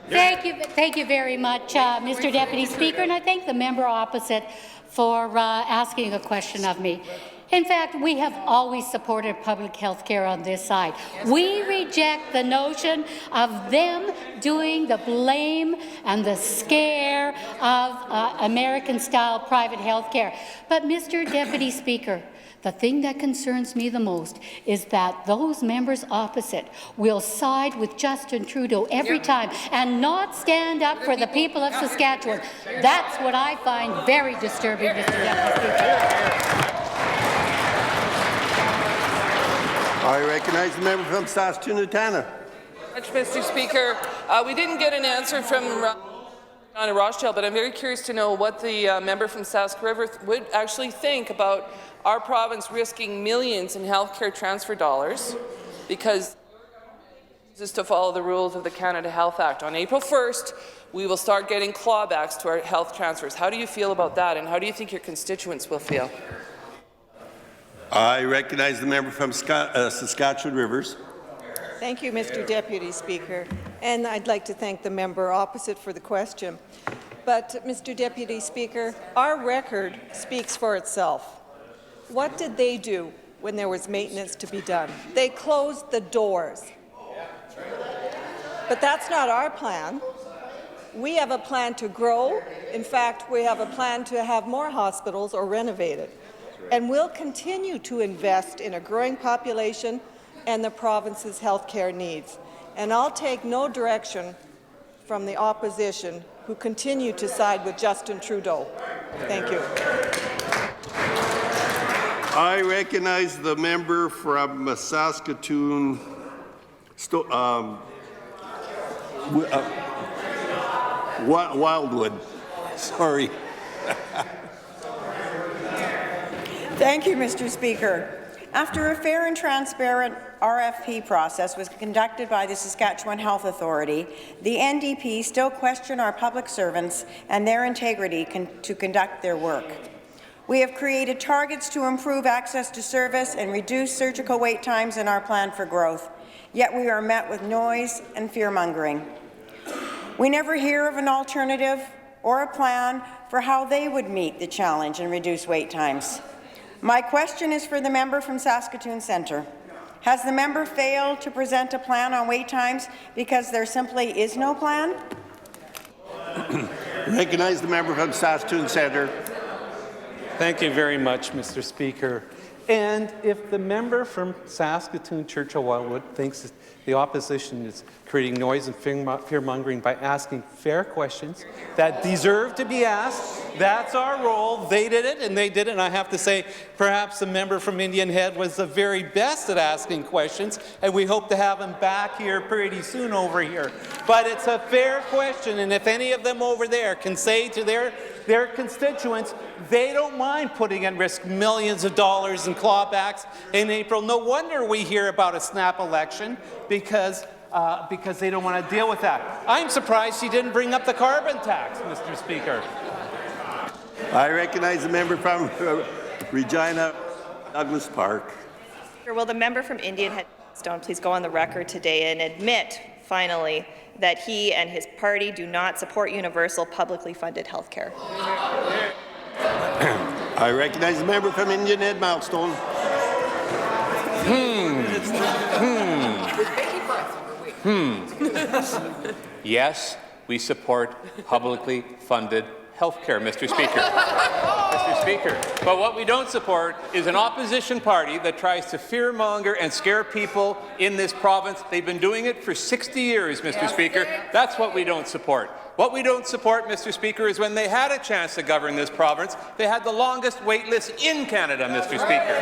J: Thank you very much, Mr. Deputy Speaker, and I thank the member opposite for asking a question of me. In fact, we have always supported public health care on this side. We reject the notion of them doing the blame and the scare of American-style private health care. But, Mr. Deputy Speaker, the thing that concerns me the most is that those members opposite will side with Justin Trudeau every time and not stand up for the people of Saskatchewan. That's what I find very disturbing, Mr. Deputy Speaker.
M: I recognize the member from Saskatoon-Utana.
T: Mr. Speaker, we didn't get an answer from Regina Rochdale, but I'm very curious to know what the member from Sask River would actually think about our province risking millions in healthcare transfer dollars because is to follow the rules of the Canada Health Act. On April 1st, we will start getting clawbacks to our health transfers. How do you feel about that, and how do you think your constituents will feel?
M: I recognize the member from Saskatchewan Rivers.
V: Thank you, Mr. Deputy Speaker. And I'd like to thank the member opposite for the question. But, Mr. Deputy Speaker, our record speaks for itself. What did they do when there was maintenance to be done? They closed the doors. But that's not our plan. We have a plan to grow. In fact, we have a plan to have more hospitals or renovated. And we'll continue to invest in a growing population and the province's health care needs. And I'll take no direction from the opposition who continue to side with Justin Trudeau. Thank you.
M: I recognize the member from Saskatoon, Wildwood. Sorry.
P: Thank you, Mr. Speaker. After a fair and transparent RFP process was conducted by the Saskatchewan Health Authority, the NDP still question our public servants and their integrity to conduct their work. We have created targets to improve access to service and reduce surgical wait times in our plan for growth, yet we are met with noise and fear-mongering. We never hear of an alternative or a plan for how they would meet the challenge and reduce wait times. My question is for the member from Saskatoon Centre. Has the member failed to present a plan on wait times because there simply is no plan?
M: Recognize the member from Saskatoon Centre.
I: Thank you very much, Mr. Speaker. And if the member from Saskatoon Churchill Wildwood thinks the opposition is creating noise and fear-mongering by asking fair questions that deserve to be asked, that's our role. They did it, and they did it. And I have to say, perhaps the member from Indian Head was the very best at asking questions, and we hope to have him back here pretty soon over here. But it's a fair question, and if any of them over there can say to their constituents, they don't mind putting at risk millions of dollars in clawbacks in April. No wonder we hear about a snap election because they don't want to deal with that. I'm surprised she didn't bring up the carbon tax, Mr. Speaker.
M: I recognize the member from Regina Douglas Park.
H: Will the member from Indian Head Stone please go on the record today and admit, finally, that he and his party do not support universal publicly funded health care?
M: I recognize the member from Indian Head Milestone.
N: Yes, we support publicly funded health care, Mr. Speaker. Mr. Speaker. But what we don't support is an opposition party that tries to fearmonger and scare people in this province. They've been doing it for 60 years, Mr. Speaker. That's what we don't support. What we don't support, Mr. Speaker, is when they had a chance to govern this province, they had the longest wait list in Canada, Mr. Speaker.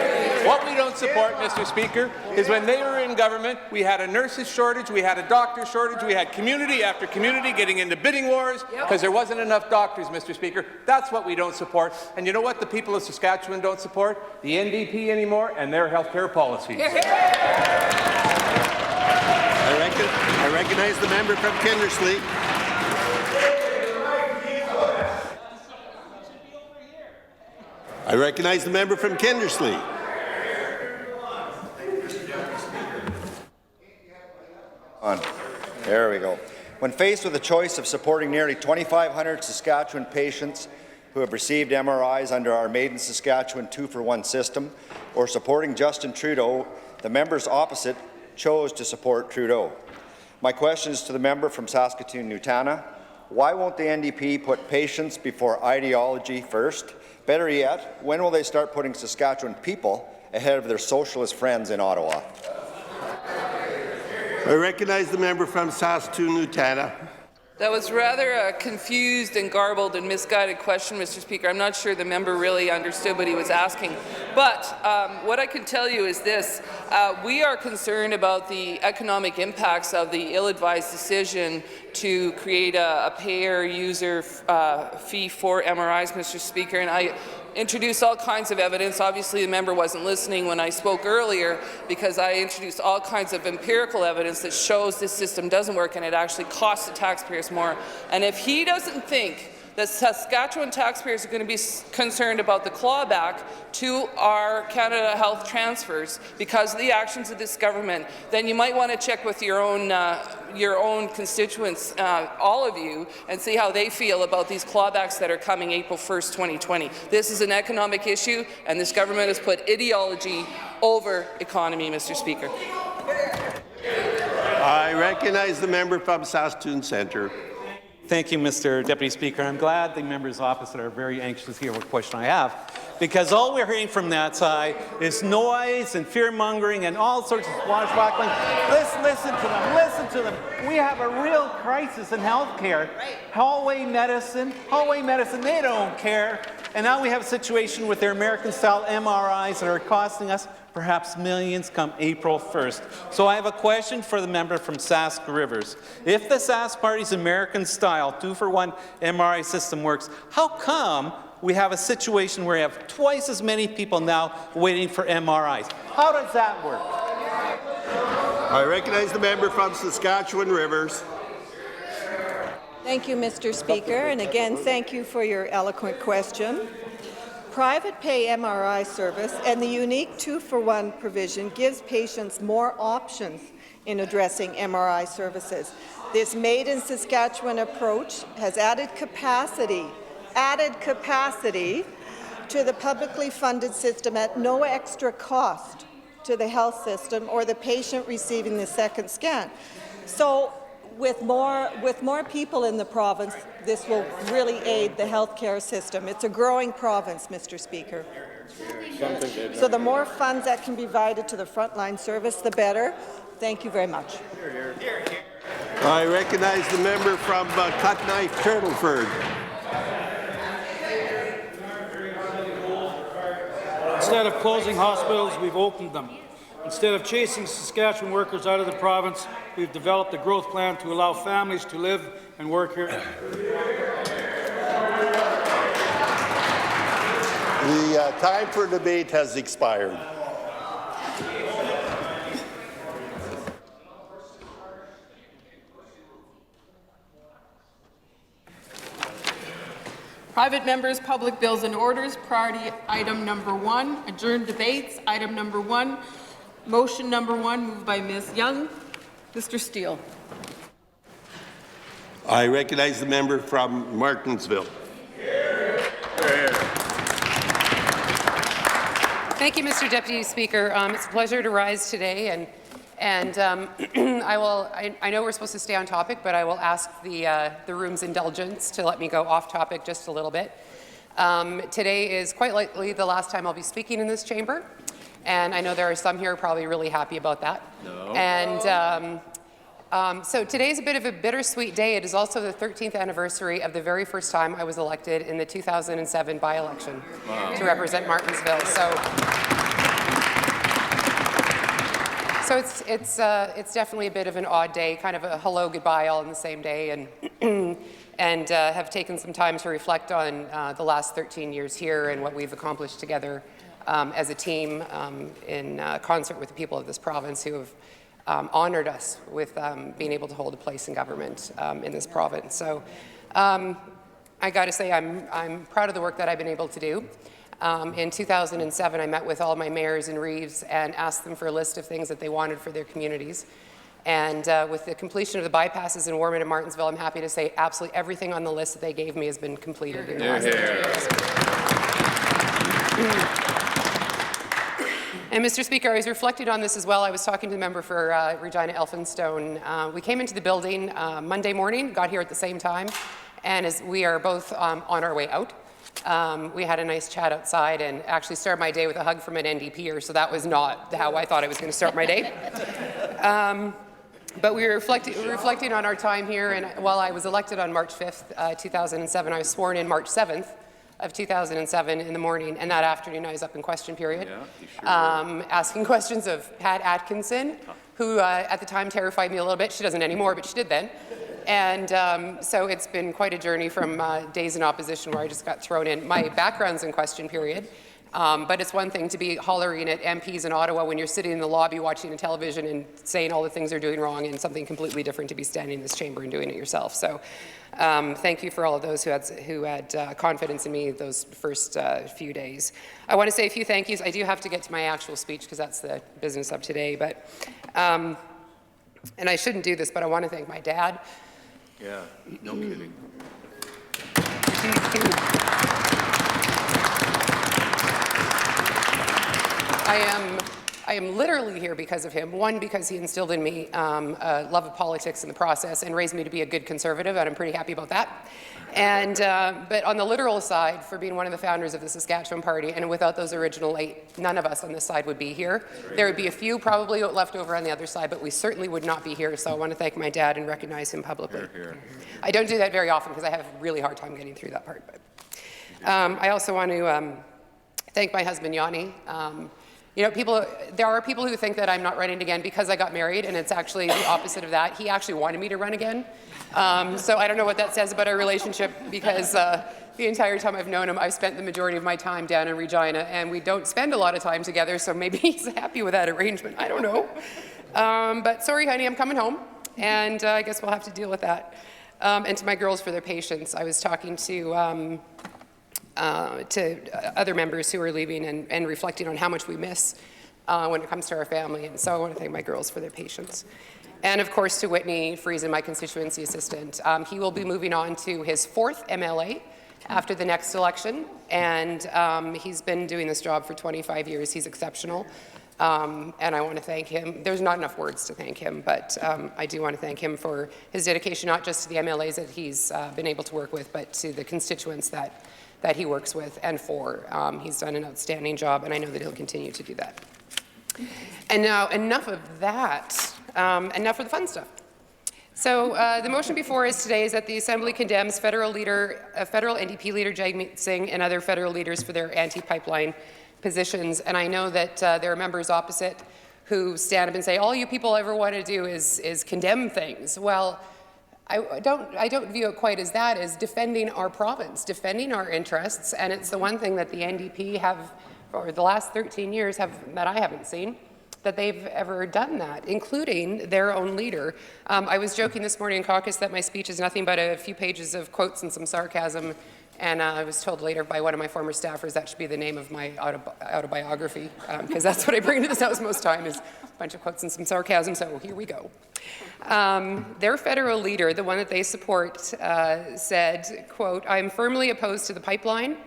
N: What we don't support, Mr. Speaker, is when they were in government, we had a nurses shortage, we had a doctor shortage, we had community after community getting into bidding wars because there wasn't enough doctors, Mr. Speaker. That's what we don't support. And you know what the people of Saskatchewan don't support? The NDP anymore and their health care policies.
M: I recognize the member from Kindersley. I recognize the member from Kindersley.
Q: There we go. When faced with the choice of supporting nearly 2,500 Saskatchewan patients who have received MRIs under our Made in Saskatchewan 2-for-1 system, or supporting Justin Trudeau, the members opposite chose to support Trudeau. My question is to the member from Saskatoon-Nutana. Why won't the NDP put patients before ideology first? Better yet, when will they start putting Saskatchewan people ahead of their socialist friends in Ottawa?
M: I recognize the member from Saskatoon-Nutana.
T: That was rather a confused and garbled and misguided question, Mr. Speaker. I'm not sure the member really understood what he was asking. But what I can tell you is this. We are concerned about the economic impacts of the ill-advised decision to create a payer-user fee for MRIs, Mr. Speaker. And I introduced all kinds of evidence. Obviously, the member wasn't listening when I spoke earlier because I introduced all kinds of empirical evidence that shows this system doesn't work and it actually costs the taxpayers more. And if he doesn't think that Saskatchewan taxpayers are going to be concerned about the clawback to our Canada Health transfers because of the actions of this government, then you might want to check with your own constituents, all of you, and see how they feel about these clawbacks that are coming April 1st, 2020. This is an economic issue, and this government has put ideology over economy, Mr. Speaker.
M: I recognize the member from Saskatoon Centre.
I: Thank you, Mr. Deputy Speaker. I'm glad the members opposite are very anxious to hear what question I have, because all we're hearing from that side is noise and fear-mongering and all sorts of swashbuckling. Listen to them. We have a real crisis in health care. Hallway medicine, they don't care. And now we have a situation with their American-style MRIs that are costing us perhaps millions come April 1st. So I have a question for the member from Sask Rivers. If the Sask Party's American-style 2-for-1 MRI system works, how come we have a situation where we have twice as many people now waiting for MRIs? How does that work?
M: I recognize the member from Saskatchewan Rivers.
V: Thank you, Mr. Speaker, and again, thank you for your eloquent question. Private pay MRI service and the unique 2-for-1 provision gives patients more options in addressing MRI services. This Made in Saskatchewan approach has added capacity to the publicly funded system at no extra cost to the health system or the patient receiving the second scan. So with more people in the province, this will really aid the healthcare system. It's a growing province, Mr. Speaker. So the more funds that can be provided to the frontline service, the better. Thank you very much.
M: I recognize the member from Cutknife Turtleford.
R: Instead of closing hospitals, we've opened them. Instead of chasing Saskatchewan workers out of the province, we've developed a growth plan to allow families to live and work here.
M: The time for debate has expired.
L: Private members, public bills and orders. Priority item number 1, adjourned debates. Item number 1, motion number 1, moved by Ms. Young. Mr. Steele.
M: I recognize the member from Martensville.
T: Thank you, Mr. Deputy Speaker. It's a pleasure to rise today, and I know we're supposed to stay on topic, but I will ask the room's indulgence to let me go off topic just a little bit. Today is quite likely the last time I'll be speaking in this chamber, and I know there are some here probably really happy about that. No. And so today is a bit of a bittersweet day. It is also the 13th anniversary of the very first time I was elected in the 2007 by-election to represent Martensville. So it's definitely a bit of an odd day, kind of a hello, goodbye all in the same day, and have taken some time to reflect on the last 13 years here and what we've accomplished together as a team in concert with the people of this province who have honored us with being able to hold a place in government in this province. So I got to say I'm proud of the work that I've been able to do. In 2007, I met with all my mayors and reeves and asked them for a list of things that they wanted for their communities. And with the completion of the bypasses in Warman and Martensville, I'm happy to say absolutely everything on the list that they gave me has been completed in the last 2 years. And Mr. Speaker, I was reflecting on this as well. I was talking to the member for Regina Elphinstone. We came into the building Monday morning, got here at the same time, and as we are both on our way out. We had a nice chat outside and actually started my day with a hug from an NDPer, so that was not how I thought I was going to start my day. But we were reflecting on our time here, and while I was elected on March 5th, 2007, I was sworn in March 7th of 2007 in the morning, and that afternoon I was up in question period, asking questions of Pat Atkinson, who at the time terrified me a little bit. She doesn't anymore, but she did then. And so it's been quite a journey from days in opposition where I just got thrown in. My background's in question period, but it's one thing to be hollering at MPs in Ottawa when you're sitting in the lobby watching the television and saying all the things they're doing wrong, and something completely different to be standing in this chamber and doing it yourself. So thank you for all of those who had confidence in me those first few days. I want to say a few thank yous. I do have to get to my actual speech because that's the business of today, but and I shouldn't do this, but I want to thank my dad.
U: Yeah, no kidding.
B: I am literally here because of him. One, because he instilled in me a love of politics in the process and raised me to be a good Conservative, and I'm pretty happy about that. And but on the literal side, for being one of the founders of the Saskatchewan Party, and without those original 8, none of us on this side would be here. There would be a few probably left over on the other side, but we certainly would not be here. So I want to thank my dad and recognize him publicly. I don't do that very often because I have a really hard time getting through that part. But I also want to thank my husband Yanni. You know, there are people who think that I'm not running again because I got married, and it's actually the opposite of that. He actually wanted me to run again. So I don't know what that says about our relationship, because the entire time I've known him, I've spent the majority of my time down in Regina, and we don't spend a lot of time together, so maybe he's happy with that arrangement. I don't know. But sorry, honey, I'm coming home, and I guess we'll have to deal with that. And to my girls for their patience. I was talking to other members who are leaving and reflecting on how much we miss when it comes to our family. And so I want to thank my girls for their patience. And of course to Whitney Friesen, my constituency assistant. He will be moving on to his 4th MLA after the next election. And he's been doing this job for 25 years. He's exceptional. And I want to thank him. There's not enough words to thank him, but I do want to thank him for his dedication, not just to the MLAs that he's been able to work with, but to the constituents that he works with and for. He's done an outstanding job, and I know that he'll continue to do that. And now, enough of that, enough of the fun stuff. So the motion before us today is that the Assembly condemns federal NDP leader Jagmeet Singh and other federal leaders for their anti-pipeline positions. And I know that there are members opposite who stand up and say, all you people ever want to do is condemn things. Well, I don't view it quite as that, as defending our province, defending our interests, and it's the one thing that the NDP have, for the last 13 years, that I haven't seen, that they've ever done that, including their own leader. I was joking this morning in caucus that my speech is nothing but a few pages of quotes and some sarcasm, and I was told later by one of my former staffers that should be the name of my autobiography, because that's what I bring to this house most time, is a bunch of quotes and some sarcasm, so here we go. Their federal leader, the one that they support, said, quote, "I'm firmly opposed to the pipeline.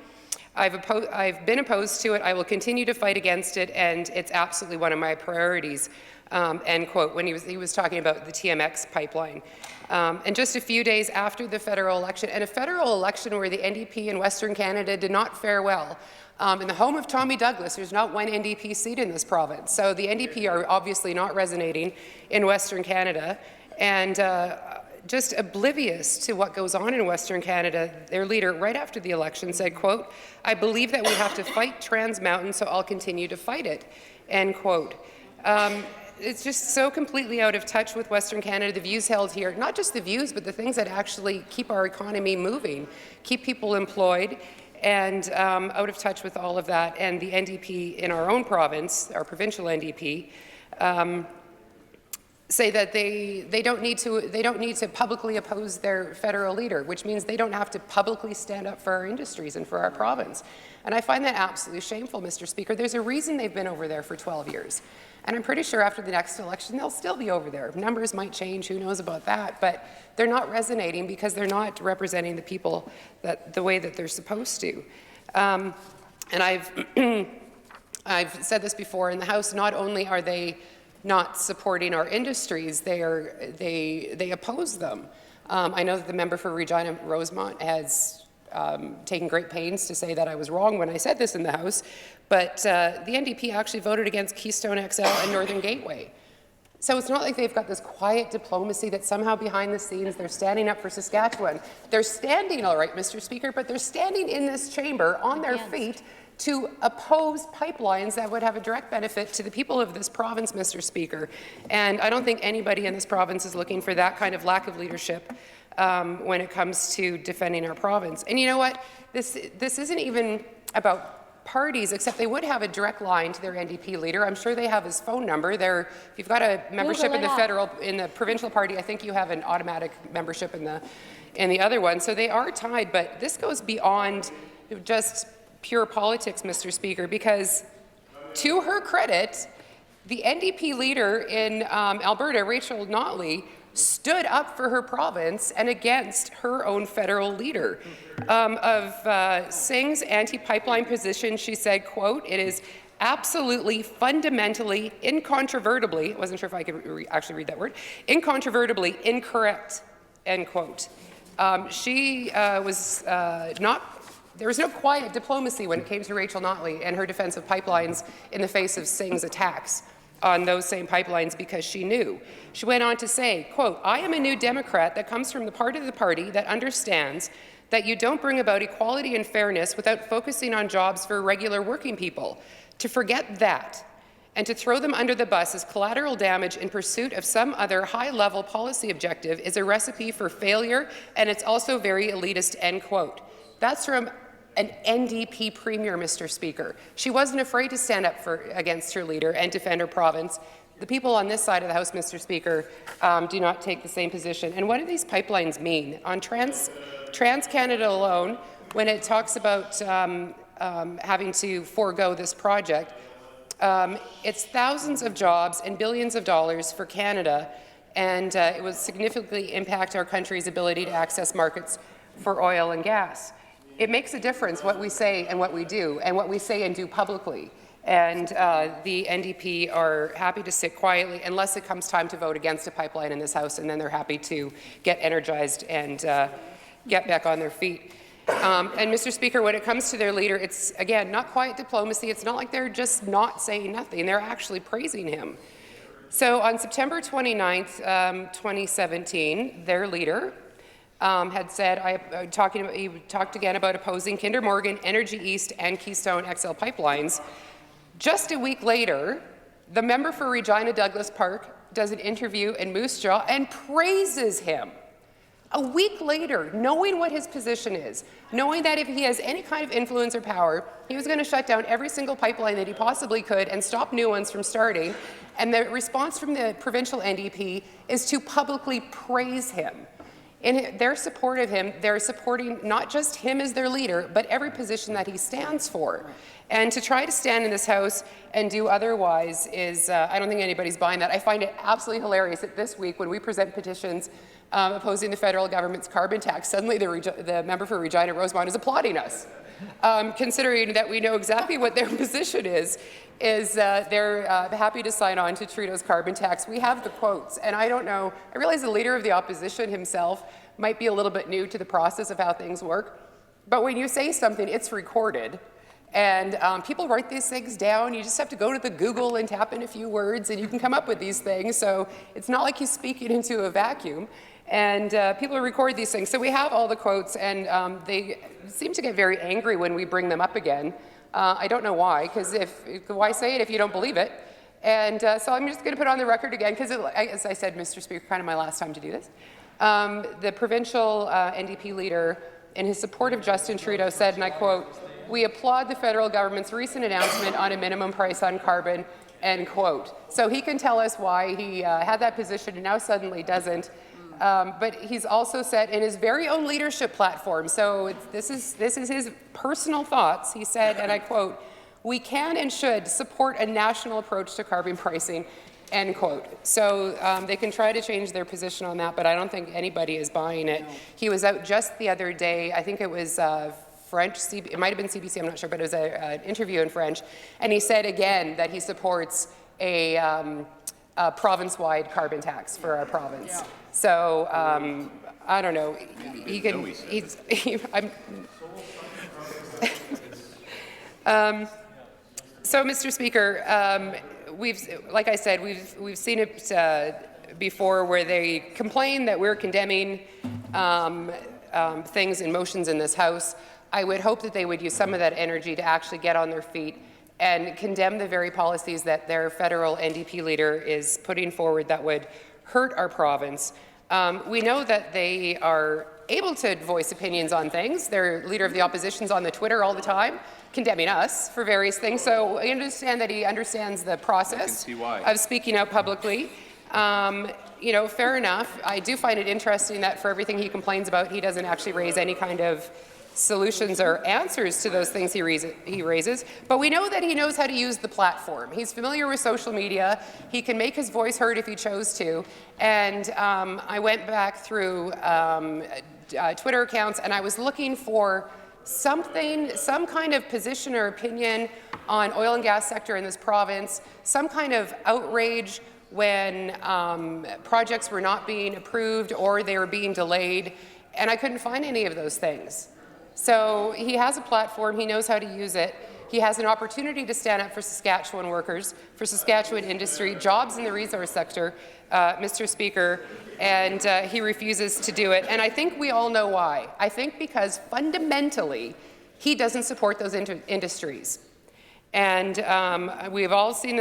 B: I've been opposed to it. I will continue to fight against it, and it's absolutely one of my priorities," end quote, when he was talking about the TMX pipeline. And just a few days after the federal election, and a federal election where the NDP in Western Canada did not fare well. In the home of Tommy Douglas, there's not one NDP seat in this province. So the NDP are obviously not resonating in Western Canada. And just oblivious to what goes on in Western Canada, their leader, right after the election, said, quote, "I believe that we have to fight Trans Mountain, so I'll continue to fight it," end quote. It's just so completely out of touch with Western Canada, the views held here, not just the views, but the things that actually keep our economy moving, keep people employed, and out of touch with all of that. And the NDP in our own province, our provincial NDP, say that they don't need to publicly oppose their federal leader, which means they don't have to publicly stand up for our industries and for our province. And I find that absolutely shameful, Mr. Speaker. There's a reason they've been over there for 12 years. And I'm pretty sure after the next election, they'll still be over there. Numbers might change, who knows about that, but they're not resonating because they're not representing the people the way that they're supposed to. And I've said this before in the House, not only are they not supporting our industries, they oppose them. I know that the member for Regina Rosemont has taken great pains to say that I was wrong when I said this in the House, but the NDP actually voted against Keystone XL and Northern Gateway. So it's not like they've got this quiet diplomacy that somehow behind the scenes they're standing up for Saskatchewan. They're standing, all right, Mr. Speaker, but they're standing in this chamber on their feet to oppose pipelines that would have a direct benefit to the people of this province, Mr. Speaker. And I don't think anybody in this province is looking for that kind of lack of leadership when it comes to defending our province. And you know what? This isn't even about parties, except they would have a direct line to their NDP leader. I'm sure they have his phone number. If you've got a membership in the provincial party, I think you have an automatic membership in the other one. So they are tied, but this goes beyond just pure politics, Mr. Speaker, because to her credit, the NDP leader in Alberta, Rachel Notley, stood up for her province and against her own federal leader. Of Singh's anti-pipeline position, she said, quote, "It is absolutely, fundamentally, incontrovertibly, I wasn't sure if I could actually read that word, incontrovertibly incorrect, end quote. She was not, there was no quiet diplomacy when it came to Rachel Notley and her defense of pipelines in the face of Singh's attacks on those same pipelines, because she knew. She went on to say, quote, "I am a new Democrat that comes from the part of the party that understands that you don't bring about equality and fairness without focusing on jobs for regular working people. To forget that and to throw them under the bus as collateral damage in pursuit of some other high-level policy objective is a recipe for failure, and it's also very elitist," end quote. That's from an NDP premier, Mr. Speaker. She wasn't afraid to stand up against her leader and defend her province. The people on this side of the House, Mr. Speaker, do not take the same position. And what do these pipelines mean? On TransCanada alone, when it talks about having to forego this project, it's thousands of jobs and billions of dollars for Canada, and it will significantly impact our country's ability to access markets for oil and gas. It makes a difference what we say and what we do, and what we say and do publicly. And the NDP are happy to sit quietly unless it comes time to vote against a pipeline in this House, and then they're happy to get energized and get back on their feet. And Mr. Speaker, when it comes to their leader, it's, again, not quiet diplomacy. It's not like they're just not saying nothing. They're actually praising him. So on September 29th, 2017, their leader had said, he talked again about opposing Kinder Morgan, Energy East, and Keystone XL pipelines. Just a week later, the member for Regina Douglas Park does an interview in Moose Jaw and praises him. A week later, knowing what his position is, knowing that if he has any kind of influence or power, he was going to shut down every single pipeline that he possibly could and stop new ones from starting, and the response from the provincial NDP is to publicly praise him. In their support of him, they're supporting not just him as their leader, but every position that he stands for. And to try to stand in this House and do otherwise is, I don't think anybody's buying that. I find it absolutely hilarious that this week, when we present petitions opposing the federal government's carbon tax, suddenly the member for Regina Rosemont is applauding us, considering that we know exactly what their position is they're happy to sign on to Trudeau's carbon tax. We have the quotes, and I don't know, I realize the Leader of the Opposition himself might be a little bit new to the process of how things work, but when you say something, it's recorded, and people write these things down. You just have to go to the Google and tap in a few words, and you can come up with these things, so it's not like he's speaking into a vacuum. And people record these things. So we have all the quotes, and they seem to get very angry when we bring them up again. I don't know why, because why say it if you don't believe it? And so I'm just going to put it on the record again, because as I said, Mr. Speaker, kind of my last time to do this. The provincial NDP leader, in his support of Justin Trudeau, said, and I quote, "We applaud the federal government's recent announcement on a minimum price on carbon," end quote. So he can tell us why he had that position and now suddenly doesn't. But he's also said in his very own leadership platform, so this is his personal thoughts, he said, and I quote, "We can and should support a national approach to carbon pricing," end quote. So they can try to change their position on that, but I don't think anybody is buying it. He was out just the other day, I think it was French, it might have been CBC, I'm not sure, but it was an interview in French, and he said again that he supports a province-wide carbon tax for our province. Yeah. So I don't know. He can. So, Mr. Speaker, like I said, we've seen it before, where they complain that we're condemning things and motions in this House. I would hope that they would use some of that energy to actually get on their feet and condemn the very policies that their federal NDP leader is putting forward that would hurt our province. We know that they are able to voice opinions on things. Their Leader of the Opposition's on the Twitter all the time, condemning us for various things. So I understand that he understands the process of speaking out publicly. You know, fair enough. I do find it interesting that for everything he complains about, he doesn't actually raise any kind of solutions or answers to those things he raises, but we know that he knows how to use the platform. He's familiar with social media. He can make his voice heard if he chose to, and I went back through Twitter accounts, and I was looking for some kind of position or opinion on oil and gas sector in this province, some kind of outrage when projects were not being approved or they were being delayed, and I couldn't find any of those things. So he has a platform, he knows how to use it. He has an opportunity to stand up for Saskatchewan workers, for Saskatchewan industry, jobs in the resource sector, Mr. Speaker, and he refuses to do it. And I think we all know why. I think because fundamentally, he doesn't support those industries. And we've all seen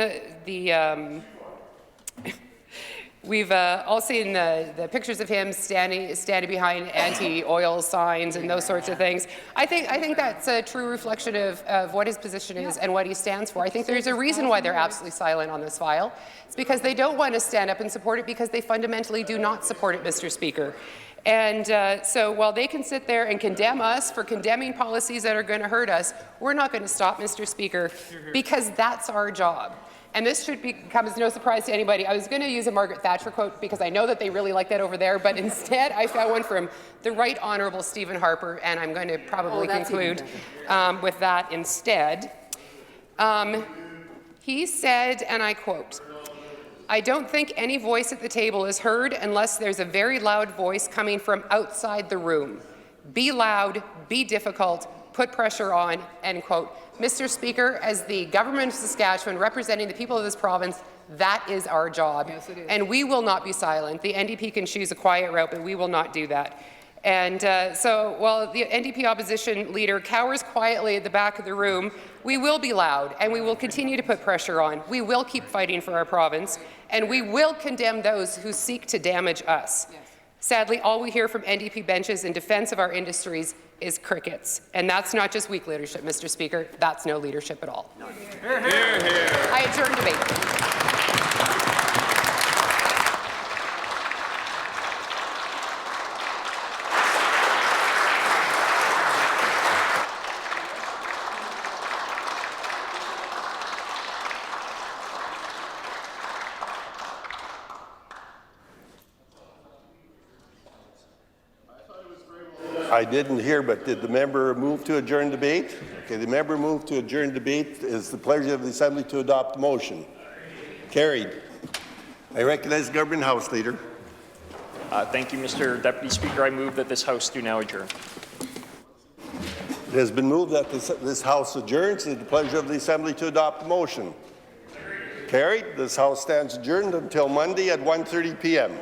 B: we've all seen the pictures of him standing behind anti-oil signs and those sorts of things. I think that's a true reflection of what his position is and what he stands for. I think there's a reason why they're absolutely silent on this file. It's because they don't want to stand up and support it because they fundamentally do not support it, Mr. Speaker. And so while they can sit there and condemn us for condemning policies that are going to hurt us, we're not going to stop, Mr. Speaker, because that's our job. And this should come as no surprise to anybody. I was going to use a Margaret Thatcher quote because I know that they really like that over there, but instead I found one from the Right Honourable Stephen Harper, and I'm going to probably conclude with that instead. He said, and I quote, "I don't think any voice at the table is heard unless there's a very loud voice coming from outside the room. Be loud, be difficult, put pressure on," end quote. Mr. Speaker, as the government of Saskatchewan representing the people of this province, that is our job. Yes, it is. And we will not be silent. The NDP can choose a quiet route, but we will not do that. And so while the NDP opposition leader cowers quietly at the back of the room, we will be loud and we will continue to put pressure on. We will keep fighting for our province and we will condemn those who seek to damage us. Yes. Sadly, all we hear from NDP benches in defence of our industries is crickets. And that's not just weak leadership, Mr. Speaker. That's no leadership at all. Hear, hear. Hear, hear. I adjourn debate.
M: I didn't hear, but did the member move to adjourn debate? Okay, the member moved to adjourn debate. Is the pleasure of the Assembly to adopt the motion? Carried. I recognize the Government House Leader.
F: Thank you, Mr. Deputy Speaker. I move that this House do now adjourn.
M: It has been moved that this House adjourns. It is the pleasure of the Assembly to adopt the motion. Carried. This House stands adjourned until Monday at 1:30 p.m.